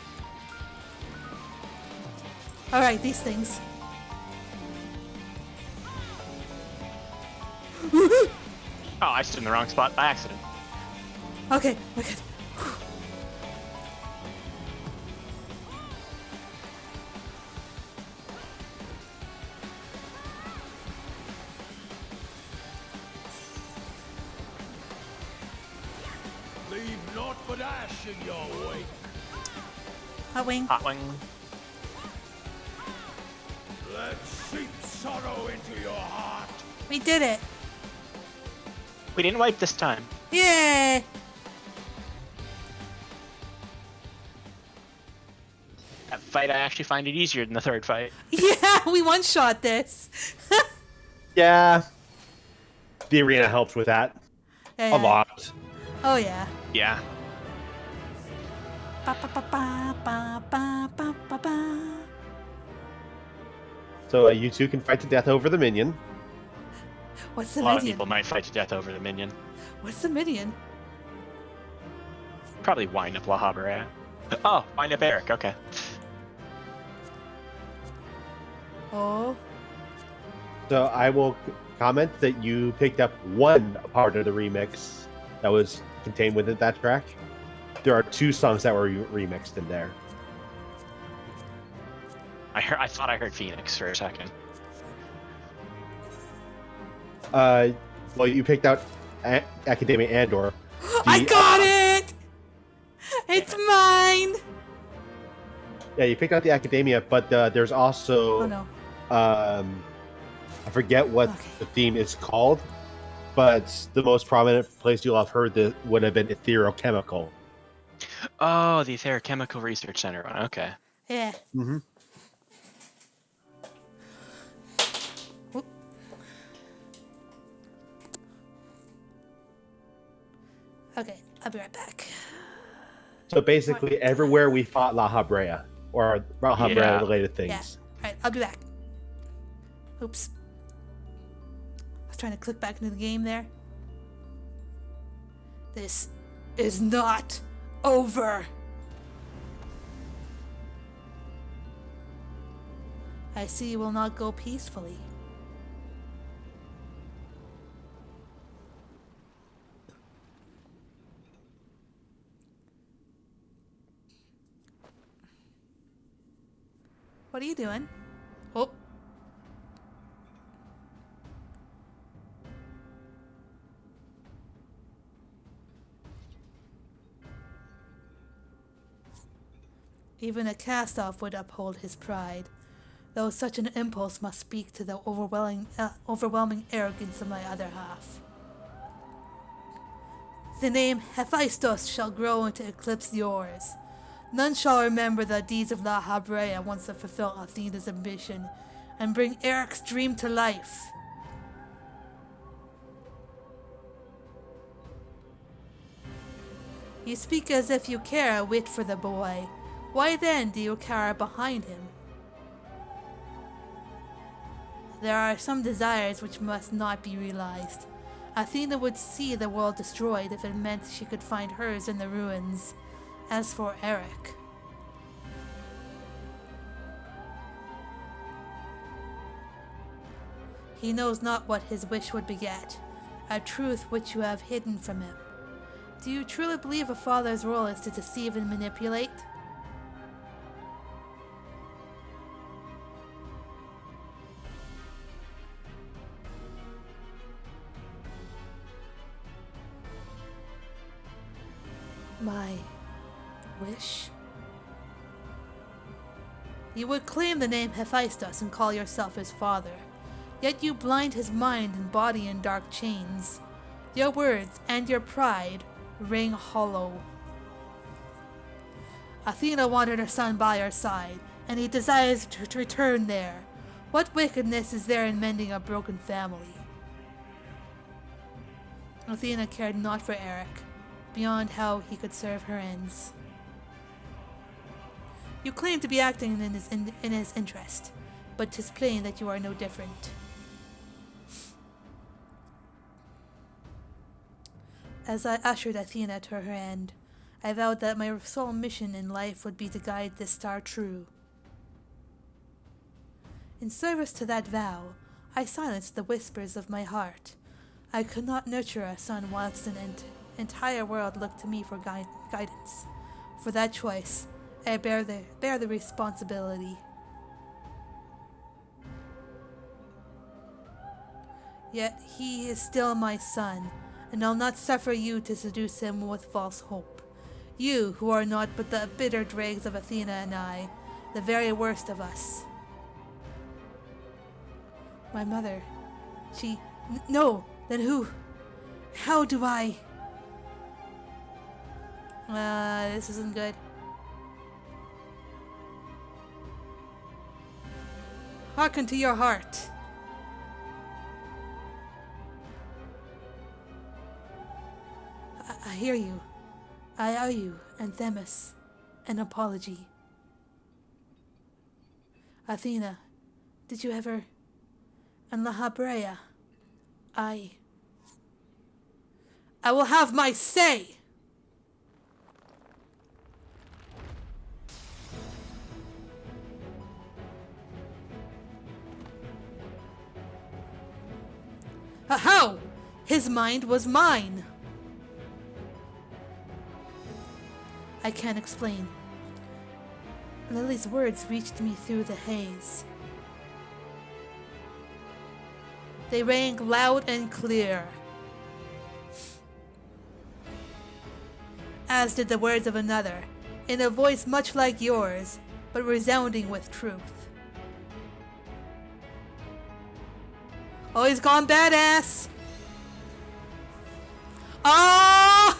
Alright, these things. Oh, I stood in the wrong spot by accident. Okay, we're good. Leave naught but ash in your wake. Hot wing. Hot wing. Let seep sorrow into your heart. We did it. We didn't wipe this time. Yay! That fight, I actually find it easier than the third fight. Yeah, we one-shot this. Yeah, the arena helped with that Yeah, a lot. Oh yeah. Yeah. Ba, ba, ba, ba, ba, ba, ba, ba, ba. So you two can fight to death over the minion. What's A the lot of minion? people might fight to death over the minion. What's the minion? Probably wind up La Habra. Oh, find a barrack. Okay. Oh, So I will comment that you picked up one part of the remix that was contained within that track. There are 2 songs that were remixed in there. I thought I heard Phoenix for a second. Well, you picked out Academia Andor. I got it! It's it. mine! Yeah, you picked out the Academia, but there's also Oh no. I forget what Okay. the theme is called, but the most prominent place you'll have heard that would have been Ethereal Chemical. Oh, the Chemical Research Center one. Okay. Yeah. Mm-hmm. Oop. Okay, I'll be right back. So basically, everywhere we fought La Habrea or La Habrea Yeah. related Yeah. things. Alright, I'll be back. Oops. I was trying to click back into the game there. This is not over. I see you will not go peacefully. What are you doing? Oh. Even a cast-off would uphold his pride, though such an impulse must speak to the overwhelming arrogance of my other half. The name Hephaestus shall grow into eclipse yours. None shall remember the deeds of La Habrea once I fulfill Athena's ambition and bring Eric's dream to life. You speak as if you care a whit for the boy. Why then do you cower behind him? There are some desires which must not be realized. Athena would see the world destroyed if it meant she could find hers in the ruins. As for Eric, he knows not what his wish would beget, a truth which you have hidden from him. Do you truly believe a father's role is to deceive and manipulate? My wish? You would claim the name Hephaestus and call yourself his father, yet you blind his mind and body in dark chains. Your words and your pride ring hollow. Athena wanted her son by her side, and he desires to return there. What wickedness is there in mending a broken family? Athena cared not for Eric, beyond how he could serve her ends. You claim to be acting in his interest, but 'tis plain that you are no different. As I ushered Athena to her end, I vowed that my sole mission in life would be to guide this star true. In service to that vow, I silenced the whispers of my heart. I could not nurture a son whilst an entire world looked to me for guidance. For that choice, I bear the responsibility. Yet he is still my son, and I'll not suffer you to seduce him with false hope. You, who are not but the bitter dregs of Athena and I, the very worst of us. My mother, no, then who? How do I? This isn't good. Hearken to your heart. I hear you. I owe you, Anthemis, an apology. Athena, did you ever... And La Habrea, I will have my say! How? His mind was mine. I can't explain. Lily's words reached me through the haze. They rang loud and clear, as did the words of another, in a voice much like yours, but resounding with truth. Oh, he's gone badass! Ah!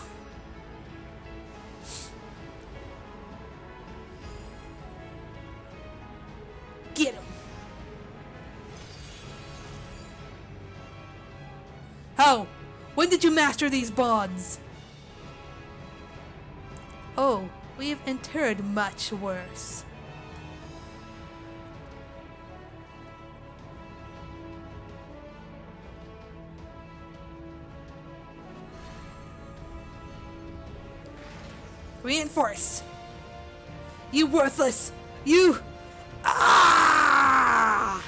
Get him! How? When did you master these bonds? Oh, we've endured much worse. Reinforce! You worthless! You... Ah!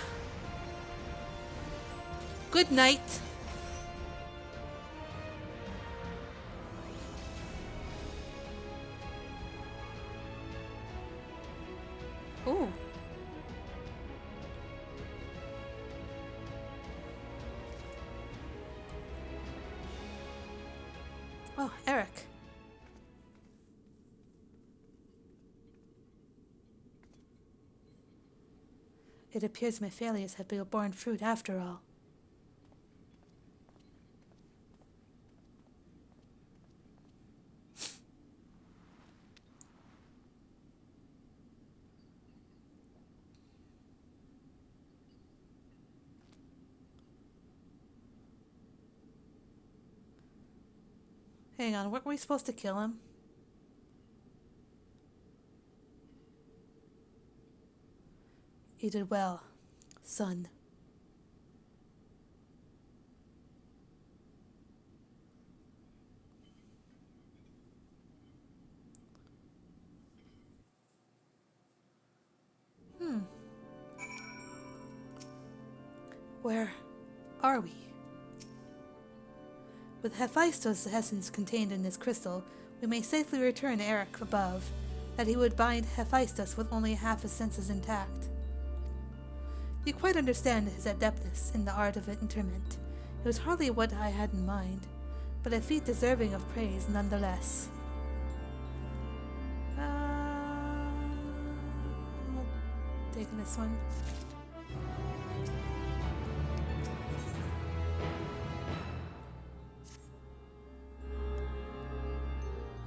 Good night. Ooh. Oh, Eric. It appears my failures have borne fruit after all. Hang on, weren't we supposed to kill him? You did well, son. Where are we? With Hephaestus' essence contained in this crystal, we may safely return Eric above, that he would bind Hephaestus with only half his senses intact. You quite understand his adeptness in the art of interment. It was hardly what I had in mind, but a feat deserving of praise nonetheless. Taking this one.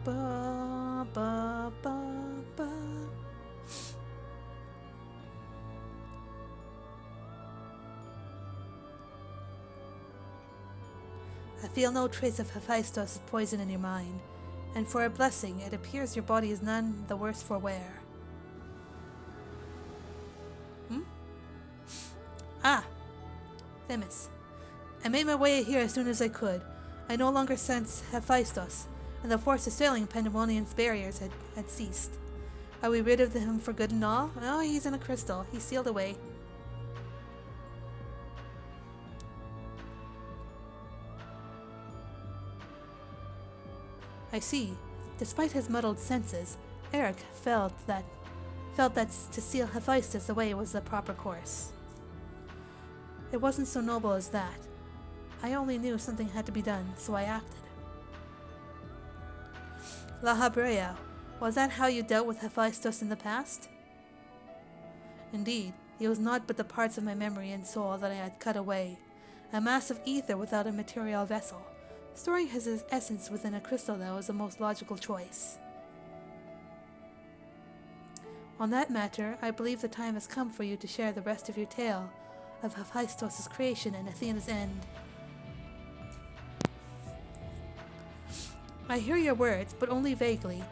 Ba, ba, ba, ba. I feel no trace of Hephaestus' poison in your mind, and for a blessing, it appears your body is none the worse for wear. Ah! Themis. I made my way here as soon as I could. I no longer sense Hephaestus, and the force assailing Panaemonium's barriers had ceased. Are we rid of him for good and all? Oh, he's in a crystal. He's sealed away. I see. Despite his muddled senses, Eric felt that to seal Hephaestus away was the proper course. It wasn't so noble as that. I only knew something had to be done, so I acted. La Habrea, was that how you dealt with Hephaestus in the past? Indeed, he was naught but the parts of my memory and soul that I had cut away, a mass of ether without a material vessel. Storing his essence within a crystal, though, was the most logical choice. On that matter, I believe the time has come for you to share the rest of your tale of Hephaestus' creation and Athena's end. I hear your words, but only vaguely,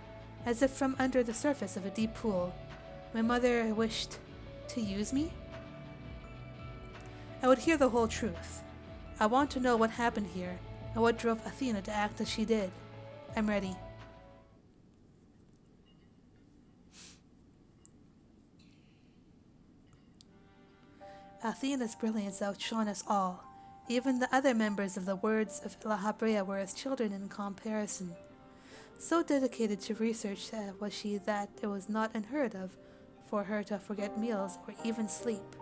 as if from under the surface of a deep pool. My mother wished to use me? I would hear the whole truth. I want to know what happened here, and what drove Athena to act as she did. I'm ready. Athena's brilliance outshone us all. Even the other members of the Words of La Habrea were as children in comparison. So dedicated to research was she that it was not unheard of for her to forget meals or even sleep.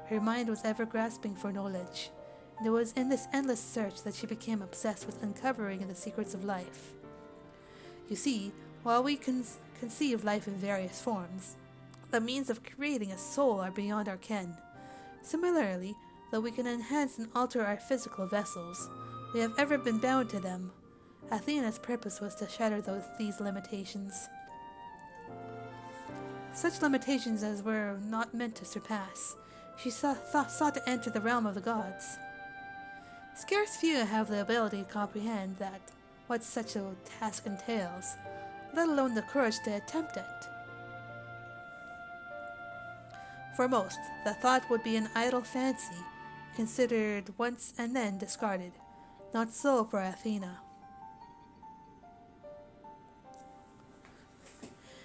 Her mind was ever grasping for knowledge, and it was in this endless search that she became obsessed with uncovering the secrets of life. You see, while we conceive life in various forms, the means of creating a soul are beyond our ken. Similarly, though we can enhance and alter our physical vessels, we have ever been bound to them. Athena's purpose was to shatter these limitations. Such limitations as were not meant to surpass. She sought to enter the realm of the gods. Scarce few have the ability to comprehend what such a task entails, let alone the courage to attempt it. For most, the thought would be an idle fancy, considered once and then discarded. Not so for Athena.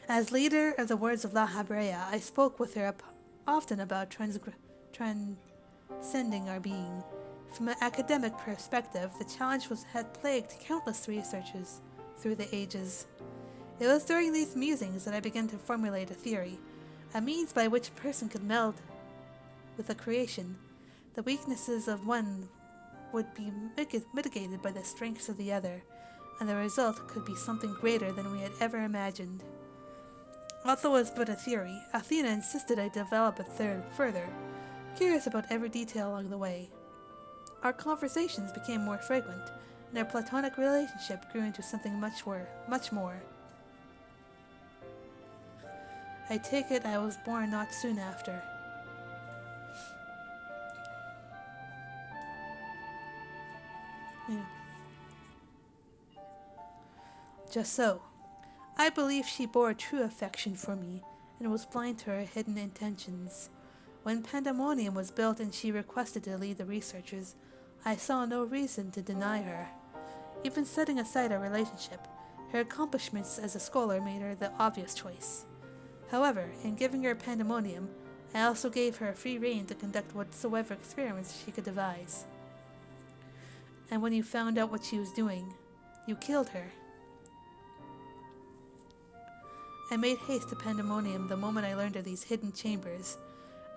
As leader of the Words of La Habrea, I spoke with her often about transcending our being. From an academic perspective, the challenge had plagued countless researchers through the ages. It was during these musings that I began to formulate a theory, a means by which a person could meld with the creation. The weaknesses of one would be mitigated by the strengths of the other, and the result could be something greater than we had ever imagined. Although it was but a theory, Athena insisted I develop it further, curious about every detail along the way. Our conversations became more frequent, and our platonic relationship grew into something much more. I take it I was born not soon after. Yeah. Just so. I believe she bore true affection for me, and was blind to her hidden intentions. When Panaemonium was built and she requested to lead the researchers, I saw no reason to deny her. Even setting aside our relationship, her accomplishments as a scholar made her the obvious choice. However, in giving her Panaemonium, I also gave her free rein to conduct whatsoever experiments she could devise. And when you found out what she was doing, you killed her. I made haste to Panaemonium the moment I learned of these hidden chambers.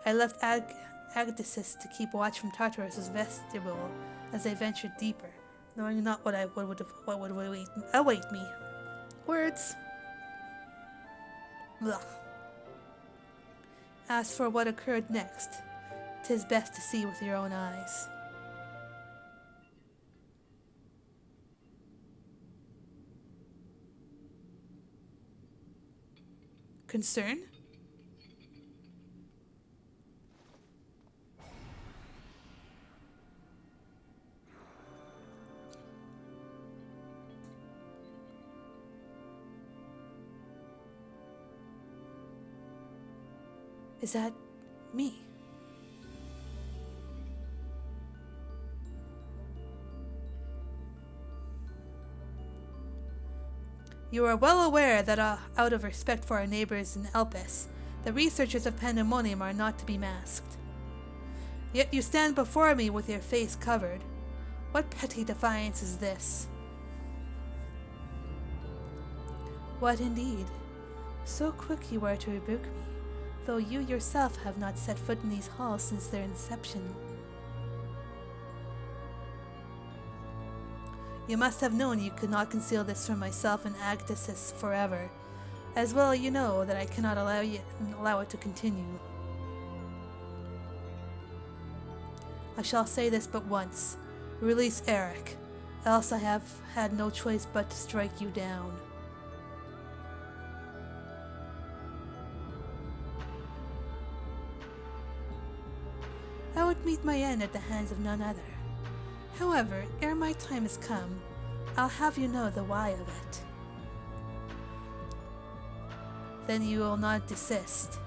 I left Abyssos to keep watch from Tartarus' vestibule as I ventured deeper, knowing not what would await me. Words. Blah. As for what occurred next, 'tis best to see with your own eyes. Concern? Is that me? You are well aware that out of respect for our neighbors in Elpis, the researchers of Panaemonium are not to be masked. Yet you stand before me with your face covered. What petty defiance is this? What indeed? So quick you are to rebuke me, though you yourself have not set foot in these halls since their inception. You must have known you could not conceal this from myself and Abyssos forever. As well you know that I cannot allow it to continue. I shall say this but once. Release Eric, else I have had no choice but to strike you down. I would meet my end at the hands of none other. However, ere my time is come, I'll have you know the why of it. Then you will not desist.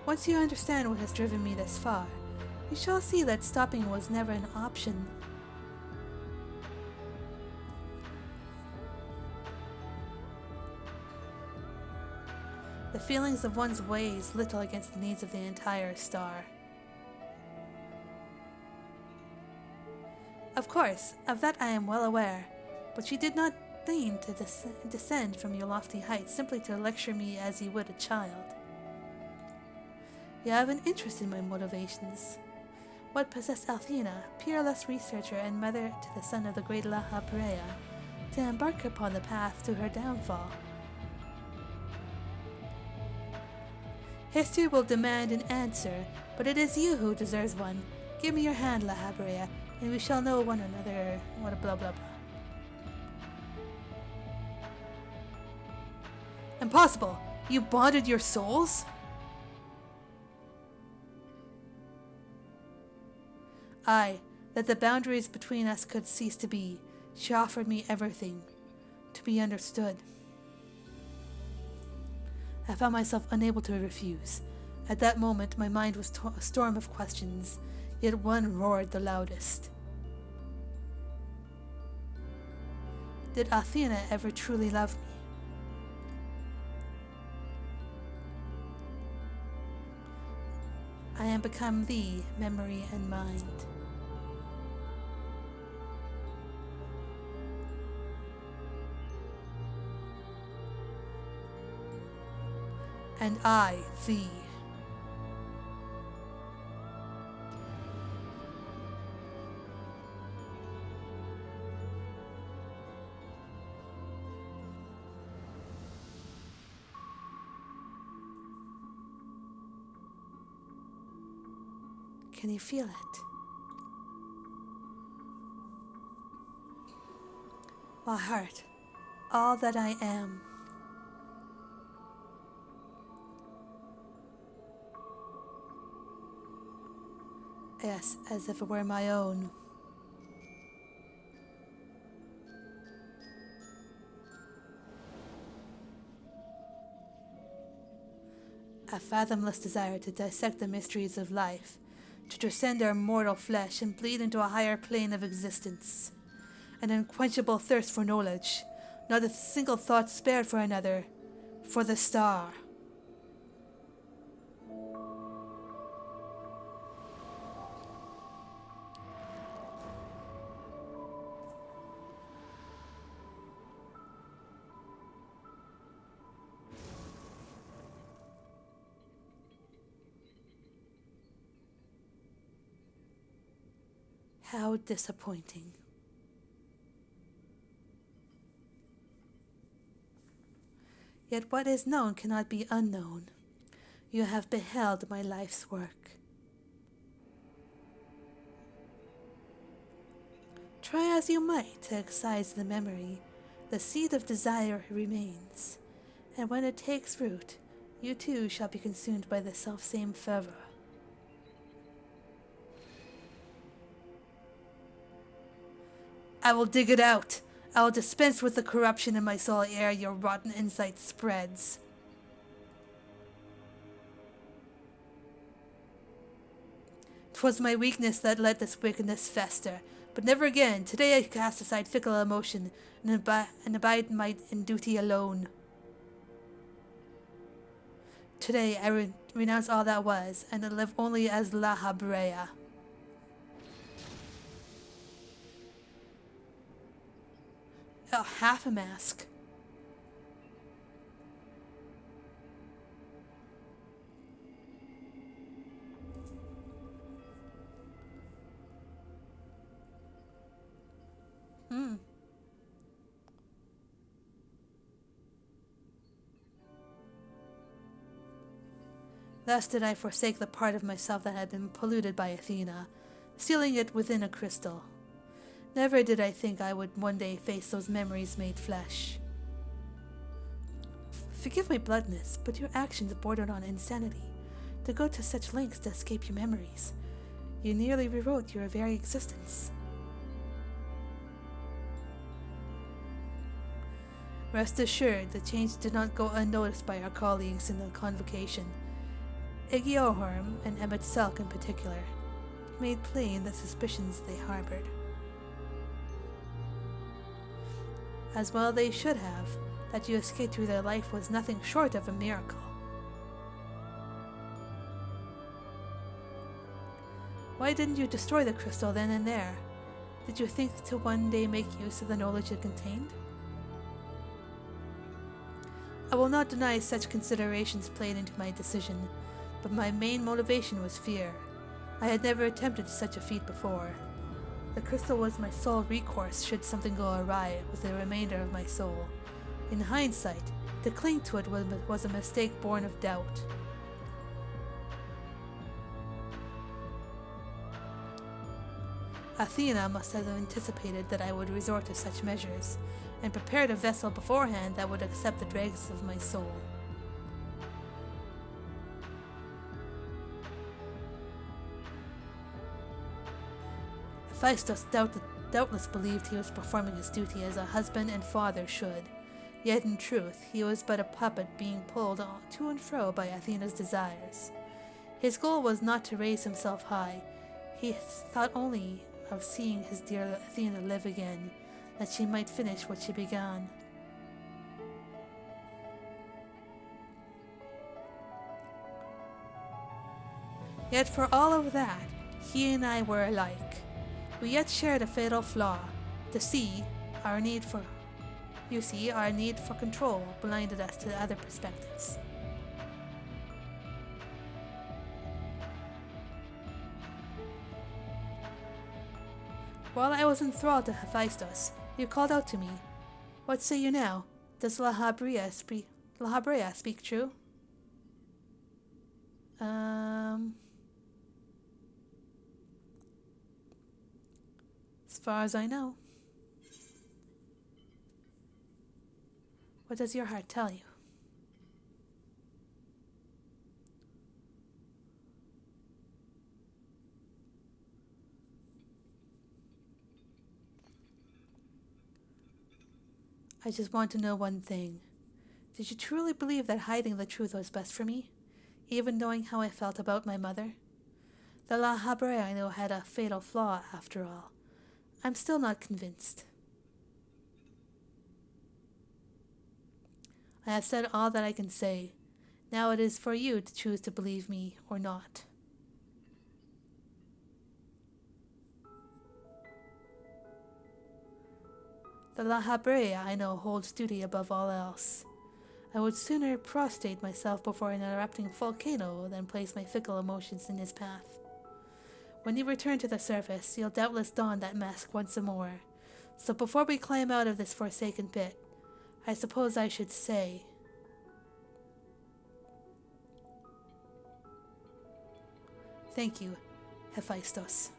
Once you understand what has driven me this far, you shall see that stopping was never an option. The feelings of one's weighs little against the needs of the entire star. Of course, of that I am well aware, but you did not deign to descend from your lofty heights simply to lecture me as you would a child. You have an interest in my motivations. What possessed Althena, peerless researcher and mother to the son of the great La Habrea, to embark upon the path to her downfall? History will demand an answer, but it is you who deserves one. Give me your hand, La Habrea, and we shall know one another. What blah blah blah. Impossible! You bonded your souls? Aye, that the boundaries between us could cease to be. She offered me everything, to be understood. I found myself unable to refuse. At that moment, my mind was a storm of questions, yet one roared the loudest. Did Athena ever truly love me? I am become thee, memory and mind. And I, thee. Can you feel it? My heart, all that I am. Yes, as if it were my own. A fathomless desire to dissect the mysteries of life, to transcend our mortal flesh and bleed into a higher plane of existence. An unquenchable thirst for knowledge, not a single thought spared for another, for the star. How disappointing. Yet what is known cannot be unknown. You have beheld my life's work. Try as you might to excise the memory, the seed of desire remains, and when it takes root, you too shall be consumed by the selfsame fervor. I will dig it out. I will dispense with the corruption in my soul ere your rotten insight spreads. "'Twas my weakness that let this wickedness fester, but never again. Today I cast aside fickle emotion and abide in duty alone. Today I renounce all that was, and live only as La Habrea. Oh, half a mask. Thus did I forsake the part of myself that had been polluted by Athena, sealing it within a crystal. Never did I think I would one day face those memories made flesh. Forgive my bluntness, but your actions bordered on insanity. To go to such lengths to escape your memories. You nearly rewrote your very existence. Rest assured, the change did not go unnoticed by our colleagues in the convocation. Igiohorm and Emmett Selk in particular made plain the suspicions they harbored. As well they should have. That you escaped through their life was nothing short of a miracle. Why didn't you destroy the crystal then and there? Did you think to one day make use of the knowledge it contained? I will not deny such considerations played into my decision, but my main motivation was fear. I had never attempted such a feat before. The crystal was my sole recourse should something go awry with the remainder of my soul. In hindsight, to cling to it was a mistake born of doubt. Athena must have anticipated that I would resort to such measures, and prepared a vessel beforehand that would accept the dregs of my soul. Hephaestus doubtless believed he was performing his duty as a husband and father should, yet in truth he was but a puppet being pulled to and fro by Athena's desires. His goal was not to raise himself high. He thought only of seeing his dear Athena live again, that she might finish what she began. Yet for all of that, he and I were alike. We yet shared a fatal flaw. Our need for control blinded us to other perspectives. While I was enthralled to Hephaestus, you called out to me. What say you now? Does La Habrea speak true? As far as I know. What does your heart tell you? I just want to know one thing. Did you truly believe that hiding the truth was best for me, even knowing how I felt about my mother? The La Habrea I know had a fatal flaw, after all. I'm still not convinced. I have said all that I can say. Now it is for you to choose to believe me or not. The La Habrea I know holds duty above all else. I would sooner prostrate myself before an erupting volcano than place my fickle emotions in his path. When you return to the surface, you'll doubtless don that mask once more. So before we climb out of this forsaken pit, I suppose I should say, thank you, Hephaestus.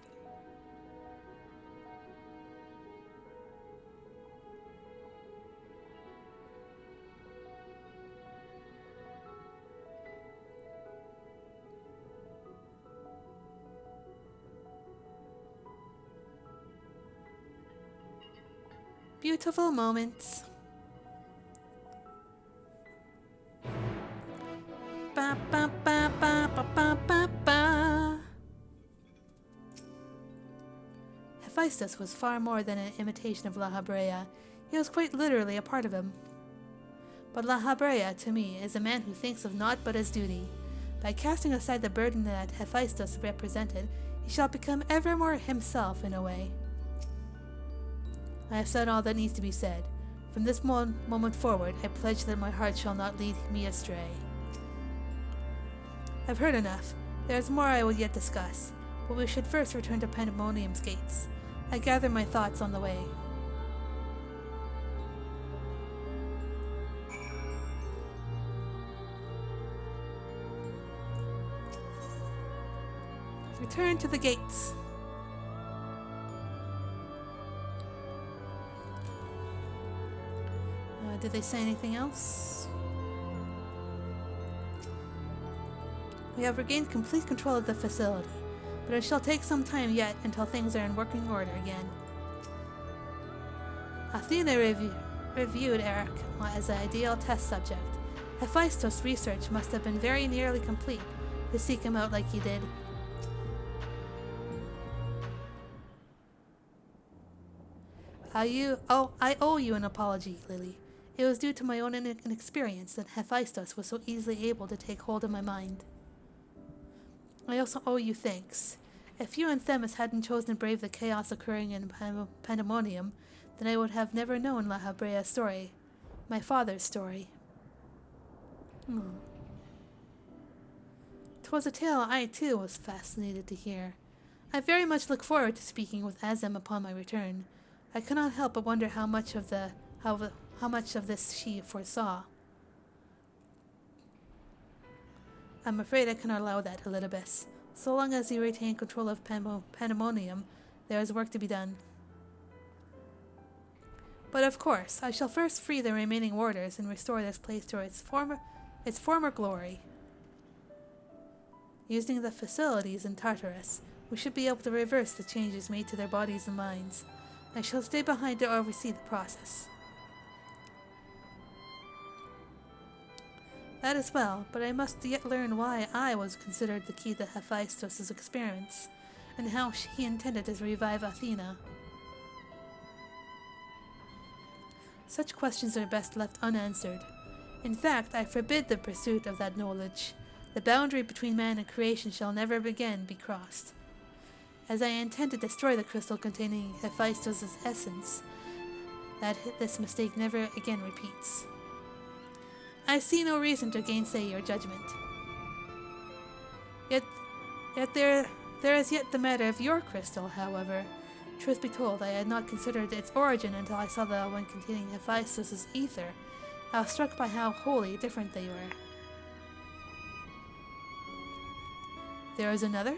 Beautiful moments. Ba ba ba ba ba ba ba ba. Hephaestus was far more than an imitation of La Habrea. He was quite literally a part of him. But La Habrea, to me, is a man who thinks of naught but his duty. By casting aside the burden that Hephaestus represented, he shall become ever more himself in a way. I have said all that needs to be said. From this moment forward, I pledge that my heart shall not lead me astray. I've heard enough. There is more I will yet discuss, but we should first return to Panaemonium's gates. I gather my thoughts on the way. Return to the gates. Did they say anything else? We have regained complete control of the facility, but it shall take some time yet until things are in working order again. Athena reviewed Eric as an ideal test subject. Hephaestus' research must have been very nearly complete to seek him out like he did. I owe you an apology, Lily. It was due to my own inexperience that Hephaestus was so easily able to take hold of my mind. I also owe you thanks. If you and Themis hadn't chosen to brave the chaos occurring in Panaemonium, then I would have never known La Habrea's story, my father's story. 'Twas a tale I, too, was fascinated to hear. I very much look forward to speaking with Azem upon my return. I cannot help but wonder how much of this she foresaw. I'm afraid I cannot allow that, Elidibus. So long as you retain control of Panaemonium, there is work to be done. But of course, I shall first free the remaining warders and restore this place to its former glory. Using the facilities in Tartarus, we should be able to reverse the changes made to their bodies and minds. I shall stay behind to oversee the process. That is well, but I must yet learn why I was considered the key to Hephaestus' experiments, and how he intended to revive Athena. Such questions are best left unanswered. In fact, I forbid the pursuit of that knowledge. The boundary between man and creation shall never again be crossed. As I intend to destroy the crystal containing Hephaestus' essence, that this mistake never again repeats. I see no reason to gainsay your judgment. Yet there is yet the matter of your crystal, however. Truth be told, I had not considered its origin until I saw the one containing Hephaestus' ether. I was struck by how wholly different they were. There is another?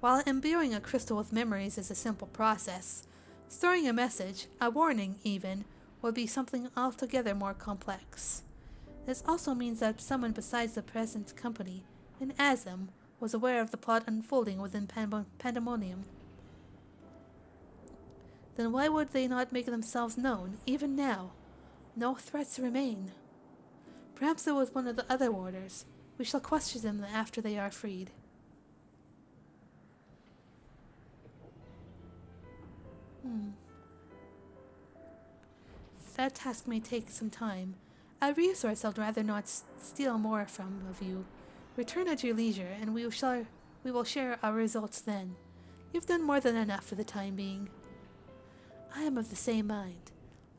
While imbuing a crystal with memories is a simple process, storing a message, a warning even, would be something altogether more complex. This also means that someone besides the present company, in Azem, was aware of the plot unfolding within Panaemonium. Then why would they not make themselves known, even now? No threats remain. Perhaps it was one of the other warders. We shall question them after they are freed. That task may take some time. A resource I'd rather not steal more from of you. Return at your leisure, and we will share our results then. You've done more than enough for the time being. I am of the same mind.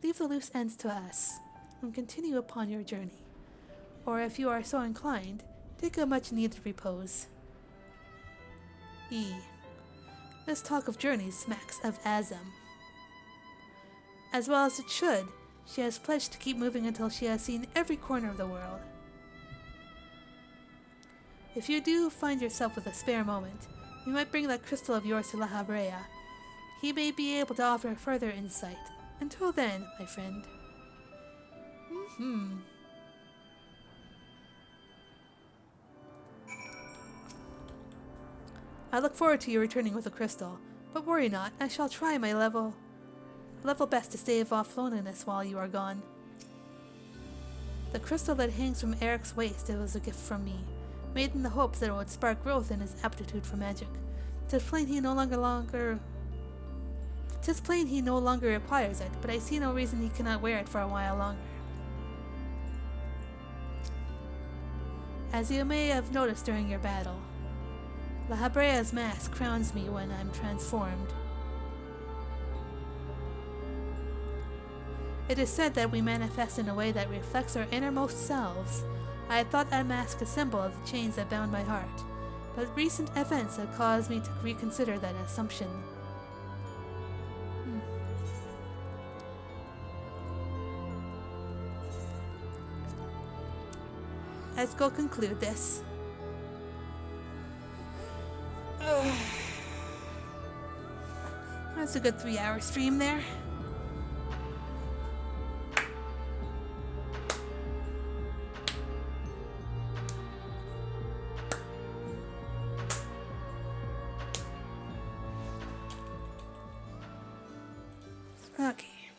Leave the loose ends to us, and continue upon your journey. Or if you are so inclined, take a much-needed repose. This talk of journeys smacks of Azem. As well as it should. She has pledged to keep moving until she has seen every corner of the world. If you do find yourself with a spare moment, you might bring that crystal of yours to La Habrea. He may be able to offer further insight. Until then, my friend. I look forward to you returning with a crystal, but worry not, I shall try my level best to stave off loneliness while you are gone. The crystal that hangs from Eric's waist was a gift from me, made in the hope that it would spark growth in his aptitude for magic. 'Tis plain he no longer requires it, but I see no reason he cannot wear it for a while longer. As you may have noticed during your battle, La Habrea's mask crowns me when I'm transformed. It is said that we manifest in a way that reflects our innermost selves. I had thought that mask a symbol of the chains that bound my heart, but recent events have caused me to reconsider that assumption. Let's go conclude this. That's a good 3-hour stream there. Okay.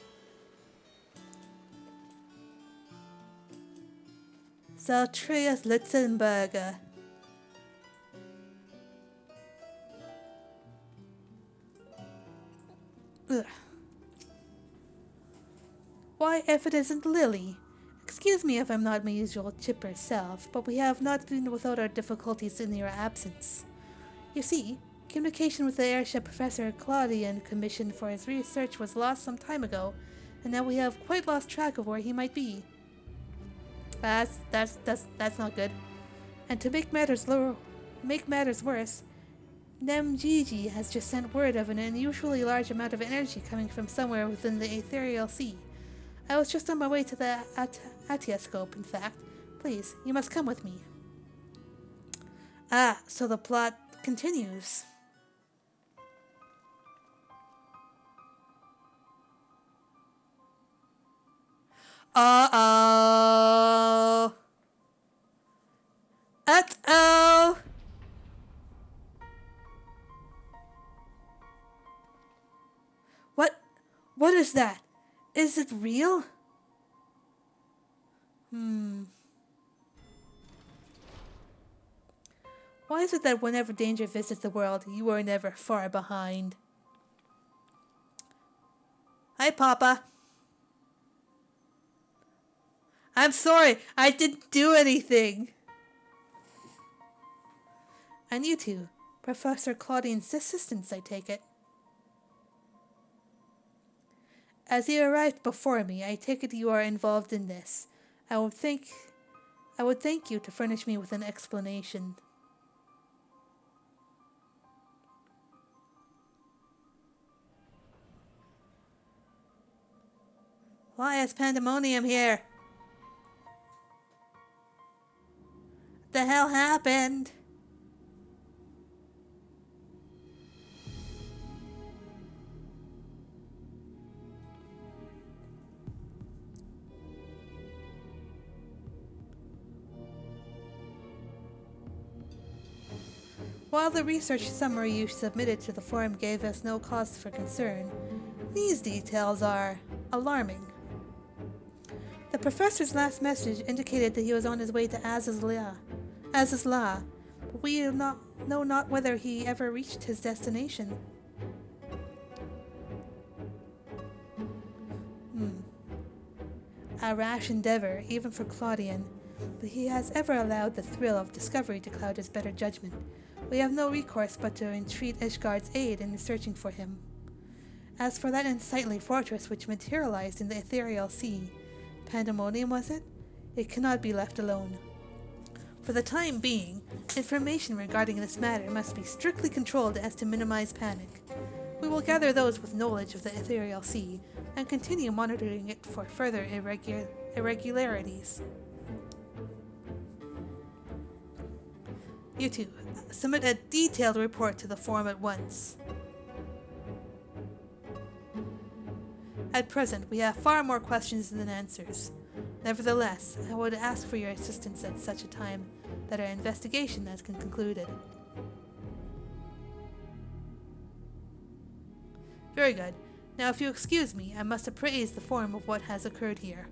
Zaltreus Litzenberger. Why, if it isn't Lily! Excuse me if I'm not my usual chipper self, but we have not been without our difficulties in your absence. You see, communication with the airship Professor Claudian commissioned for his research was lost some time ago, and now we have quite lost track of where he might be. That's not good. And to make matters worse, Nemgigi has just sent word of an unusually large amount of energy coming from somewhere within the ethereal sea. I was just on my way to the Atiascope, in fact. Please, you must come with me. Ah, so the plot continues. Uh-oh. Uh-oh. What is that? Is it real? Why is it that whenever danger visits the world, you are never far behind? Hi, Papa. I'm sorry, I didn't do anything. And you two, Professor Claudine's assistants, I take it. As you arrived before me, I take it you are involved in this. I would thank you to furnish me with an explanation. Why is Panaemonium here? What the hell happened? While the research summary you submitted to the forum gave us no cause for concern, these details are alarming. The professor's last message indicated that he was on his way to Azazla, but we know not whether he ever reached his destination. A rash endeavor, even for Claudian, but he has ever allowed the thrill of discovery to cloud his better judgment. We have no recourse but to entreat Ishgard's aid in searching for him. As for that unsightly fortress which materialized in the ethereal sea, Panaemonium was it? It cannot be left alone. For the time being, information regarding this matter must be strictly controlled as to minimize panic. We will gather those with knowledge of the ethereal sea and continue monitoring it for further irregularities. You two, submit a detailed report to the forum at once. At present, we have far more questions than answers. Nevertheless, I would ask for your assistance at such a time that our investigation has been concluded. Very good. Now, if you excuse me, I must appraise the form of what has occurred here.